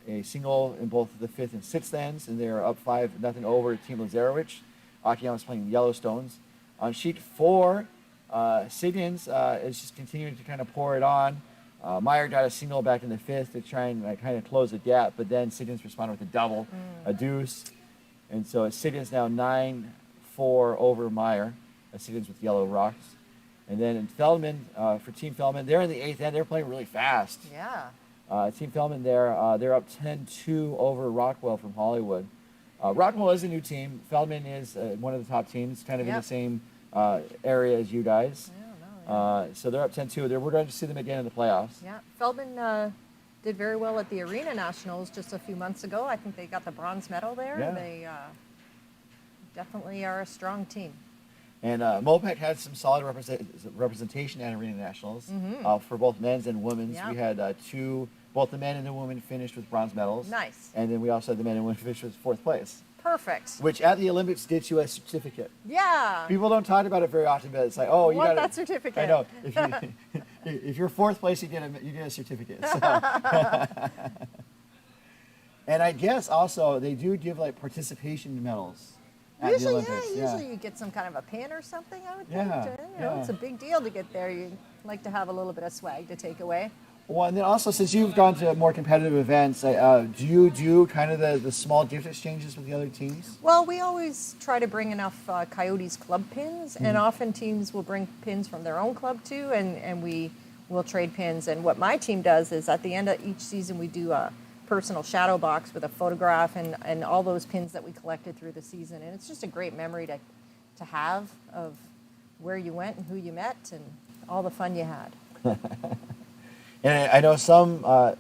[SPEAKER 1] a single in both the 5th and 6th ends, and they're up 5-0 over Team Lazarevich. Akiyama's playing Yellowstones. On sheet 4, Sidians is just continuing to kind of pour it on. Meyer got a single back in the 5th to try and kind of close the gap, but then Sidians responded with a double, a deuce. And so Sidians now 9-4 over Meyer. Sidians with Yellow Rocks. And then in Feldman, for Team Feldman, they're in the 8th end. They're playing really fast.
[SPEAKER 2] Yeah.
[SPEAKER 1] Team Feldman they're up 10-2 over Rockwell from Hollywood. Rockwell is a new team. Feldman is one of the top teams, kind of in the same area as you guys. So they're up 10-2. We're going to see them again in the playoffs.
[SPEAKER 2] Yeah, Feldman did very well at the Arena Nationals just a few months ago. I think they got the bronze medal there.
[SPEAKER 1] Yeah.
[SPEAKER 2] They definitely are a strong team.
[SPEAKER 1] And MoPac had some solid representation at Arena Nationals for both men's and women's.
[SPEAKER 2] Yeah.
[SPEAKER 1] We had both the men and the women finished with bronze medals.
[SPEAKER 2] Nice.
[SPEAKER 1] And then we also had the men and women finish with 4th place.
[SPEAKER 2] Perfect.
[SPEAKER 1] Which at the Olympics gets you a certificate.
[SPEAKER 2] Yeah.
[SPEAKER 1] People don't talk about it very often, but it's like, oh, you got
[SPEAKER 2] that certificate.
[SPEAKER 1] I know. If you're 4th place, you get a certificate. So. And I guess also they do give like participation medals at the Olympics.
[SPEAKER 2] Usually you get some kind of a pin or something, I would think.
[SPEAKER 1] Yeah,
[SPEAKER 2] It's a big deal to get there. You like to have a little bit of swag to take away.
[SPEAKER 1] Well, and then also, since you've gone to more competitive events, do you do kind of the small gift exchanges with the other teams?
[SPEAKER 2] Well, we always try to bring enough Coyotes club pins, and often teams will bring pins from their own club too, and we will trade pins. And what my team does is at the end of each season, we do a personal shadow box with a photograph and all those pins that we collected through the season. And it's just a great memory to have of where you went and who you met and all the fun you had.
[SPEAKER 1] And I know some, I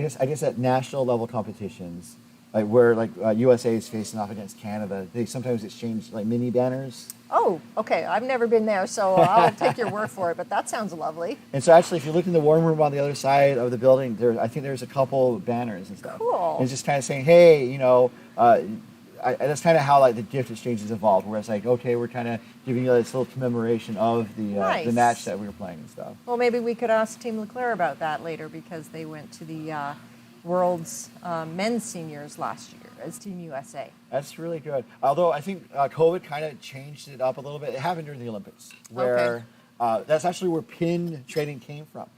[SPEAKER 1] guess at national level competitions, like where USA is facing off against Canada, they sometimes exchange like mini banners.
[SPEAKER 2] Oh, okay. I've never been there, so I'll take your word for it, but that sounds lovely.
[SPEAKER 1] And so actually, if you look in the warm room on the other side of the building, I think there's a couple banners and stuff.
[SPEAKER 2] Cool.
[SPEAKER 1] And it's just kind of saying, hey, that's kind of how like the gift exchanges evolved, where it's like, okay, we're kind of giving you this little commemoration of the match that we were playing and stuff.
[SPEAKER 2] Well, maybe we could ask Team LeClair about that later because they went to the World's Men's Seniors last year as Team USA.
[SPEAKER 1] That's really good. Although I think COVID kind of changed it up a little bit. It happened during the Olympics, where that's actually where pin trading came from,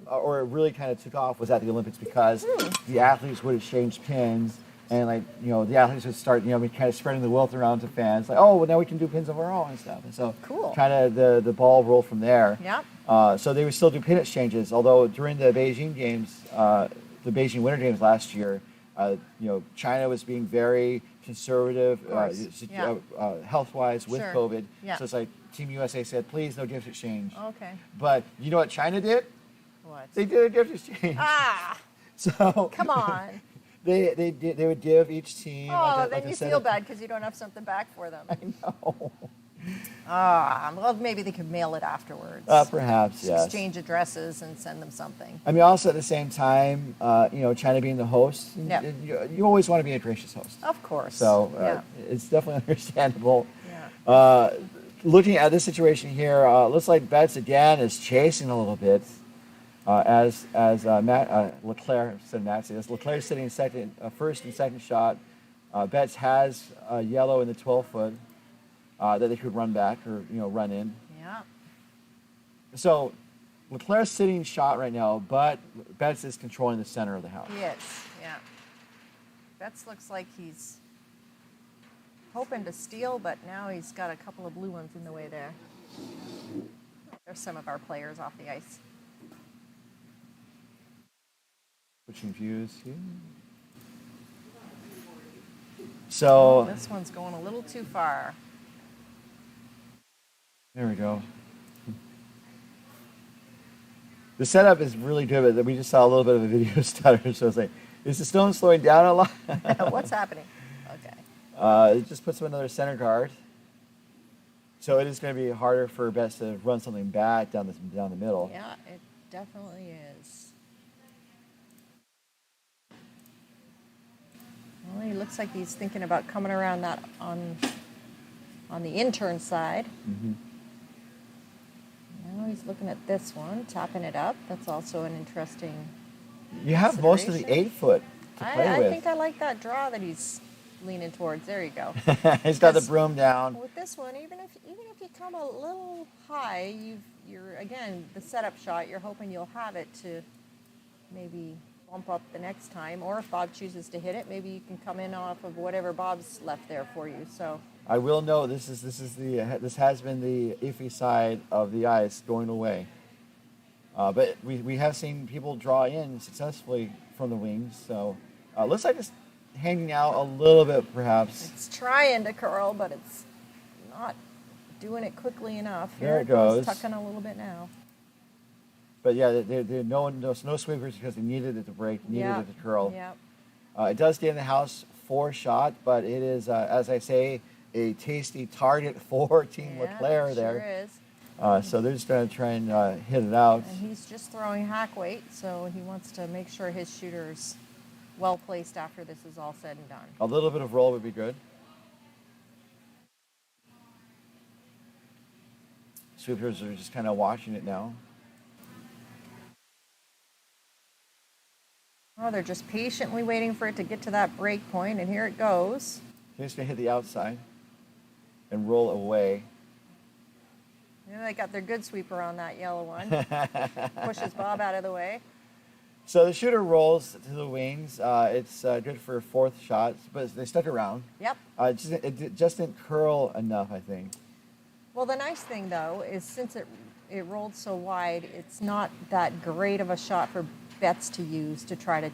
[SPEAKER 1] or it really kind of took off was at the Olympics because the athletes would exchange pins. And the athletes would start, kind of spreading the wealth around to fans. Like, oh, well, now we can do pins of our own and stuff. And so, kind of the ball rolled from there.
[SPEAKER 2] Yeah.
[SPEAKER 1] So they would still do pin exchanges. Although during the Beijing games, the Beijing Winter Games last year, China was being very conservative,
[SPEAKER 2] course, yeah.
[SPEAKER 1] health-wise with
[SPEAKER 2] Sure.
[SPEAKER 1] COVID.
[SPEAKER 2] Yeah.
[SPEAKER 1] So it's like Team USA said, please, no gift exchange.
[SPEAKER 2] Okay.
[SPEAKER 1] But you know what China did?
[SPEAKER 2] What?
[SPEAKER 1] They did a gift exchange.
[SPEAKER 2] Ah,
[SPEAKER 1] So
[SPEAKER 2] come on.
[SPEAKER 1] they would give each team
[SPEAKER 2] Oh,
[SPEAKER 1] like
[SPEAKER 2] then
[SPEAKER 1] a
[SPEAKER 2] you
[SPEAKER 1] set
[SPEAKER 2] feel
[SPEAKER 1] of-
[SPEAKER 2] bad because you don't have something back for them.
[SPEAKER 1] I know.
[SPEAKER 2] Well, maybe they could mail it afterwards.
[SPEAKER 1] Perhaps,
[SPEAKER 2] Just
[SPEAKER 1] yes.
[SPEAKER 2] exchange addresses and send them something.
[SPEAKER 1] I mean, also at the same time, China being the host,
[SPEAKER 2] Yeah.
[SPEAKER 1] you always want to be a gracious host.
[SPEAKER 2] Of course.
[SPEAKER 1] So
[SPEAKER 2] yeah.
[SPEAKER 1] it's definitely understandable.
[SPEAKER 2] Yeah.
[SPEAKER 1] Looking at this situation here, looks like Betts again is chasing a little bit. As Matt LeClair said, LeClair is sitting second, first and second shot. Betts has yellow in the 12-foot that they could run back or run in.
[SPEAKER 2] Yeah.
[SPEAKER 1] So LeClair's sitting shot right now, but Betts is controlling the center of the house.
[SPEAKER 2] He is. Yeah. Betts looks like he's hoping to steal, but now he's got a couple of blue ones in the way there. There's some of our players off the ice.
[SPEAKER 1] Switching views here. So
[SPEAKER 2] This one's going a little too far.
[SPEAKER 1] there we go. The setup is really good, but we just saw a little bit of a video stutter. So it's like, is the stone slowing down a lot?
[SPEAKER 2] What's happening? Okay.
[SPEAKER 1] It just puts him another center guard. So it is going to be harder for Betts to run something back down the middle.
[SPEAKER 2] Yeah, it definitely is. Well, he looks like he's thinking about coming around that on the intern side.
[SPEAKER 1] Mm-hmm.
[SPEAKER 2] Now he's looking at this one, tapping it up. That's also an interesting.
[SPEAKER 1] You have most of the 8-foot to play
[SPEAKER 2] I
[SPEAKER 1] with.
[SPEAKER 2] think I like that draw that he's leaning towards. There you go.
[SPEAKER 1] He's got the broom down.
[SPEAKER 2] With this one, even if you come a little high, you're again the setup shot. You're hoping you'll have it to maybe bump up the next time, or if Bob chooses to hit it, maybe you can come in off of whatever Bob's left there for you. So
[SPEAKER 1] I will know this has been the iffy side of the ice going away. But we have seen people draw in successfully from the wings, so looks like it's hanging out a little bit perhaps.
[SPEAKER 2] it's trying to curl, but it's not doing it quickly enough.
[SPEAKER 1] There
[SPEAKER 2] Here
[SPEAKER 1] it goes.
[SPEAKER 2] tucking a little bit now.
[SPEAKER 1] But yeah, no sweepers because they needed it to break, needed
[SPEAKER 2] Yeah.
[SPEAKER 1] it to curl.
[SPEAKER 2] Yeah.
[SPEAKER 1] It does stay in the house for shot, but it is, as I say, a tasty target for Team LeClair
[SPEAKER 2] Sure
[SPEAKER 1] there.
[SPEAKER 2] is.
[SPEAKER 1] So they're just going to try and hit it out.
[SPEAKER 2] And he's just throwing hack weight, so he wants to make sure his shooter's well placed after this is all said and done.
[SPEAKER 1] A little bit of roll would be good. Sweepers are just kind of watching it now.
[SPEAKER 2] Oh, they're just patiently waiting for it to get to that break point, and here it goes.
[SPEAKER 1] He's going to hit the outside and roll away.
[SPEAKER 2] Yeah, they got their good sweeper on that yellow one. Pushes Bob out of the way.
[SPEAKER 1] So the shooter rolls to the wings. It's good for a fourth shot, but they stuck around.
[SPEAKER 2] Yep.
[SPEAKER 1] It just didn't curl enough, I think.
[SPEAKER 2] Well, the nice thing, though, is since it rolled so wide, it's not that great of a shot for Betts to use to try to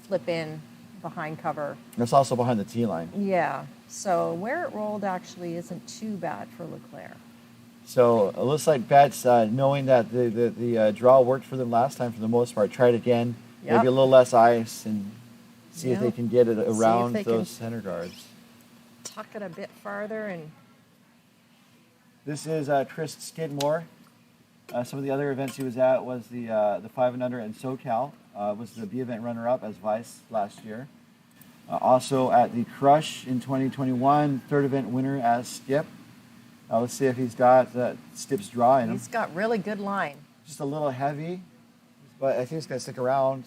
[SPEAKER 2] flip in behind cover.
[SPEAKER 1] That's also behind the tee line.
[SPEAKER 2] Yeah. So where it rolled actually isn't too bad for LeClair.
[SPEAKER 1] So it looks like Betts, knowing that the draw worked for them last time for the most part, tried again,
[SPEAKER 2] Yep.
[SPEAKER 1] maybe a little less ice, and see if
[SPEAKER 2] Yep.
[SPEAKER 1] they can get it
[SPEAKER 2] See if
[SPEAKER 1] around
[SPEAKER 2] they
[SPEAKER 1] those
[SPEAKER 2] can-
[SPEAKER 1] center guards.
[SPEAKER 2] Tuck it a bit farther and
[SPEAKER 1] This is Chris Skidmore. Some of the other events he was at was the 5 and Under and SoCal. Was the B event runner-up as vice last year. Also at the Crush in 2021, third event winner as Skip. Let's see if he's got Skip's draw in him.
[SPEAKER 2] he's got really good line.
[SPEAKER 1] Just a little heavy, but I think it's going to stick around.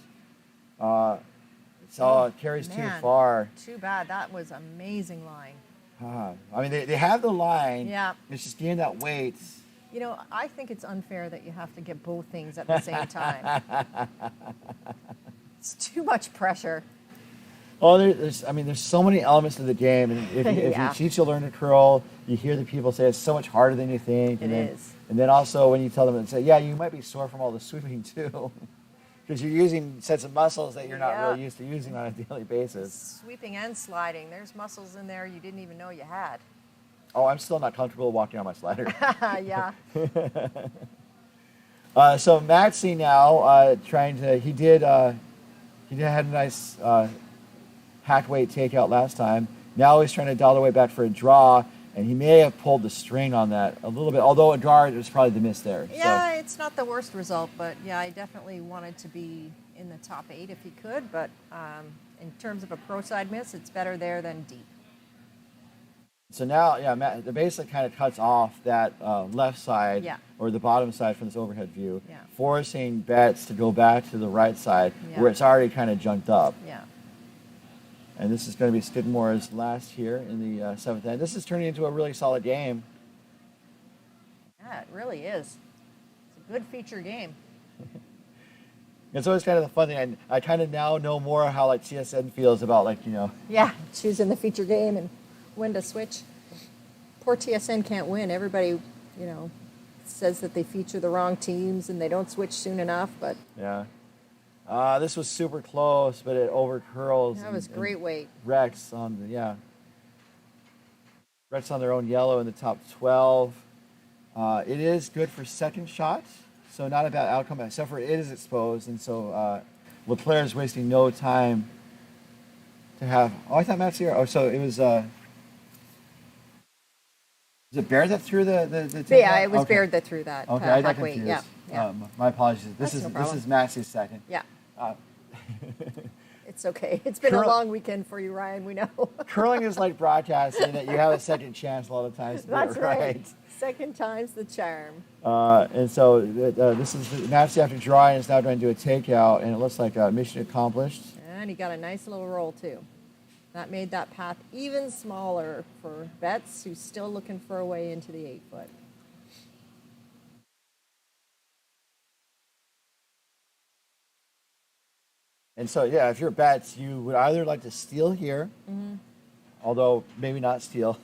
[SPEAKER 1] It carries too
[SPEAKER 2] Man,
[SPEAKER 1] far.
[SPEAKER 2] Too bad. That was amazing line.
[SPEAKER 1] I mean, they have the line.
[SPEAKER 2] Yeah.
[SPEAKER 1] It's just getting that weight.
[SPEAKER 2] You know, I think it's unfair that you have to get both things at the same time. It's too much pressure.
[SPEAKER 1] Oh, there's so many elements to the game, and if
[SPEAKER 2] Yeah.
[SPEAKER 1] you teach to learn to curl, you hear the people say it's so much harder than you think.
[SPEAKER 2] It is.
[SPEAKER 1] And then also when you tell them and say, yeah, you might be sore from all the sweeping too, because you're using sets of muscles that you're not
[SPEAKER 2] Yeah.
[SPEAKER 1] really used to using on a daily basis.
[SPEAKER 2] Sweeping and sliding. There's muscles in there you didn't even know you had.
[SPEAKER 1] Oh, I'm still not comfortable walking on my slider.
[SPEAKER 2] Yeah.
[SPEAKER 1] So Maxie now he had a nice hack weight takeout last time. Now he's trying to dial the way back for a draw, and he may have pulled the string on that a little bit. Although a draw, it was probably the miss there.
[SPEAKER 2] Yeah, it's not the worst result, but yeah, I definitely wanted to be in the top 8 if he could. But in terms of a pro side miss, it's better there than deep.
[SPEAKER 1] So now, the basically kind of cuts off that left side or the bottom side from this overhead view, forcing Betts to go back to the right side where it's already kind of junked up.
[SPEAKER 2] Yeah.
[SPEAKER 1] And this is going to be Skidmore's last here in the 7th end. This is turning into a really solid game.
[SPEAKER 2] Yeah, it really is. It's a good feature game.
[SPEAKER 1] It's always kind of the fun thing. I kind of now know more how like TSN feels about
[SPEAKER 2] Yeah, choosing the feature game and when to switch. Poor TSN can't win. Everybody, says that they feature the wrong teams and they don't switch soon enough, but
[SPEAKER 1] yeah. This was super close, but it overcurls.
[SPEAKER 2] That was great weight.
[SPEAKER 1] Rex on Rex on their own yellow in the top 12. It is good for second shot, so not a bad outcome, except for it is exposed, and so LeClair is wasting no time to have. Oh, I thought Matt's here. Oh, so it was. Is it Bear that threw the
[SPEAKER 2] Yeah, it was Bear that threw that.
[SPEAKER 1] Okay, I got
[SPEAKER 2] halfway.
[SPEAKER 1] confused.
[SPEAKER 2] Yeah.
[SPEAKER 1] My apologies.
[SPEAKER 2] That's no problem.
[SPEAKER 1] This is Maxie's second.
[SPEAKER 2] Yeah. It's okay. It's been a long weekend for you, Ryan. We know.
[SPEAKER 1] Curling is like broadcasting, that you have a second chance a lot of times to
[SPEAKER 2] That's
[SPEAKER 1] get it right.
[SPEAKER 2] Second time's the charm.
[SPEAKER 1] And so this is Maxie after drawing is now trying to do a takeout, and it looks like mission accomplished.
[SPEAKER 2] And he got a nice little roll too. That made that path even smaller for Betts, who's still looking for a way into the 8-foot.
[SPEAKER 1] And so, if you're Betts, you would either like to steal here, although maybe not steal,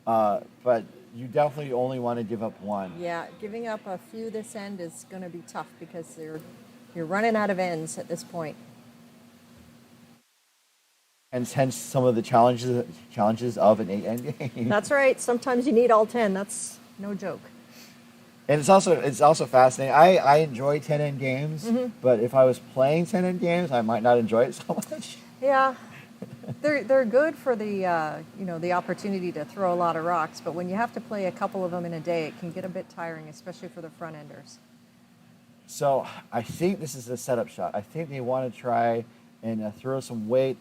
[SPEAKER 1] but you definitely only want to give up one.
[SPEAKER 2] Yeah, giving up a few this end is going to be tough because you're running out of ends at this point.
[SPEAKER 1] And hence some of the challenges of an 8-end game.
[SPEAKER 2] That's right. Sometimes you need all 10. That's no joke.
[SPEAKER 1] And it's also fascinating. I enjoy 10-end games, but if I was playing 10-end games, I might not enjoy it so much.
[SPEAKER 2] Yeah, they're good for the the opportunity to throw a lot of rocks. But when you have to play a couple of them in a day, it can get a bit tiring, especially for the front enders.
[SPEAKER 1] So I think this is a setup shot. I think they want to try and throw some weight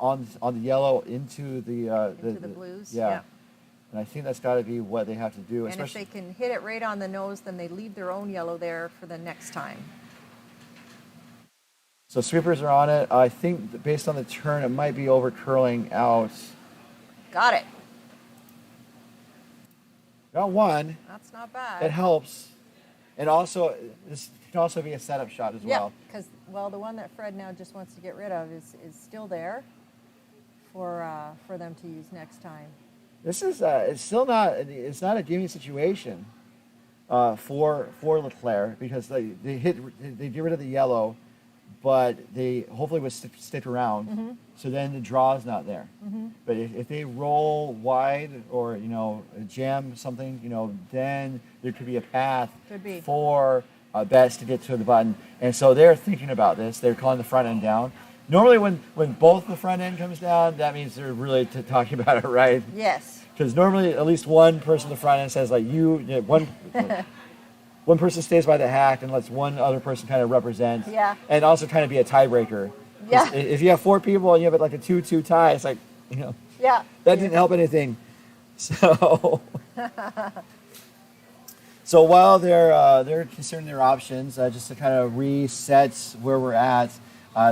[SPEAKER 1] on the yellow into the
[SPEAKER 2] blues.
[SPEAKER 1] Yeah. And I think that's got to be what they have to do.
[SPEAKER 2] And if they can hit it right on the nose, then they leave their own yellow there for the next time.
[SPEAKER 1] So sweepers are on it. I think that based on the turn, it might be over curling out.
[SPEAKER 2] Got it.
[SPEAKER 1] Got one.
[SPEAKER 2] That's not bad.
[SPEAKER 1] It helps. And also, this can also be a setup shot as well.
[SPEAKER 2] Yeah, because, the one that Fred now just wants to get rid of is still there for them to use next time.
[SPEAKER 1] This is it's not a gimme situation for LeClair because they get rid of the yellow, but they hopefully would stick around. So then the draw is not there. But if they roll wide or jam something, then there could be a path for Betts to get to the button. And so they're thinking about this. They're calling the front end down. Normally, when both the front end comes down, that means they're really talking about it, right?
[SPEAKER 2] Yes.
[SPEAKER 1] Because normally, at least one person in the front end says, one person stays by the hack and lets one other person kind of represent.
[SPEAKER 2] Yeah.
[SPEAKER 1] And also kind of be a tiebreaker.
[SPEAKER 2] Yeah.
[SPEAKER 1] If you have 4 people and you have like a 2-2 tie, it's like,
[SPEAKER 2] Yeah.
[SPEAKER 1] That didn't help anything. So. So while they're considering their options, just to kind of reset where we're at.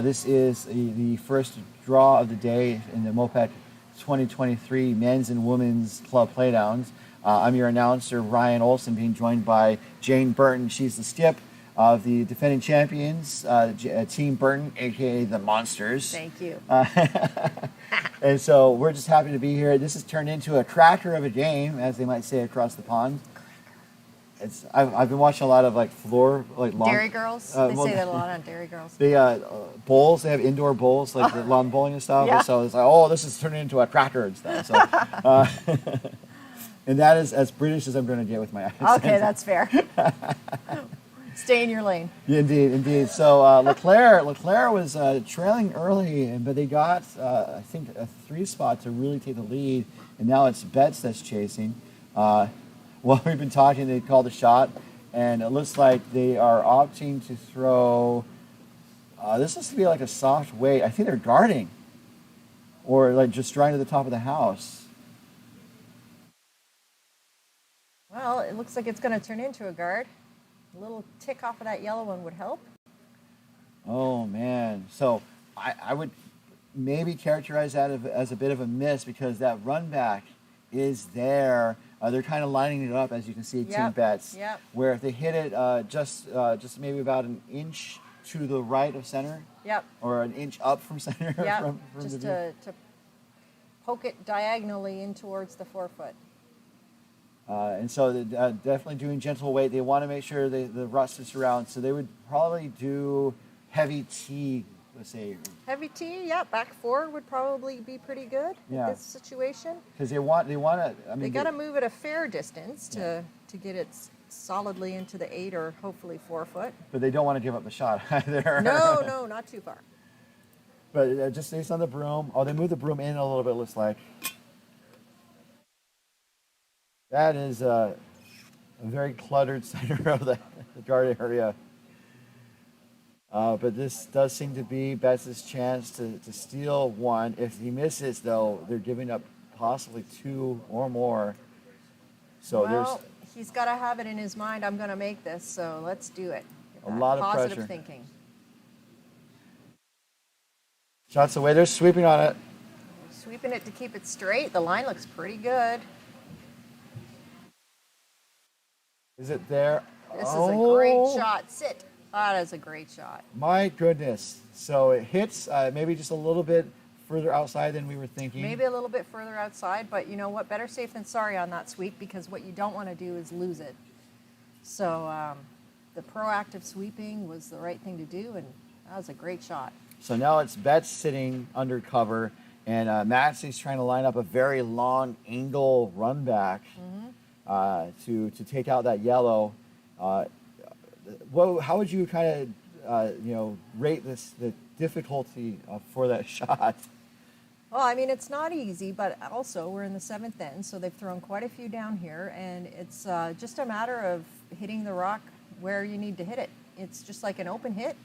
[SPEAKER 1] This is the first draw of the day in the MoPac 2023 Men's and Women's Club Playdowns. I'm your announcer, Ryan Olson, being joined by Jane Burton. She's the skip of the defending champions, Team Burton, a.k.a. the Monsters.
[SPEAKER 2] Thank you.
[SPEAKER 1] And so we're just happy to be here. This has turned into a cracker of a game, as they might say across the pond. I've been watching a lot of like floor like lawn
[SPEAKER 2] Dairy girls. They
[SPEAKER 1] well,
[SPEAKER 2] say that a lot on Dairy Girls.
[SPEAKER 1] the bowls. They have indoor bowls like the lawn bowling and stuff.
[SPEAKER 2] Yeah.
[SPEAKER 1] And so it's like, oh, this is turning into a cracker and stuff. So, and that is as British as I'm going to get with my accent.
[SPEAKER 2] Okay, that's fair. Stay in your lane.
[SPEAKER 1] Yeah, indeed. So LeClair was trailing early, but they got I think a 3 spot to really take the lead, and now it's Betts that's chasing. While we've been talking, they called a shot, and it looks like they are opting to throw. This looks to be like a soft weight. I think they're guarding, or like just drawing to the top of the house.
[SPEAKER 2] Well, it looks like it's going to turn into a guard. A little tick off of that yellow one would help.
[SPEAKER 1] Oh man! So I would maybe characterize that as a bit of a miss because that run back is there. They're kind of lining it up, as you can see, Team Betts.
[SPEAKER 2] Yep.
[SPEAKER 1] Where if they hit it just maybe about an inch to the right of center.
[SPEAKER 2] Yep.
[SPEAKER 1] Or an inch up from center.
[SPEAKER 2] Yep.
[SPEAKER 1] From
[SPEAKER 2] Just
[SPEAKER 1] the
[SPEAKER 2] to poke it diagonally in towards the forefoot.
[SPEAKER 1] And so they're definitely doing gentle weight. They want to make sure the rust is around. So they would probably do heavy T, let's say.
[SPEAKER 2] Heavy T, yeah, back 4 would probably be pretty good in this situation.
[SPEAKER 1] Because they want to. I mean,
[SPEAKER 2] They got to move it a fair distance to get it solidly into the 8 or hopefully 4 foot.
[SPEAKER 1] But they don't want to give up the shot either.
[SPEAKER 2] No, not too far.
[SPEAKER 1] But just based on the broom. Oh, they moved the broom in a little bit, it looks like. That is a very cluttered center of the guard area. But this does seem to be Betts' chance to steal one. If he misses, though, they're giving up possibly 2 or more. So
[SPEAKER 2] he's got to have it in his mind, I'm going to make this, so let's do it.
[SPEAKER 1] A lot of
[SPEAKER 2] positive
[SPEAKER 1] pressure.
[SPEAKER 2] Thinking.
[SPEAKER 1] Shots away. They're sweeping on it.
[SPEAKER 2] Sweeping it to keep it straight. The line looks pretty good.
[SPEAKER 1] Is it there?
[SPEAKER 2] This is a great shot. Sit. That is a great shot.
[SPEAKER 1] My goodness. So it hits maybe just a little bit further outside than we were thinking.
[SPEAKER 2] Maybe a little bit further outside, but you know what? Better safe than sorry on that sweep because what you don't want to do is lose it. So the proactive sweeping was the right thing to do, and that was a great shot.
[SPEAKER 1] So now it's Betts sitting under cover, and Maxey's trying to line up a very long angle run back to take out that yellow. How would you kind of rate the difficulty for that shot?
[SPEAKER 2] Well, I mean, it's not easy, but also we're in the 7th end, so they've thrown quite a few down here, and it's just a matter of hitting the rock where you need to hit it. It's just like an open hit.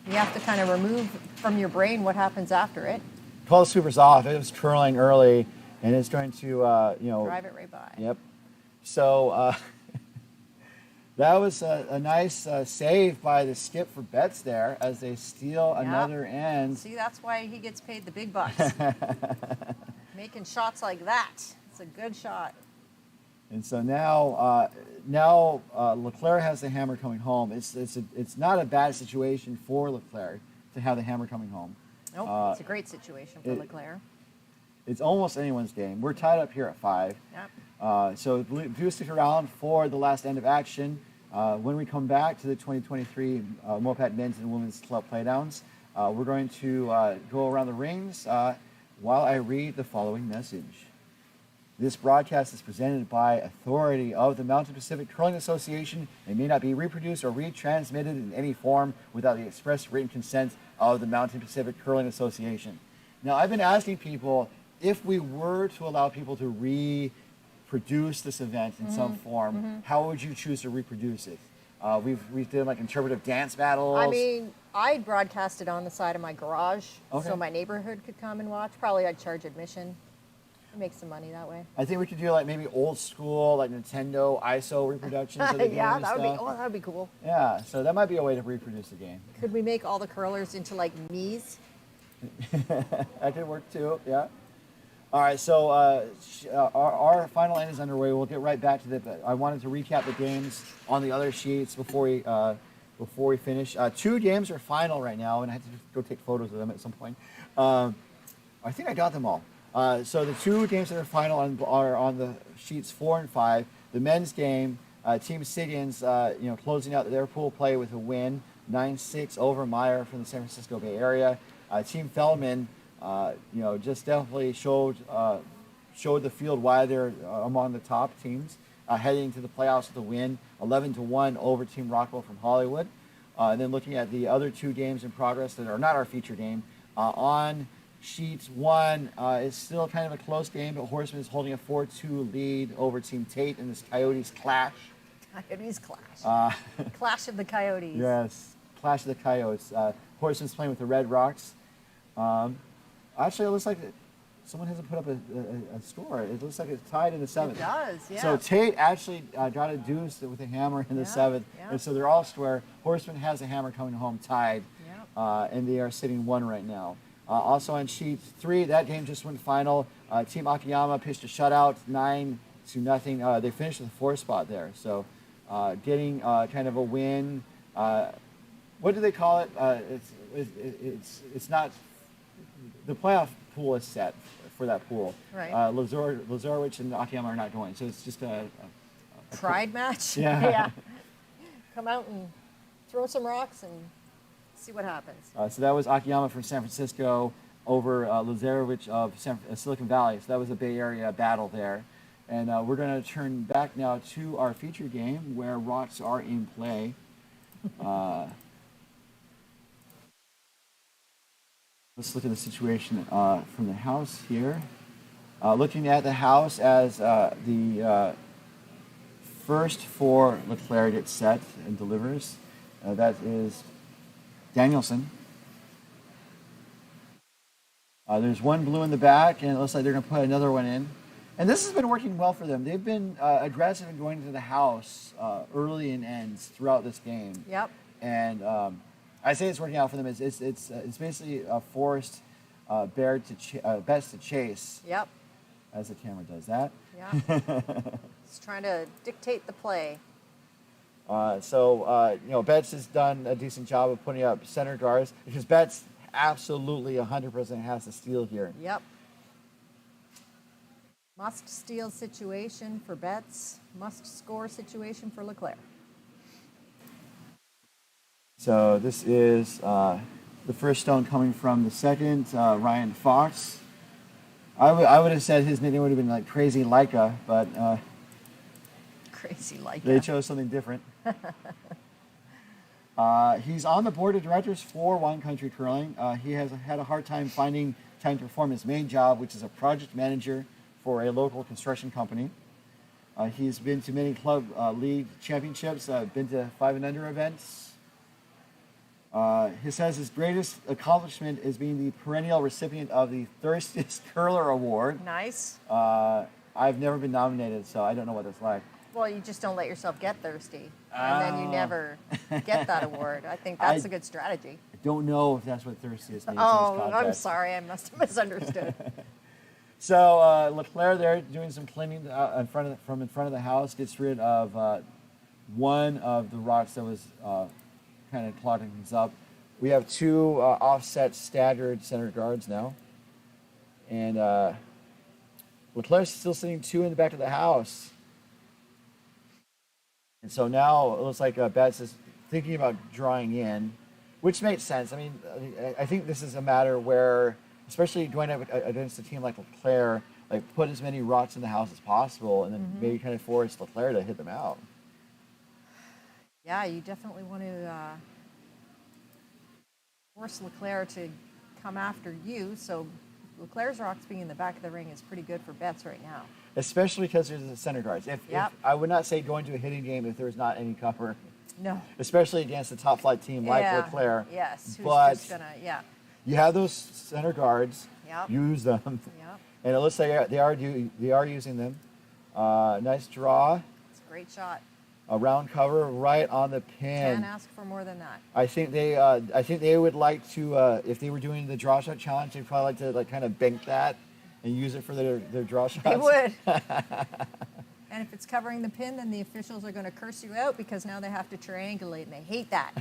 [SPEAKER 2] You have to kind of remove from your brain what happens after it.
[SPEAKER 1] Call the sweepers off. It was curling early, and it's going to
[SPEAKER 2] drive it right by.
[SPEAKER 1] Yep. So that was a nice save by the skip for Betts there as they steal another end.
[SPEAKER 2] See, that's why he gets paid the big bucks. Making shots like that. It's a good shot.
[SPEAKER 1] And so now LeClair has the hammer coming home. It's not a bad situation for LeClair to have the hammer coming home.
[SPEAKER 2] Nope, it's a great situation for LeClair.
[SPEAKER 1] It's almost anyone's game. We're tied up here at 5.
[SPEAKER 2] Yep.
[SPEAKER 1] So do stick around for the last end of action. When we come back to the 2023 MoPac Men's and Women's Club Playdowns, we're going to go around the rings while I read the following message. This broadcast is presented by authority of the Mountain Pacific Curling Association and may not be reproduced or retransmitted in any form without the express written consent of the Mountain Pacific Curling Association. Now, I've been asking people if we were to allow people to reproduce this event in some form, how would you choose to reproduce it? We've done like interpretive dance battles.
[SPEAKER 2] I mean, I'd broadcast it on the side of my garage so my neighborhood could come and watch. Probably I'd charge admission. Make some money that way.
[SPEAKER 1] I think we could do like maybe old school, like Nintendo ISO reproductions of the game.
[SPEAKER 2] Yeah,
[SPEAKER 1] and
[SPEAKER 2] that
[SPEAKER 1] stuff.
[SPEAKER 2] would be cool.
[SPEAKER 1] Yeah, so that might be a way to reproduce the game.
[SPEAKER 2] Could we make all the curlers into like me's?
[SPEAKER 1] That could work too. Yeah. All right, so our final end is underway. We'll get right back to that. I wanted to recap the games on the other sheets before we finish. 2 games are final right now, and I have to go take photos of them at some point. I think I got them all. So the 2 games that are final are on the sheets 4 and 5. The men's game Team Siggins, closing out their pool play with a win, 9-6 over Meyer from the San Francisco Bay Area. Team Feldman, just definitely showed the field why they're among the top teams, heading to the playoffs with a win, 11-1 over Team Rockwell from Hollywood. And then looking at the other two games in progress that are not our feature game, on sheet 1, it's still kind of a close game, but Horseman is holding a 4-2 lead over Team Tate in this Coyotes clash.
[SPEAKER 2] Coyotes clash. Clash of the Coyotes.
[SPEAKER 1] Yes, clash of the Coyotes. Horseman's playing with the Red Rocks. Actually, it looks like someone hasn't put up a score. It looks like it's tied in the 7th.
[SPEAKER 2] It does, yeah.
[SPEAKER 1] So Tate actually got a deuce with a hammer in the 7th, and so they're all square. Horseman has a hammer coming home tied, and they are sitting 1 right now. Also on sheet 3, that game just went final. Team Akiyama pitched a shutout, 9-0. They finished with the 4th spot there, so getting kind of a win. What do they call it? It's not the playoff pool is set for that pool.
[SPEAKER 2] Right.
[SPEAKER 1] Lazarowicz and Akiyama are not going, so it's just a
[SPEAKER 2] pride match.
[SPEAKER 1] Yeah.
[SPEAKER 2] Come out and throw some rocks and see what happens.
[SPEAKER 1] So that was Akiyama from San Francisco over Lazarowicz of Silicon Valley. So that was a Bay Area battle there. And we're going to turn back now to our feature game where rocks are in play. Let's look at the situation from the house here. Looking at the house as the first for LeClair gets set and delivers. That is Danielson. There's one blue in the back, and it looks like they're going to put another one in. And this has been working well for them. They've been aggressive in going to the house early and ends throughout this game.
[SPEAKER 2] Yep.
[SPEAKER 1] And I say it's working out for them. It's basically forced bets to chase.
[SPEAKER 2] Yep.
[SPEAKER 1] As the camera does that.
[SPEAKER 2] Yeah. It's trying to dictate the play.
[SPEAKER 1] Betts has done a decent job of putting up center guards because Betts absolutely 100% has to steal here.
[SPEAKER 2] Yep. Must steal situation for Betts. Must score situation for LeClair.
[SPEAKER 1] So this is the first stone coming from the second, Ryan Fox. I would have said his nickname would have been like Crazy Leica, but
[SPEAKER 2] Crazy Leica.
[SPEAKER 1] They chose something different. He's on the board of directors for Wine Country Curling. He has had a hard time finding time to perform his main job, which is a project manager for a local construction company. He's been to many club league championships, been to 5 and under events. He says his greatest accomplishment is being the perennial recipient of the Thirstiest Curler Award.
[SPEAKER 2] Nice.
[SPEAKER 1] I've never been nominated, so I don't know what it's like.
[SPEAKER 2] Well, you just don't let yourself get thirsty, and then you never get that award. I think that's a good strategy.
[SPEAKER 1] I don't know if that's what thirstiest means.
[SPEAKER 2] Oh, I'm sorry. I must have misunderstood.
[SPEAKER 1] So LeClair there doing some cleaning from in front of the house, gets rid of one of the rocks that was kind of clogging things up. We have 2 offset staggered center guards now. And LeClair's still sitting 2 in the back of the house. And so now it looks like Betts is thinking about drawing in, which makes sense. I mean, I think this is a matter where, especially going up against a team like LeClair, like put as many rocks in the house as possible and then maybe kind of force LeClair to hit them out.
[SPEAKER 2] Yeah, you definitely want to force LeClair to come after you. So LeClair's rocks being in the back of the ring is pretty good for Betts right now.
[SPEAKER 1] Especially because there's the center guards. If I would not say going to a hitting game if there's not any cover.
[SPEAKER 2] No.
[SPEAKER 1] Especially against a top flight team like LeClair.
[SPEAKER 2] Yes. Who's
[SPEAKER 1] but
[SPEAKER 2] just gonna,
[SPEAKER 1] you have those center guards.
[SPEAKER 2] Yep.
[SPEAKER 1] Use them.
[SPEAKER 2] Yep.
[SPEAKER 1] And it looks like they are using them. Nice draw.
[SPEAKER 2] It's a great shot.
[SPEAKER 1] A round cover right on the pin.
[SPEAKER 2] Can't ask for more than that.
[SPEAKER 1] I think they would like to if they were doing the draw shot challenge, they'd probably like to kind of bank that and use it for their draw shots.
[SPEAKER 2] They would. And if it's covering the pin, then the officials are going to curse you out because now they have to triangulate, and they hate that.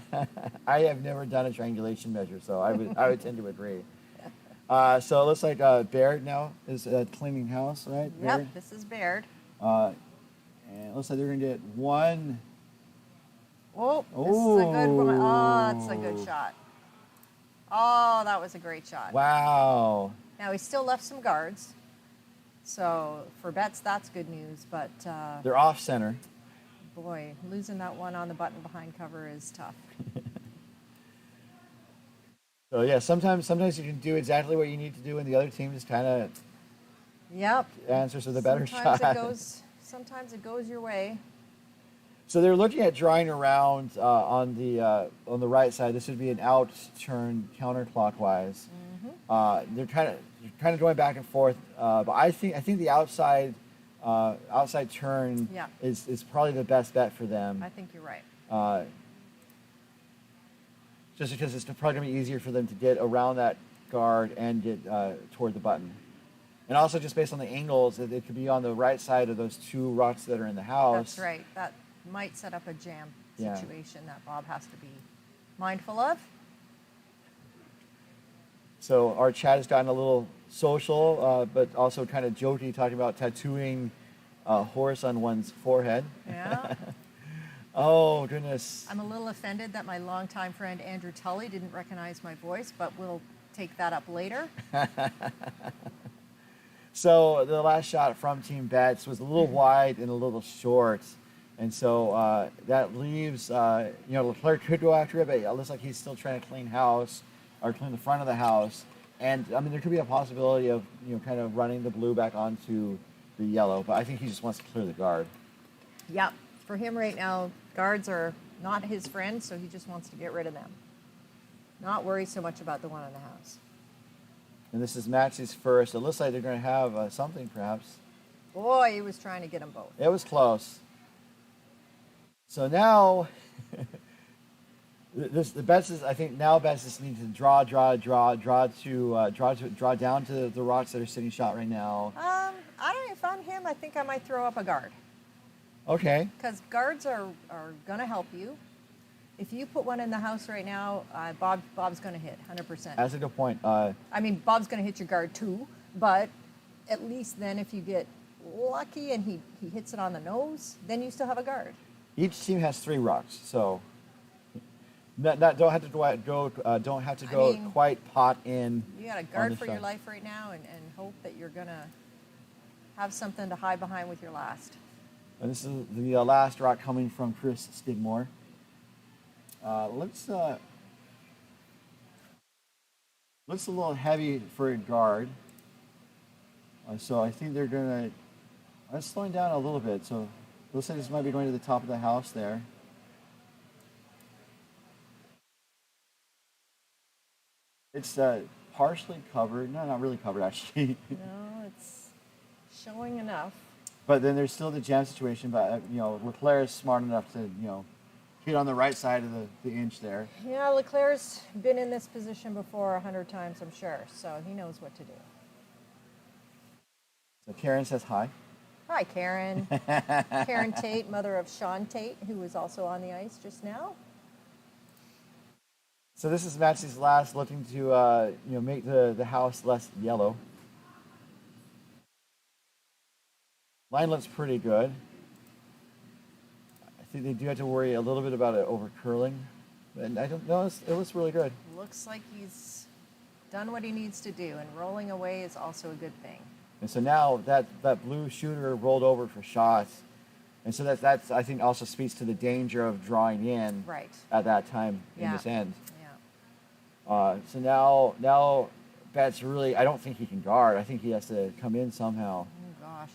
[SPEAKER 1] I have never done a triangulation measure, so I would tend to agree. So it looks like Baird now is cleaning house, right?
[SPEAKER 2] Yep, this is Baird.
[SPEAKER 1] And it looks like they're going to get one.
[SPEAKER 2] Oh, this is a good one. Oh, that's a
[SPEAKER 1] Ooh.
[SPEAKER 2] good shot. Oh, that was a great shot.
[SPEAKER 1] Wow.
[SPEAKER 2] Now, he still left some guards. So for Betts, that's good news. But
[SPEAKER 1] They're off center.
[SPEAKER 2] boy, losing that one on the button behind cover is tough.
[SPEAKER 1] So yeah, sometimes you can do exactly what you need to do, and the other team just kind of
[SPEAKER 2] Yep.
[SPEAKER 1] answers with a better shot.
[SPEAKER 2] Sometimes it goes your way.
[SPEAKER 1] So they're looking at drawing around on the right side. This would be an out turn counterclockwise. They're kind of going back and forth, but I think the outside turn
[SPEAKER 2] Yeah.
[SPEAKER 1] is probably the best bet for them.
[SPEAKER 2] I think you're right.
[SPEAKER 1] Just because it's probably going to be easier for them to get around that guard and get toward the button. And also just based on the angles, it could be on the right side of those two rocks that are in the house.
[SPEAKER 2] That's right. That might set up a jam
[SPEAKER 1] Yeah.
[SPEAKER 2] situation that Bob has to be mindful of.
[SPEAKER 1] So our chat has gotten a little social, but also kind of jokey, talking about tattooing a horse on one's forehead.
[SPEAKER 2] Yeah.
[SPEAKER 1] Oh, goodness.
[SPEAKER 2] I'm a little offended that my longtime friend Andrew Tully didn't recognize my voice, but we'll take that up later.
[SPEAKER 1] So the last shot from Team Betts was a little wide and a little short. And so that leaves, LeClair could go after it, but it looks like he's still trying to clean house or clean the front of the house. And, I mean, there could be a possibility of, kind of running the blue back onto the yellow, but I think he just wants to clear the guard.
[SPEAKER 2] Yep. For him right now, guards are not his friends, so he just wants to get rid of them. Not worry so much about the one in the house.
[SPEAKER 1] And this is Maxie's first. It looks like they're going to have something, perhaps.
[SPEAKER 2] Boy, he was trying to get them both.
[SPEAKER 1] It was close. So now, I think now Betts just needs to draw down to the rocks that are sitting shot right now.
[SPEAKER 2] I don't know. If I'm him, I think I might throw up a guard.
[SPEAKER 1] Okay.
[SPEAKER 2] Because guards are going to help you. If you put one in the house right now, Bob's going to hit 100%.
[SPEAKER 1] That's a good point.
[SPEAKER 2] I mean, Bob's going to hit your guard too, but at least then if you get lucky and he hits it on the nose, then you still have a guard.
[SPEAKER 1] Each team has 3 rocks, so don't have to go quite pot in.
[SPEAKER 2] You got a guard for your life right now, and hope that you're going to have something to hide behind with your last.
[SPEAKER 1] And this is the last rock coming from Chris Skidmore. Looks a little heavy for a guard. So I think they're going to... slowing down a little bit. So looks like this might be going to the top of the house there. It's partially covered. No, not really covered, actually.
[SPEAKER 2] No, it's showing enough.
[SPEAKER 1] But then there's still the jam situation. But, LeClair is smart enough to, hit on the right side of the inch there.
[SPEAKER 2] Yeah, LeClair's been in this position before 100 times, I'm sure. So he knows what to do.
[SPEAKER 1] So Karen says hi.
[SPEAKER 2] Hi, Karen. Karen Tate, mother of Sean Tate, who was also on the ice just now.
[SPEAKER 1] So this is Maxie's last, looking to make the house less yellow. Line looks pretty good. I think they do have to worry a little bit about it over curling, and I don't know. It looks really good.
[SPEAKER 2] Looks like he's done what he needs to do, and rolling away is also a good thing.
[SPEAKER 1] And so now that blue shooter rolled over for shots, and so that's I think also speaks to the danger of drawing in
[SPEAKER 2] right
[SPEAKER 1] at that time in this end.
[SPEAKER 2] Yeah.
[SPEAKER 1] So now Betts really, I don't think he can guard. I think he has to come in somehow.
[SPEAKER 2] Oh gosh.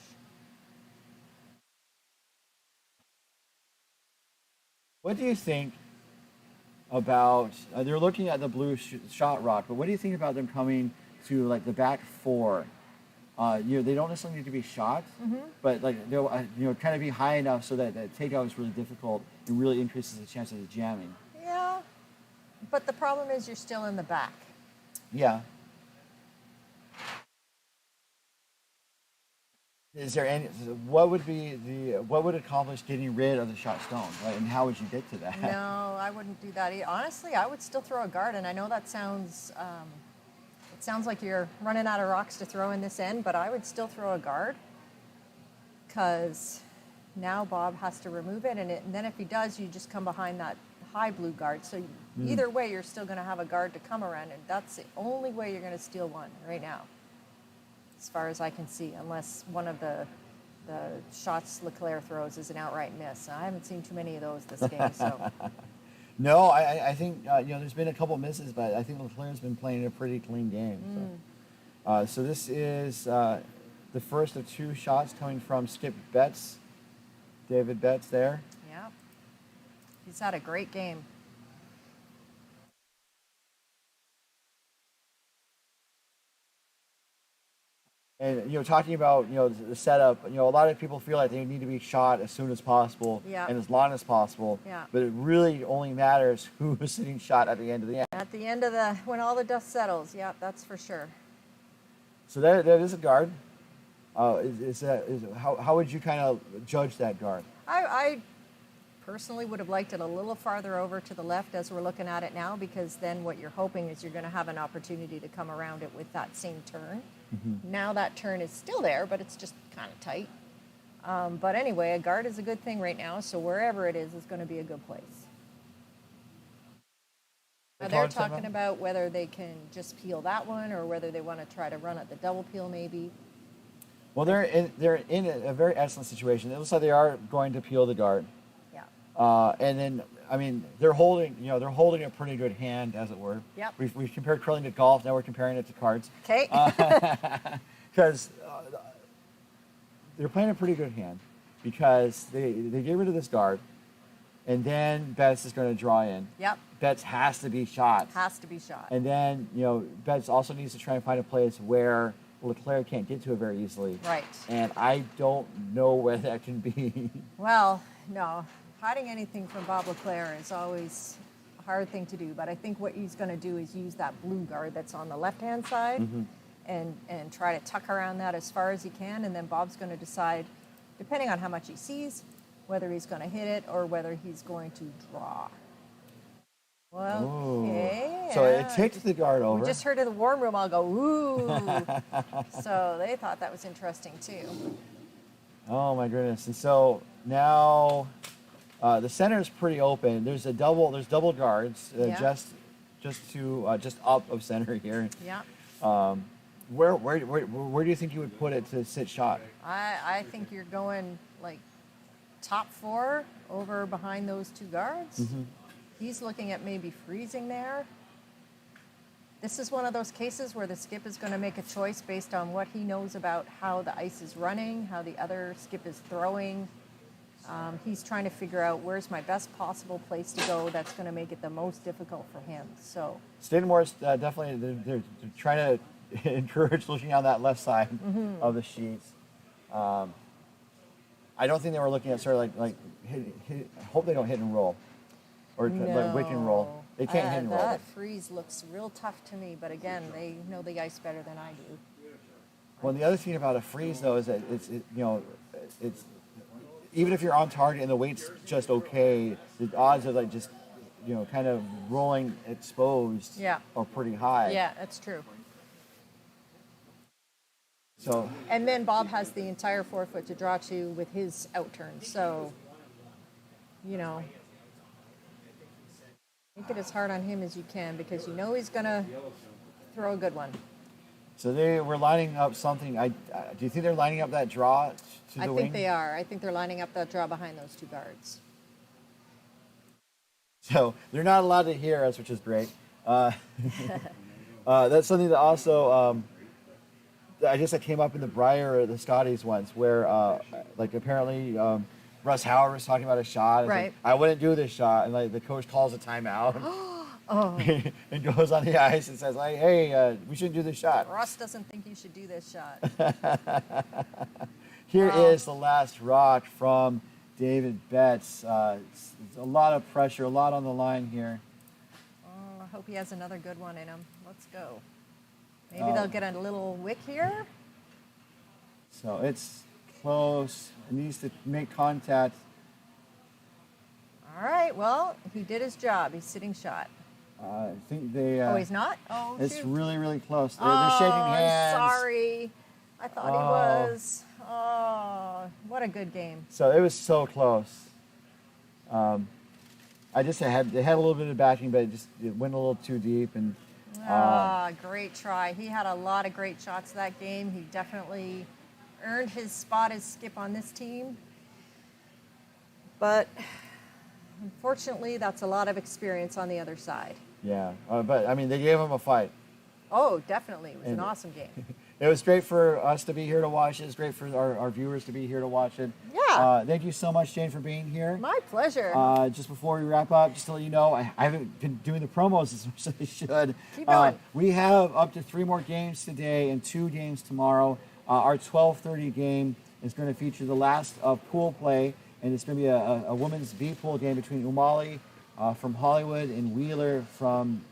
[SPEAKER 1] What do you think about? They're looking at the blue shot rock, but what do you think about them coming to like the back 4? They don't necessarily need to be shot, but like they'll kind of be high enough so that takeout is really difficult and really increases the chance of the jamming.
[SPEAKER 2] Yeah, but the problem is you're still in the back.
[SPEAKER 1] Yeah. Is there any? What would accomplish getting rid of the shot stone, right? And how would you get to that?
[SPEAKER 2] No, I wouldn't do that. Honestly, I would still throw a guard, and I know that sounds. It sounds like you're running out of rocks to throw in this end, but I would still throw a guard because Now Bob has to remove it, and then if he does, you just come behind that high blue guard. So either way, you're still going to have a guard to come around, and that's the only way you're going to steal one right now, as far as I can see, unless one of the shots LeClair throws is an outright miss. I haven't seen too many of those this game, so.
[SPEAKER 1] No, I think there's been a couple misses, but I think LeClair's been playing a pretty clean game. So this is the first of 2 shots coming from Skip Betts, David Betts there.
[SPEAKER 2] Yeah, he's had a great game.
[SPEAKER 1] And talking about the setup, a lot of people feel like they need to be shot as soon as possible and as long as possible.
[SPEAKER 2] Yeah.
[SPEAKER 1] But it really only matters who is sitting shot at the end of the end.
[SPEAKER 2] At the end of when all the dust settles, yeah, that's for sure.
[SPEAKER 1] So that is a guard. How would you kind of judge that guard?
[SPEAKER 2] I personally would have liked it a little farther over to the left as we're looking at it now, because then what you're hoping is you're going to have an opportunity to come around it with that same turn. Now that turn is still there, but it's just kind of tight. But anyway, a guard is a good thing right now, so wherever it is going to be a good place. Now they're talking about whether they can just peel that one or whether they want to try to run at the double peel maybe.
[SPEAKER 1] Well, they're in a very excellent situation. It looks like they are going to peel the guard.
[SPEAKER 2] Yeah.
[SPEAKER 1] And then, I mean, they're holding a pretty good hand, as it were.
[SPEAKER 2] Yep.
[SPEAKER 1] We've compared curling to golf. Now we're comparing it to cards.
[SPEAKER 2] Okay.
[SPEAKER 1] Because they're playing a pretty good hand, because they get rid of this guard, and then Betts is going to draw in.
[SPEAKER 2] Yep.
[SPEAKER 1] Betts has to be shot.
[SPEAKER 2] Has to be shot.
[SPEAKER 1] And then, Betts also needs to try and find a place where LeClair can't get to it very easily.
[SPEAKER 2] Right.
[SPEAKER 1] And I don't know where that can be.
[SPEAKER 2] Well, no. Hiding anything from Bob LeClair is always a hard thing to do, but I think what he's going to do is use that blue guard that's on the left-hand side and try to tuck around that as far as he can, and then Bob's going to decide, depending on how much he sees, whether he's going to hit it or whether he's going to draw. Well, okay.
[SPEAKER 1] So it ticked the guard over.
[SPEAKER 2] We just heard in the warm room all go, ooh. So they thought that was interesting too.
[SPEAKER 1] Oh my goodness. And so now the center is pretty open. There's double guards just up of center here.
[SPEAKER 2] Yeah.
[SPEAKER 1] Where do you think you would put it to sit shot?
[SPEAKER 2] I think you're going like top 4 over behind those 2 guards. He's looking at maybe freezing there. This is one of those cases where the skip is going to make a choice based on what he knows about how the ice is running, how the other skip is throwing. He's trying to figure out where's my best possible place to go that's going to make it the most difficult for him. So
[SPEAKER 1] Stadenmore's definitely they're trying to encourage looking on that left side of the sheets. I don't think they were looking at sort of like hit, hope they don't hit and roll. Or like wick and roll. They can't hit and roll.
[SPEAKER 2] That freeze looks real tough to me, but again, they know the ice better than I do.
[SPEAKER 1] Well, the other thing about a freeze, though, is that it's even if you're on target and the weight's just okay, the odds of like just kind of rolling exposed are pretty high.
[SPEAKER 2] Yeah, that's true.
[SPEAKER 1] So.
[SPEAKER 2] And then Bob has the entire 4-foot to draw to with his out turn, so make it as hard on him as you can, because he's going to throw a good one.
[SPEAKER 1] So they were lining up something. Do you think they're lining up that draw to the wing?
[SPEAKER 2] I think they are. I think they're lining up that draw behind those 2 guards.
[SPEAKER 1] So they're not allowed to hear us, which is great. That's something that also, I guess that came up in the Briar or the Scotties once, where apparently Russ Howard was talking about a shot. And
[SPEAKER 2] right.
[SPEAKER 1] Like, I wouldn't do this shot, and the coach calls a timeout.
[SPEAKER 2] Oh.
[SPEAKER 1] And goes on the ice and says, like, hey, we shouldn't do this shot.
[SPEAKER 2] Russ doesn't think you should do this shot.
[SPEAKER 1] Here is the last rock from David Betts. It's a lot of pressure, a lot on the line here.
[SPEAKER 2] Oh, I hope he has another good one in him. Let's go. Maybe they'll get a little wick here.
[SPEAKER 1] So it's close. It needs to make contact.
[SPEAKER 2] All right, well, he did his job. He's sitting shot.
[SPEAKER 1] I think they...
[SPEAKER 2] oh, he's not? Oh,
[SPEAKER 1] it's
[SPEAKER 2] shoot.
[SPEAKER 1] really, really close. They're shaking hands.
[SPEAKER 2] I'm sorry. I thought he was. Oh, what a good game.
[SPEAKER 1] So it was so close. I just had they had a little bit of backing, but it went a little too deep. And
[SPEAKER 2] Great try. He had a lot of great shots that game. He definitely earned his spot as skip on this team. But unfortunately, that's a lot of experience on the other side.
[SPEAKER 1] yeah, but I mean, they gave him a fight.
[SPEAKER 2] Oh, definitely. It was an awesome game.
[SPEAKER 1] It was great for us to be here to watch it. It's great for our viewers to be here to watch it.
[SPEAKER 2] Yeah.
[SPEAKER 1] Thank you so much, Jane, for being here.
[SPEAKER 2] My pleasure.
[SPEAKER 1] Just before we wrap up, just to let you know, I haven't been doing the promos as much as I should.
[SPEAKER 2] Keep going.
[SPEAKER 1] We have up to 3 more games today and 2 games tomorrow. Our 12:30 game is going to feature the last of pool play, and it's going to be a women's V-pool game between Umali from Hollywood and Wheeler from...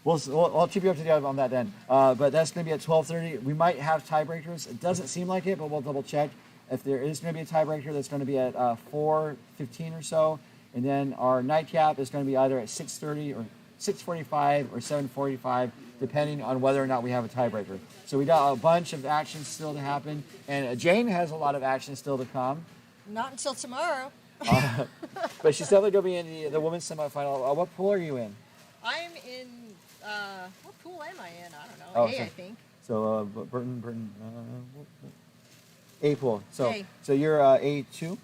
[SPEAKER 1] I'll keep you up to date on that then. But that's going to be at 12:30. We might have tiebreakers. It doesn't seem like it, but we'll double check. If there is going to be a tiebreaker, that's going to be at 4:15 or so. And then our nightcap is going to be either at 6:30 or 6:45 or 7:45, depending on whether or not we have a tiebreaker. So we got a bunch of action still to happen. And Jane has a lot of action still to come.
[SPEAKER 2] Not until tomorrow.
[SPEAKER 1] But she's definitely going to be in the women's semifinal. What pool are you in?
[SPEAKER 2] I'm in, what pool am I in? I don't know.
[SPEAKER 1] Oh,
[SPEAKER 2] A,
[SPEAKER 1] so-
[SPEAKER 2] I think.
[SPEAKER 1] So Burton, A pool. So
[SPEAKER 2] A.
[SPEAKER 1] so you're A2.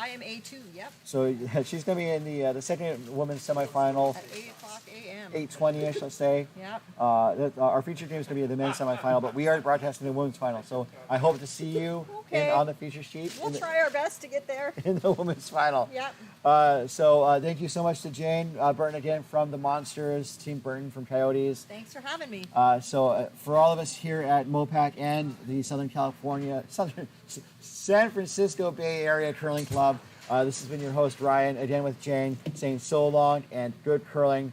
[SPEAKER 2] I am A2, yep.
[SPEAKER 1] So she's going to be in the second women's semifinal,
[SPEAKER 2] At 8 o'clock a.m.
[SPEAKER 1] 8:20ish, let's say.
[SPEAKER 2] Yep.
[SPEAKER 1] Our featured game is going to be the men's semifinal, but we are broadcasting the women's final. So I hope to see you
[SPEAKER 2] Okay.
[SPEAKER 1] on the feature sheet
[SPEAKER 2] We'll try our best to get there.
[SPEAKER 1] in the women's final.
[SPEAKER 2] Yep.
[SPEAKER 1] So thank you so much to Jane Burton again from the Monsters, Team Burton from Coyotes.
[SPEAKER 2] Thanks for having me.
[SPEAKER 1] For all of us here at MoPac and the San Francisco Bay Area Curling Club, this has been your host, Ryan, again with Jane, saying so long and good curling.